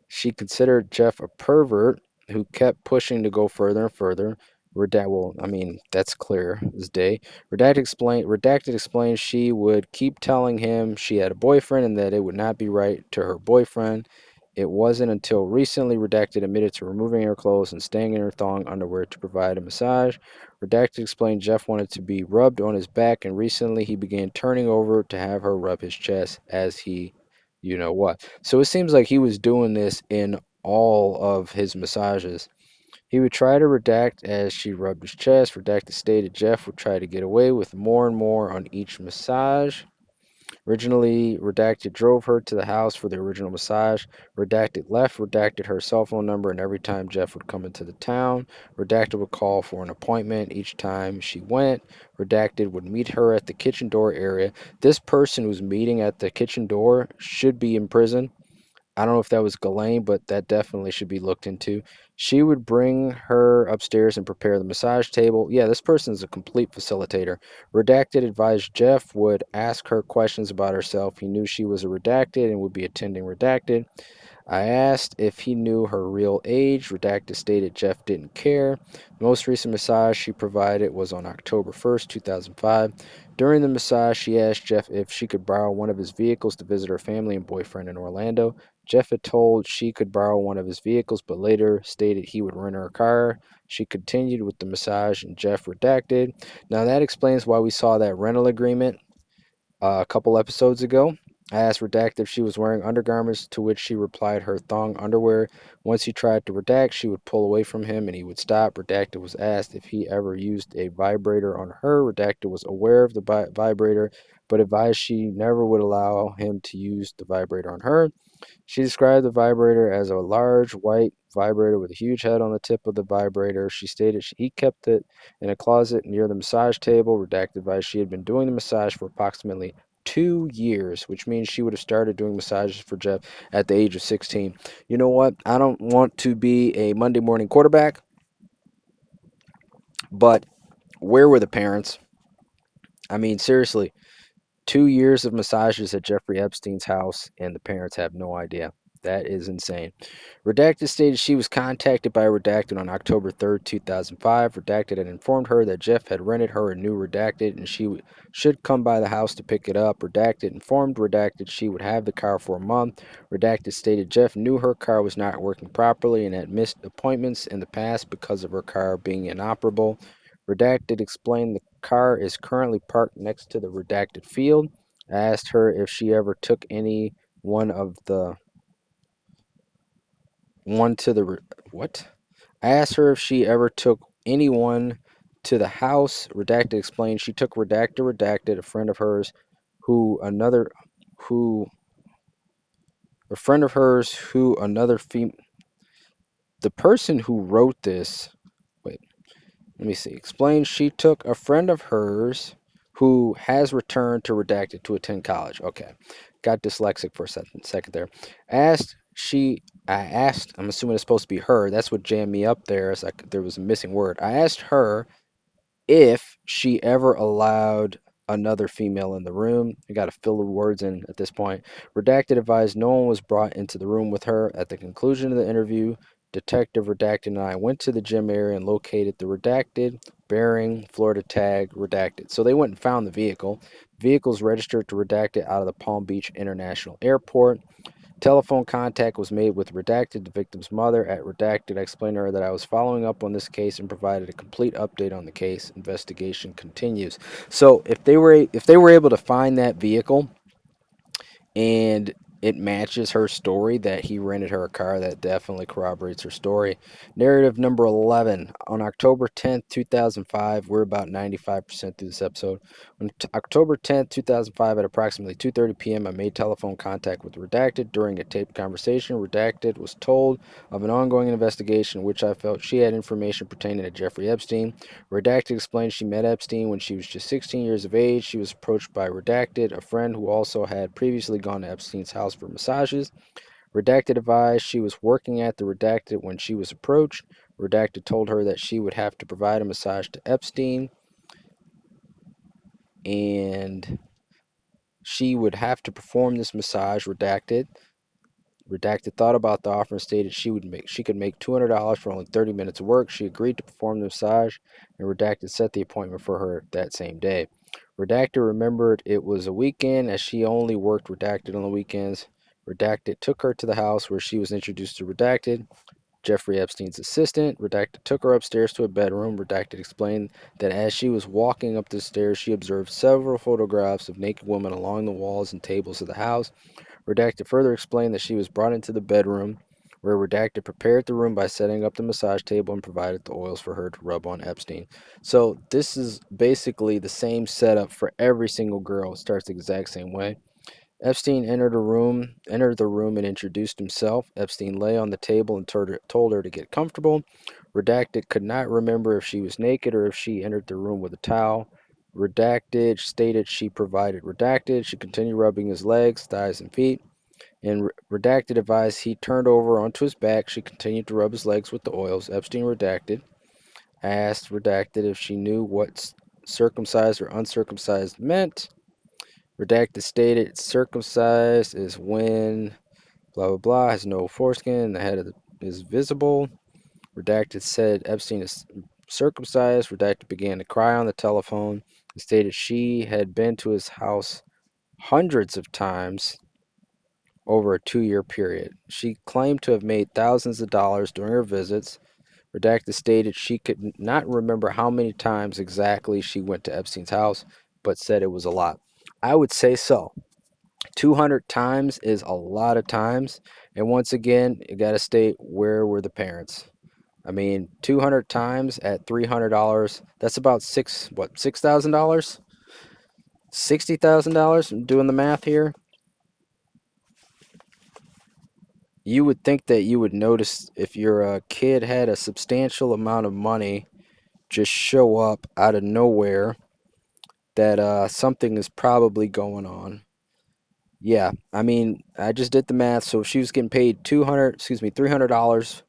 She considered Jeff a pervert who kept pushing to go further and further. Well, I mean, that's clear as day. Redacted explained she would keep telling him she had a boyfriend and that it would not be right to her boyfriend. It wasn't until recently Redacted admitted to removing her clothes and staying in her thong underwear to provide a massage. Redacted explained Jeff wanted to be rubbed on his back, and recently he began turning over to have her rub his chest as he, you know what. So it seems like he was doing this in all of his massages. He would try to redact as she rubbed his chest. Redacted stated Jeff would try to get away with more and more on each massage. Originally, Redacted drove her to the house for the original massage. Redacted left Redacted her cell phone number, and every time Jeff would come into the town, Redacted would call for an appointment. Each time she went, Redacted would meet her at the kitchen door area. This person who's meeting at the kitchen door should be in prison. I don't know if that was Ghislaine, but that definitely should be looked into. She would bring her upstairs and prepare the massage table. Yeah, this person is a complete facilitator. Redacted advised Jeff would ask her questions about herself. He knew she was a Redacted and would be attending Redacted. I asked if he knew her real age. Redacted stated Jeff didn't care. The most recent massage she provided was on October 1st, 2005. During the massage, she asked Jeff if she could borrow one of his vehicles to visit her family and boyfriend in Orlando. Jeff had told she could borrow one of his vehicles, but later stated he would rent her a car. She continued with the massage, and Jeff redacted. Now, that explains why we saw that rental agreement a couple episodes ago. I asked Redact if she was wearing undergarments, to which she replied her thong underwear. Once he tried to redact, she would pull away from him and he would stop. Redacted was asked if he ever used a vibrator on her. Redacted was aware of the vibrator, but advised she never would allow him to use the vibrator on her. She described the vibrator as a large white vibrator with a huge head on the tip of the vibrator. She stated he kept it in a closet near the massage table. Redacted advised she had been doing the massage for approximately 2 years, which means she would have started doing massages for Jeff at the age of 16. You know what? I don't want to be a Monday morning quarterback, but where were the parents? I mean, seriously, 2 years of massages at Jeffrey Epstein's house, and the parents have no idea. That is insane. Redacted stated she was contacted by Redacted on October 3rd, 2005. Redacted had informed her that Jeff had rented her a new Redacted and she should come by the house to pick it up. Redacted informed Redacted she would have the car for a month. Redacted stated Jeff knew her car was not working properly and had missed appointments in the past because of her car being inoperable. Redacted explained the car is currently parked next to the Redacted field. I asked her if she ever took any one of the one to the what? I asked her if she ever took anyone to the house. Redacted explained she took Redacted, a friend of hers, who another who a friend of hers who another female. The person who wrote this. Wait, let me see. Explained she took a friend of hers who has returned to Redacted to attend college. Okay. Got dyslexic for a second there. I asked, I'm assuming it's supposed to be her. That's what jammed me up there. It's like there was a missing word. I asked her if she ever allowed another female in the room. I got to fill the words in at this point. Redacted advised no one was brought into the room with her. At the conclusion of the interview, Detective Redacted and I went to the gym area and located the Redacted, bearing, Florida tag, Redacted. So they went and found the vehicle. Vehicles registered to Redacted out of the Palm Beach International Airport. Telephone contact was made with Redacted, the victim's mother. At Redacted, I explained to her that I was following up on this case and provided a complete update on the case. Investigation continues. So if they were able to find that vehicle and it matches her story that he rented her a car. That definitely corroborates her story. Narrative number 11. On October 10th, 2005, we're about 95% through this episode. On October 10th, 2005, at approximately 2:30 p.m., I made telephone contact with Redacted. During a taped conversation, Redacted was told of an ongoing investigation in which I felt she had information pertaining to Jeffrey Epstein. Redacted explained she met Epstein when she was just 16 years of age. She was approached by Redacted, a friend who also had previously gone to Epstein's house for massages. Redacted advised she was working at the Redacted when she was approached. Redacted told her that she would have to provide a massage to Epstein, and she would have to perform this massage. Redacted thought about the offer and stated she could make $200 for only 30 minutes of work. She agreed to perform the massage, and Redacted set the appointment for her that same day. Redacted remembered it was a weekend as she only worked Redacted on the weekends. Redacted took her to the house where she was introduced to Redacted, Jeffrey Epstein's assistant. Redacted took her upstairs to a bedroom. Redacted explained that as she was walking up the stairs, she observed several photographs of naked women along the walls and tables of the house. Redacted further explained that she was brought into the bedroom, where Redacted prepared the room by setting up the massage table and provided the oils for her to rub on Epstein. So this is basically the same setup for every single girl. It starts the exact same way. Epstein entered the room and introduced himself. Epstein lay on the table and told her to get comfortable. Redacted could not remember if she was naked or if she entered the room with a towel. Redacted stated she provided Redacted. She continued rubbing his legs, thighs, and feet. And Redacted advised he turned over onto his back. She continued to rub his legs with the oils. Epstein asked Redacted if she knew what circumcised or uncircumcised meant. Redacted stated circumcised is when blah blah blah has no foreskin, the head is visible. Redacted said Epstein is circumcised. Redacted began to cry on the telephone and stated she had been to his house hundreds of times over a 2-year period. She claimed to have made thousands of dollars during her visits. Redacted stated she could not remember how many times exactly she went to Epstein's house, but said it was a lot. I would say so. 200 times is a lot of times. And once again, you got to state, where were the parents? I mean, 200 times at $300, that's about $6,000? $60,000? I'm doing the math here. You would think that you would notice if your kid had a substantial amount of money just show up out of nowhere, that something is probably going on. Yeah, I mean, I just did the math. So if she was getting paid $300,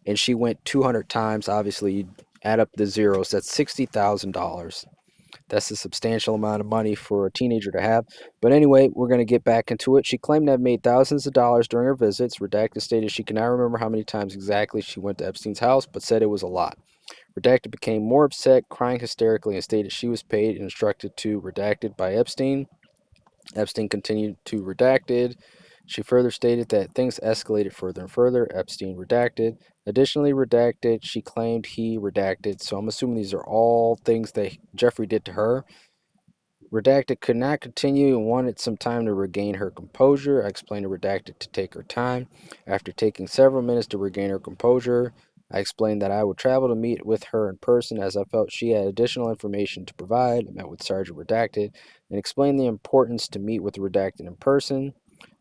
and she went 200 times, obviously you'd add up the zeros. That's $60,000. That's a substantial amount of money for a teenager to have. But anyway, we're going to get back into it. She claimed to have made thousands of dollars during her visits. Redacted stated she cannot remember how many times exactly she went to Epstein's house, but said it was a lot. Redacted became more upset, crying hysterically, and stated she was paid and instructed to Redacted by Epstein. Epstein continued to Redacted. She further stated that things escalated further and further. Epstein Redacted. Additionally, Redacted, she claimed he redacted. So I'm assuming these are all things that Jeffrey did to her. Redacted could not continue and wanted some time to regain her composure. I explained to Redacted to take her time. After taking several minutes to regain her composure, I explained that I would travel to meet with her in person as I felt she had additional information to provide. I met with Sergeant Redacted and explained the importance to meet with Redacted in person.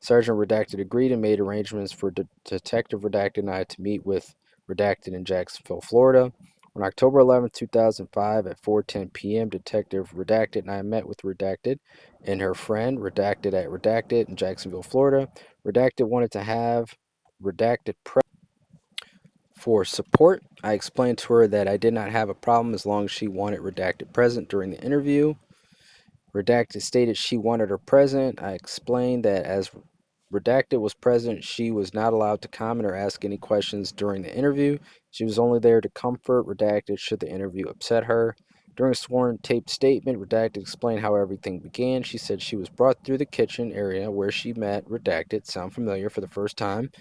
Sergeant Redacted agreed and made arrangements for Detective Redacted and I to meet with Redacted in Jacksonville, Florida. On October 11, 2005, at 4:10 p.m., Detective Redacted and I met with Redacted and her friend Redacted at Redacted in Jacksonville, Florida. Redacted wanted to have Redacted present for support. I explained to her that I did not have a problem as long as she wanted Redacted present during the interview. Redacted stated she wanted her present. I explained that as Redacted was present, she was not allowed to comment or ask any questions during the interview. She was only there to comfort Redacted should the interview upset her. During a sworn taped statement, Redacted explained how everything began. She said she was brought through the kitchen area where she met Redacted, sound familiar, for the first time.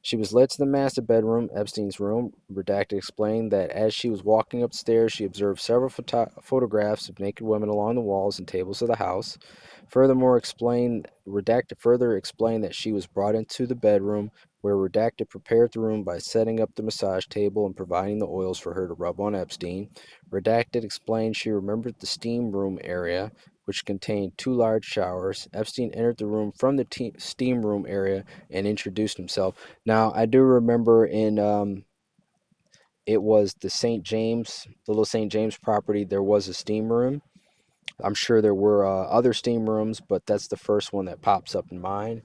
She was led to the master bedroom, Epstein's room. Redacted explained that as she was walking upstairs, she observed several photographs of naked women along the walls and tables of the house. Furthermore, explained Redacted further explained that she was brought into the bedroom where Redacted prepared the room by setting up the massage table and providing the oils for her to rub on Epstein. Redacted explained she remembered the steam room area, which contained two large showers. Epstein entered the room from the steam room area and introduced himself. Now, I do remember it was the St. James, the little St. James property, there was a steam room. I'm sure there were other steam rooms, but that's the first one that pops up in mind.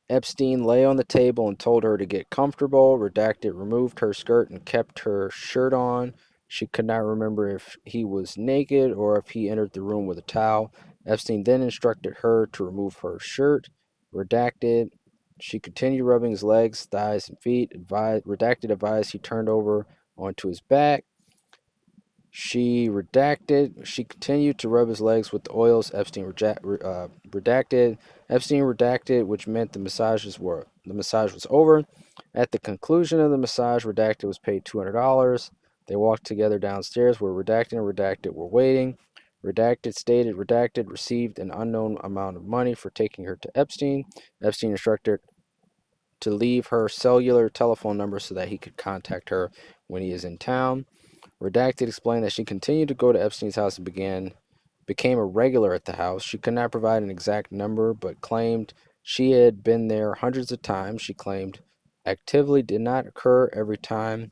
Epstein lay on the table and told her to get comfortable. Redacted removed her skirt and kept her shirt on. She could not remember if he was naked or if he entered the room with a towel. Epstein then instructed her to remove her shirt. Redacted. She continued rubbing his legs, thighs, and feet. Redacted advised he turned over onto his back. She continued to rub his legs with the oils. Redacted. Epstein redacted, which meant the massage was over. At the conclusion of the massage, Redacted was paid $200. They walked together downstairs where Redacted and Redacted were waiting. Redacted stated Redacted received an unknown amount of money for taking her to Epstein. Epstein instructed her to leave her cellular telephone number so that he could contact her when he is in town. Redacted explained that she continued to go to Epstein's house and became a regular at the house. She could not provide an exact number, but claimed she had been there hundreds of times. She claimed activity did not occur every time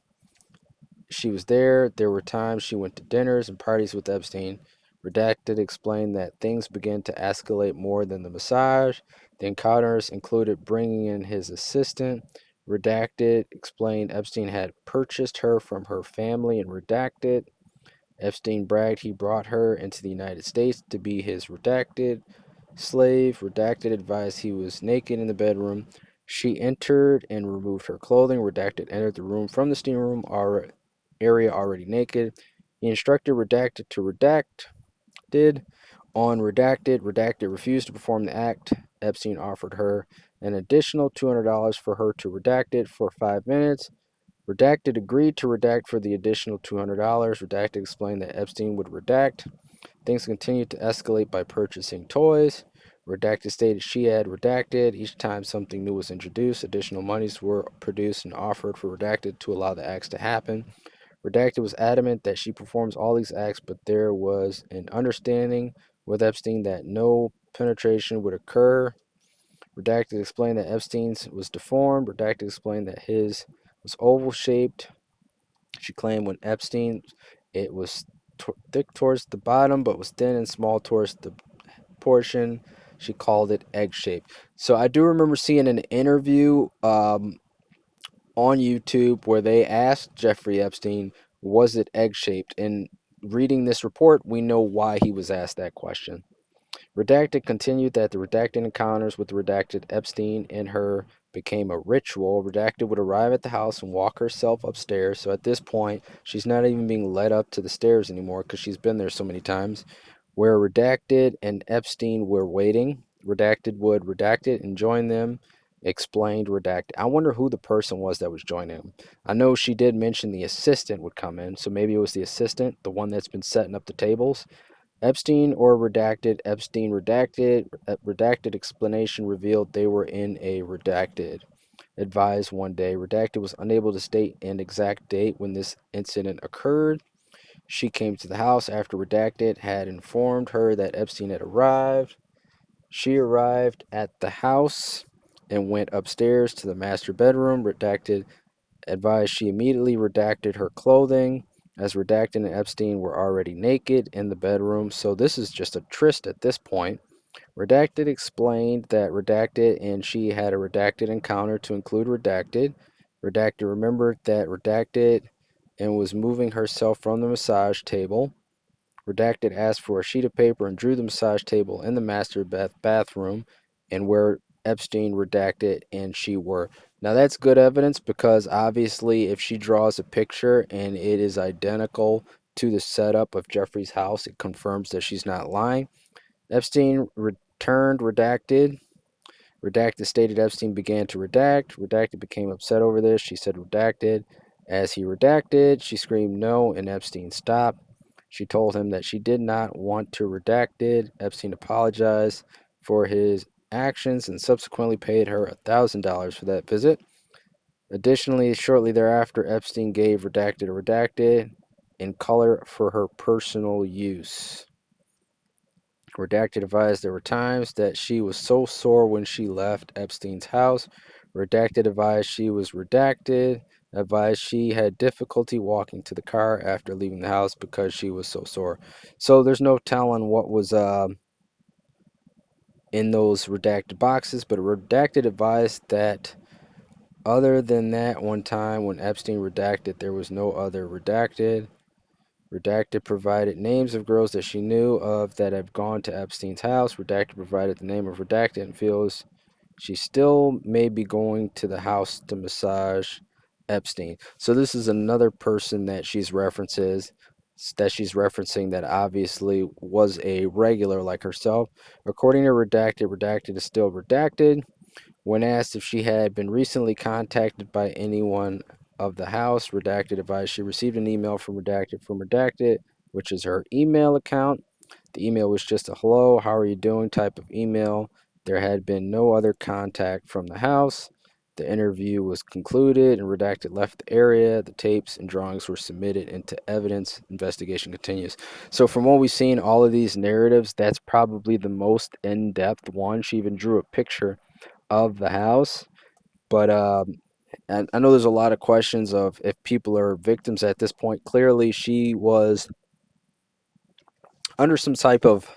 she was there. There were times she went to dinners and parties with Epstein. Redacted explained that things began to escalate more than the massage. The encounters included bringing in his assistant. Redacted explained Epstein had purchased her from her family, and Redacted. Epstein bragged he brought her into the United States to be his Redacted slave. Redacted advised he was naked in the bedroom. She entered and removed her clothing. Redacted entered the room from the steam room area already naked. He instructed Redacted to redact. On Redacted refused to perform the act. Epstein offered her an additional $200 for her to redact it for 5 minutes. Redacted agreed to redact for the additional $200. Redacted explained that Epstein would redact. Things continued to escalate by purchasing toys. Redacted stated she had redacted. Each time something new was introduced, additional monies were produced and offered for Redacted to allow the acts to happen. Redacted was adamant that she performs all these acts, but there was an understanding with Epstein that no penetration would occur. Redacted explained that Epstein's was deformed. Redacted explained that his was oval shaped. She claimed when Epstein, it was thick towards the bottom, but was thin and small towards the portion. She called it egg shaped. So I do remember seeing an interview on YouTube where they asked Jeffrey Epstein, was it egg shaped? And reading this report, we know why he was asked that question. Redacted continued that the Redacted encounters with the Redacted Epstein and her became a ritual. Redacted would arrive at the house and walk herself upstairs. So at this point, she's not even being led up to the stairs anymore because she's been there so many times. Where Redacted and Epstein were waiting, Redacted would redact it and join them, explained Redacted. I wonder who the person was that was joining them. I know she did mention the assistant would come in, so maybe it was the assistant, the one that's been setting up the tables. Epstein or Redacted, Epstein redacted, redacted explanation revealed they were in a redacted. Advised one day, Redacted was unable to state an exact date when this incident occurred. She came to the house after Redacted had informed her that Epstein had arrived. She arrived at the house and went upstairs to the master bedroom. Redacted advised she immediately redacted her clothing, as Redacted and Epstein were already naked in the bedroom. So this is just a tryst at this point. Redacted explained that Redacted and she had a Redacted encounter to include Redacted. Redacted remembered that Redacted and was moving herself from the massage table. Redacted asked for a sheet of paper and drew the massage table in the master bathroom and where Epstein, Redacted, and she were. Now that's good evidence because obviously if she draws a picture and it is identical to the setup of Jeffrey's house, it confirms that she's not lying. Epstein returned Redacted. Redacted stated Epstein began to redact. Redacted became upset over this. She said Redacted. As he redacted, she screamed no and Epstein stopped. She told him that she did not want to redact it. Epstein apologized for his actions and subsequently paid her $1,000 for that visit. Additionally, shortly thereafter, Epstein gave redacted in color for her personal use. Redacted advised there were times that she was so sore when she left Epstein's house. Redacted advised she was redacted. Advised she had difficulty walking to the car after leaving the house because she was so sore. So there's no telling what was in those redacted boxes, but redacted advised that other than that one time when Epstein redacted, there was no other redacted. Redacted provided names of girls that she knew of that have gone to Epstein's house. Redacted provided the name of Redacted and feels she still may be going to the house to massage Epstein. So this is another person that she's referencing that obviously was a regular like herself. According to Redacted, Redacted is still redacted. When asked if she had been recently contacted by anyone of the house, Redacted advised she received an email from Redacted, which is her email account. The email was just a hello, how are you doing type of email. There had been no other contact from the house. The interview was concluded and Redacted left the area. The tapes and drawings were submitted into evidence. Investigation continues. So from what we've seen, all of these narratives, that's probably the most in-depth one. She even drew a picture of the house. But and I know there's a lot of questions of if people are victims at this point. Clearly, she was under some type of,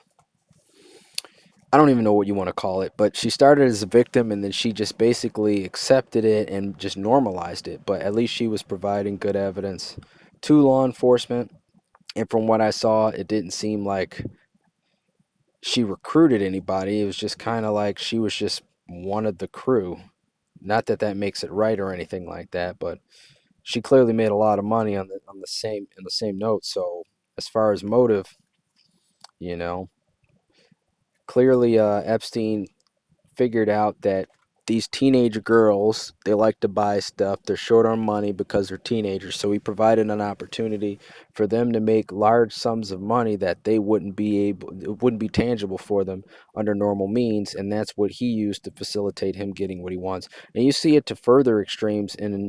I don't even know what you want to call it, but she started as a victim and then she just basically accepted it and just normalized it. But at least she was providing good evidence to law enforcement. And from what I saw, it didn't seem like she recruited anybody. It was just kind of like she was just one of the crew. Not that that makes it right or anything like that, but she clearly made a lot of money on the same note. So as far as motive, you know, clearly Epstein figured out that these teenage girls, they like to buy stuff. They're short on money because they're teenagers. So he provided an opportunity for them to make large sums of money that they it wouldn't be tangible for them under normal means. And that's what he used to facilitate him getting what he wants. And you see it to further extremes in,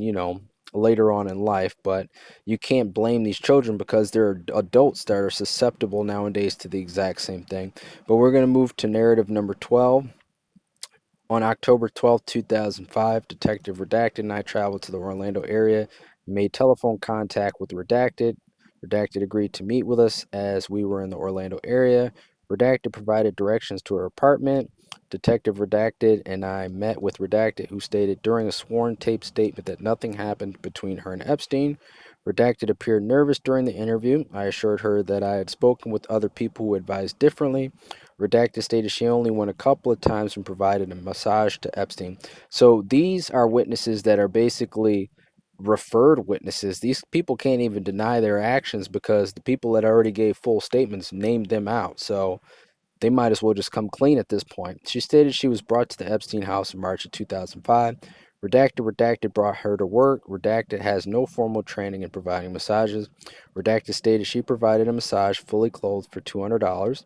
later on in life, but you can't blame these children because they're adults that are susceptible nowadays to the exact same thing. But we're going to move to narrative number 12. On October 12, 2005, Detective Redacted and I traveled to the Orlando area, made telephone contact with Redacted. Redacted agreed to meet with us as we were in the Orlando area. Redacted provided directions to her apartment. Detective Redacted and I met with Redacted, who stated during a sworn tape statement that nothing happened between her and Epstein. Redacted appeared nervous during the interview. I assured her that I had spoken with other people who advised differently. Redacted stated she only went a couple of times and provided a massage to Epstein. So these are witnesses that are basically referred witnesses. These people can't even deny their actions because the people that already gave full statements named them out. So they might as well just come clean at this point. She stated she was brought to the Epstein house in March of 2005. Redacted brought her to work. Redacted has no formal training in providing massages. Redacted stated she provided a massage fully clothed for $200.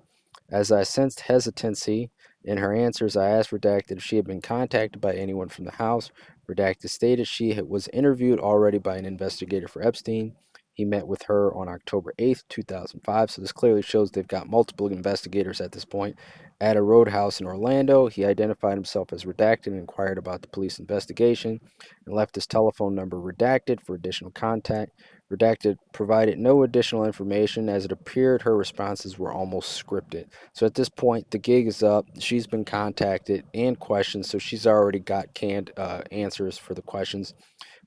As I sensed hesitancy in her answers, I asked Redacted if she had been contacted by anyone from the house. Redacted stated she was interviewed already by an investigator for Epstein. He met with her on October 8th, 2005. So this clearly shows they've got multiple investigators at this point. At a roadhouse in Orlando, he identified himself as Redacted and inquired about the police investigation and left his telephone number redacted for additional contact. Redacted provided no additional information as it appeared her responses were almost scripted. So at this point, the gig is up. She's been contacted and questioned, so she's already got canned answers for the questions.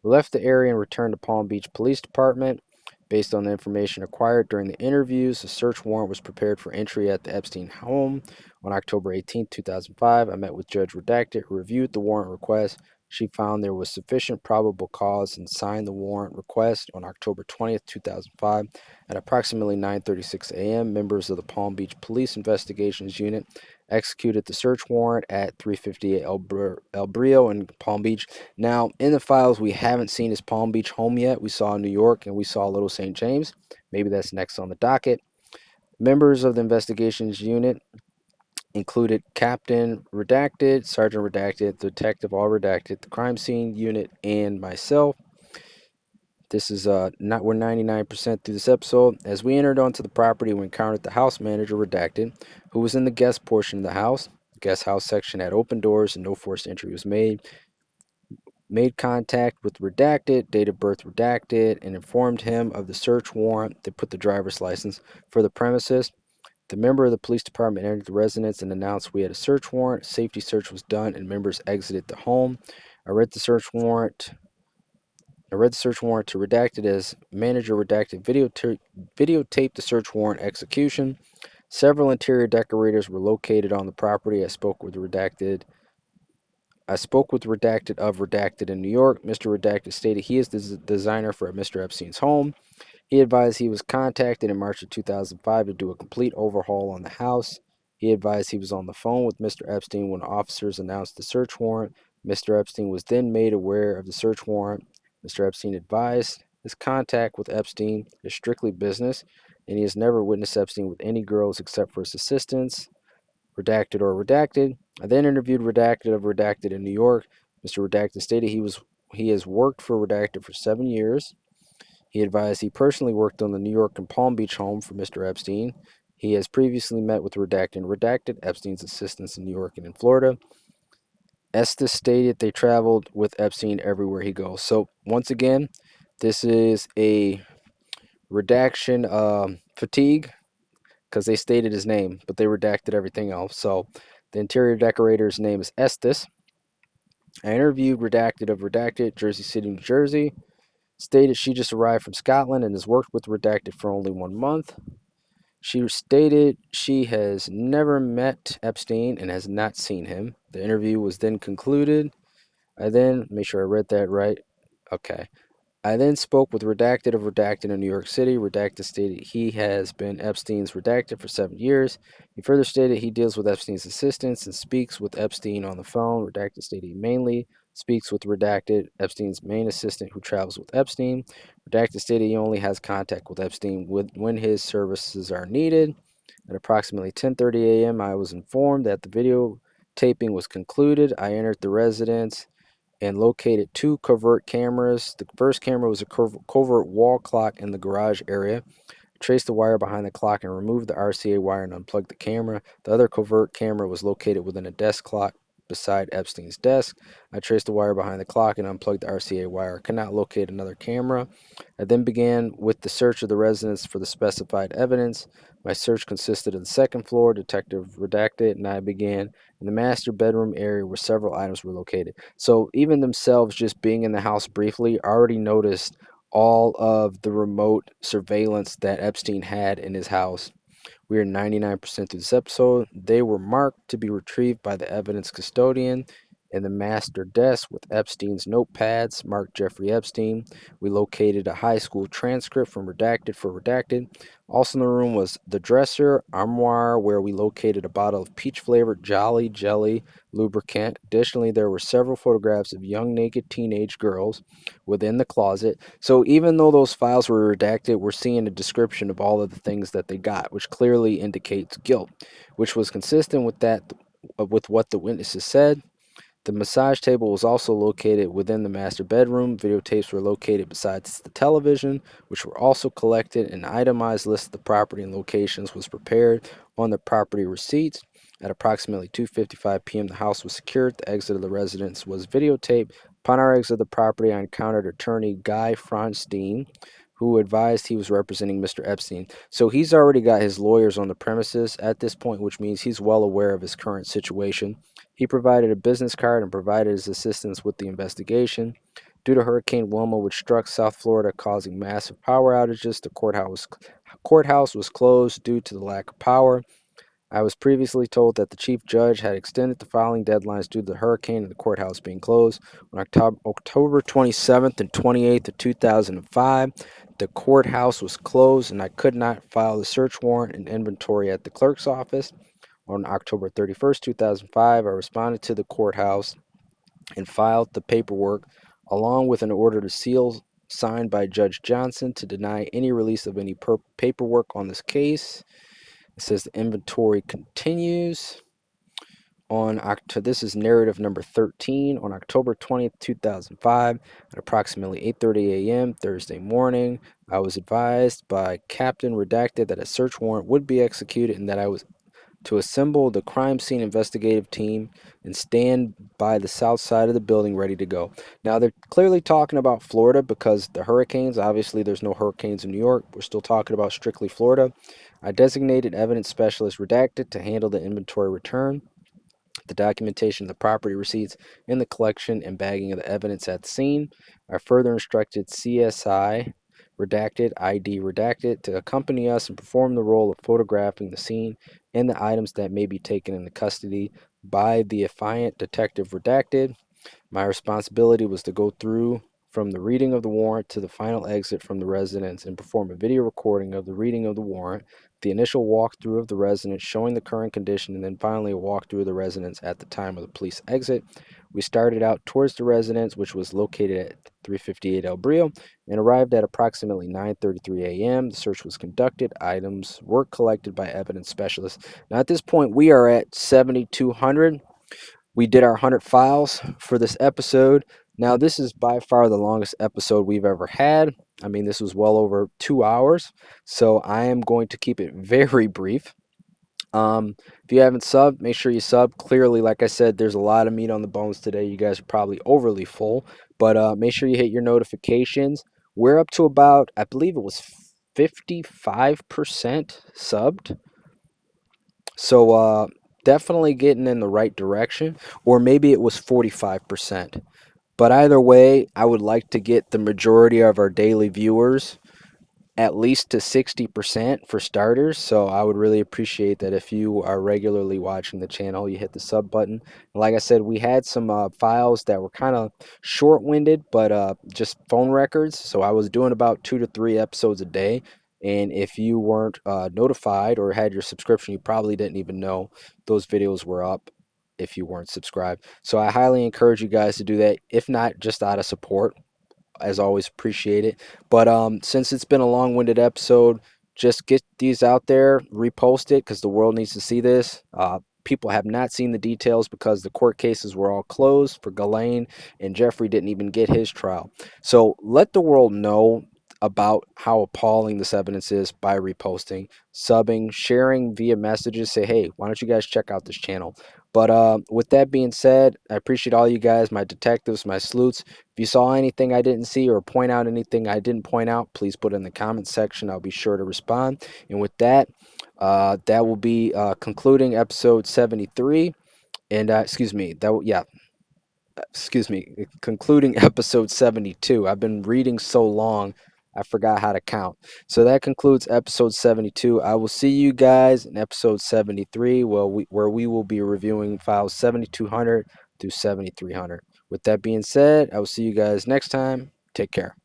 We left the area and returned to Palm Beach Police Department. Based on the information acquired during the interviews, a search warrant was prepared for entry at the Epstein home. On October 18, 2005, I met with Judge Redacted, who reviewed the warrant request. She found there was sufficient probable cause and signed the warrant request on October 20th, 2005. At approximately 9:36 a.m., members of the Palm Beach Police Investigations Unit executed the search warrant at 358 El Brio in Palm Beach. Now, in the files, we haven't seen his Palm Beach home yet. We saw New York and we saw Little St. James. Maybe that's next on the docket. Members of the investigations unit included Captain Redacted, Sergeant Redacted, Detective All Redacted, the crime scene unit, and myself. This is not we're 99% through this episode. As we entered onto the property, we encountered the house manager Redacted, who was in the guest portion of the house. The guest house section had open doors and no forced entry was made. Made contact with Redacted, date of birth Redacted, and informed him of the search warrant that put the driver's license for the premises. The member of the police department entered the residence and announced we had a search warrant. Safety search was done and members exited the home. I read the search warrant to Redacted as manager Redacted videotaped the search warrant execution. Several interior decorators were located on the property. I spoke with Redacted of Redacted in New York. Mr. Redacted stated he is the designer for Mr. Epstein's home. He advised he was contacted in March of 2005 to do a complete overhaul on the house. He advised he was on the phone with Mr. Epstein when officers announced the search warrant. Mr. Epstein was then made aware of the search warrant. Mr. Epstein advised his contact with Epstein is strictly business, and he has never witnessed Epstein with any girls except for his assistants. Redacted or Redacted. I then interviewed Redacted of Redacted in New York. Mr. Redacted stated he has worked for Redacted for 7 years. He advised he personally worked on the New York and Palm Beach home for Mr. Epstein. He has previously met with Redacted and Redacted, Epstein's assistants in New York and in Florida. Estes stated they traveled with Epstein everywhere he goes. So once again, this is a redaction fatigue because they stated his name, but they redacted everything else. So the interior decorator's name is Estes. I interviewed Redacted of Redacted, Jersey City, New Jersey. Stated she just arrived from Scotland and has worked with Redacted for only 1 month. She stated she has never met Epstein and has not seen him. The interview was then concluded. I then, make sure I read that right. Okay. I then spoke with Redacted of Redacted in New York City. Redacted stated he has been Epstein's Redacted for 7 years. He further stated he deals with Epstein's assistants and speaks with Epstein on the phone. Redacted stated he mainly speaks with Redacted, Epstein's main assistant who travels with Epstein. Redacted stated he only has contact with Epstein when his services are needed. At approximately 10:30 a.m., I was informed that the video taping was concluded. I entered the residence and located 2 covert cameras. The first camera was a covert wall clock in the garage area. I traced the wire behind the clock and removed the RCA wire and unplugged the camera. The other covert camera was located within a desk clock beside Epstein's desk. I traced the wire behind the clock and unplugged the RCA wire. I could not locate another camera. I then began with the search of the residence for the specified evidence. My search consisted of the second floor, Detective Redacted, and I began in the master bedroom area where several items were located. So even themselves just being in the house briefly already noticed all of the remote surveillance that Epstein had in his house. We are 99% through this episode. They were marked to be retrieved by the evidence custodian in the master desk with Epstein's notepads marked Jeffrey Epstein. We located a high school transcript from Redacted for Redacted. Also in the room was the dresser, armoire, where we located a bottle of peach-flavored Jolly Jelly lubricant. Additionally, there were several photographs of young naked teenage girls within the closet. So even though those files were redacted, we're seeing a description of all of the things that they got, which clearly indicates guilt, which was consistent with what the witnesses said. The massage table was also located within the master bedroom. Videotapes were located besides the television, which were also collected. An itemized list of the property and locations was prepared on the property receipts. At approximately 2:55 p.m., the house was secured. The exit of the residence was videotaped. Upon our exit of the property, I encountered attorney Guy Fronstein, who advised he was representing Mr. Epstein. So he's already got his lawyers on the premises at this point, which means he's well aware of his current situation. He provided a business card and provided his assistance with the investigation. Due to Hurricane Wilma, which struck South Florida, causing massive power outages, the courthouse was closed due to the lack of power. I was previously told that the chief judge had extended the filing deadlines due to the hurricane and the courthouse being closed. On October 27th and 28th of 2005, the courthouse was closed and I could not file the search warrant and inventory at the clerk's office. On October 31st, 2005, I responded to the courthouse and filed the paperwork along with an order to seal signed by Judge Johnson to deny any release of any paperwork on this case. It says the inventory continues. This is narrative number 13 on October 20th, 2005 at approximately 8:30 a.m. Thursday morning. I was advised by Captain Redacted that a search warrant would be executed and that I was to assemble the crime scene investigative team and stand by the south side of the building ready to go. Now, they're clearly talking about Florida because the hurricanes, obviously, there's no hurricanes in New York. We're still talking about strictly Florida. I designated evidence specialist Redacted to handle the inventory return, the documentation of the property receipts, and the collection and bagging of the evidence at the scene. I further instructed CSI Redacted, ID Redacted, to accompany us and perform the role of photographing the scene and the items that may be taken into custody by the affiant Detective Redacted. My responsibility was to go through from the reading of the warrant to the final exit from the residence and perform a video recording of the reading of the warrant, the initial walkthrough of the residence showing the current condition, and then finally a walkthrough of the residence at the time of the police exit. We started out towards the residence, which was located at 358 El Brio, and arrived at approximately 9:33 a.m. The search was conducted. Items were collected by evidence specialists. Now, at this point, we are at 7,200. We did our 100 files for this episode. Now, this is by far the longest episode we've ever had. I mean, this was well over 2 hours, so I am going to keep it very brief. If you haven't subbed, make sure you sub. Clearly, like I said, there's a lot of meat on the bones today. You guys are probably overly full, but make sure you hit your notifications. We're up to about, I believe it was 55% subbed. So definitely getting in the right direction, or maybe it was 45%. But either way, I would like to get the majority of our daily viewers at least to 60% for starters. So I would really appreciate that if you are regularly watching the channel, you hit the sub button. Like I said, we had some files that were kind of short-winded, but just phone records. So I was doing about 2 to 3 episodes a day. And if you weren't notified or had your subscription, you probably didn't even know those videos were up if you weren't subscribed. So I highly encourage you guys to do that, if not just out of support. As always, appreciate it. But since it's been a long-winded episode, just get these out there, repost it, because the world needs to see this. People have not seen the details because the court cases were all closed for Ghislaine, and Jeffrey didn't even get his trial. So let the world know about how appalling this evidence is by reposting, subbing, sharing via messages. Say, hey, why don't you guys check out this channel? But with that being said, I appreciate all you guys, my detectives, my sleuths. If you saw anything I didn't see or point out anything I didn't point out, please put it in the comment section. I'll be sure to respond. And with that, that will be concluding episode 73. And concluding episode 72. I've been reading so long, I forgot how to count. So that concludes episode 72. I will see you guys in episode 73, where we will be reviewing files 7200 through 7300. With that being said, I will see you guys next time. Take care.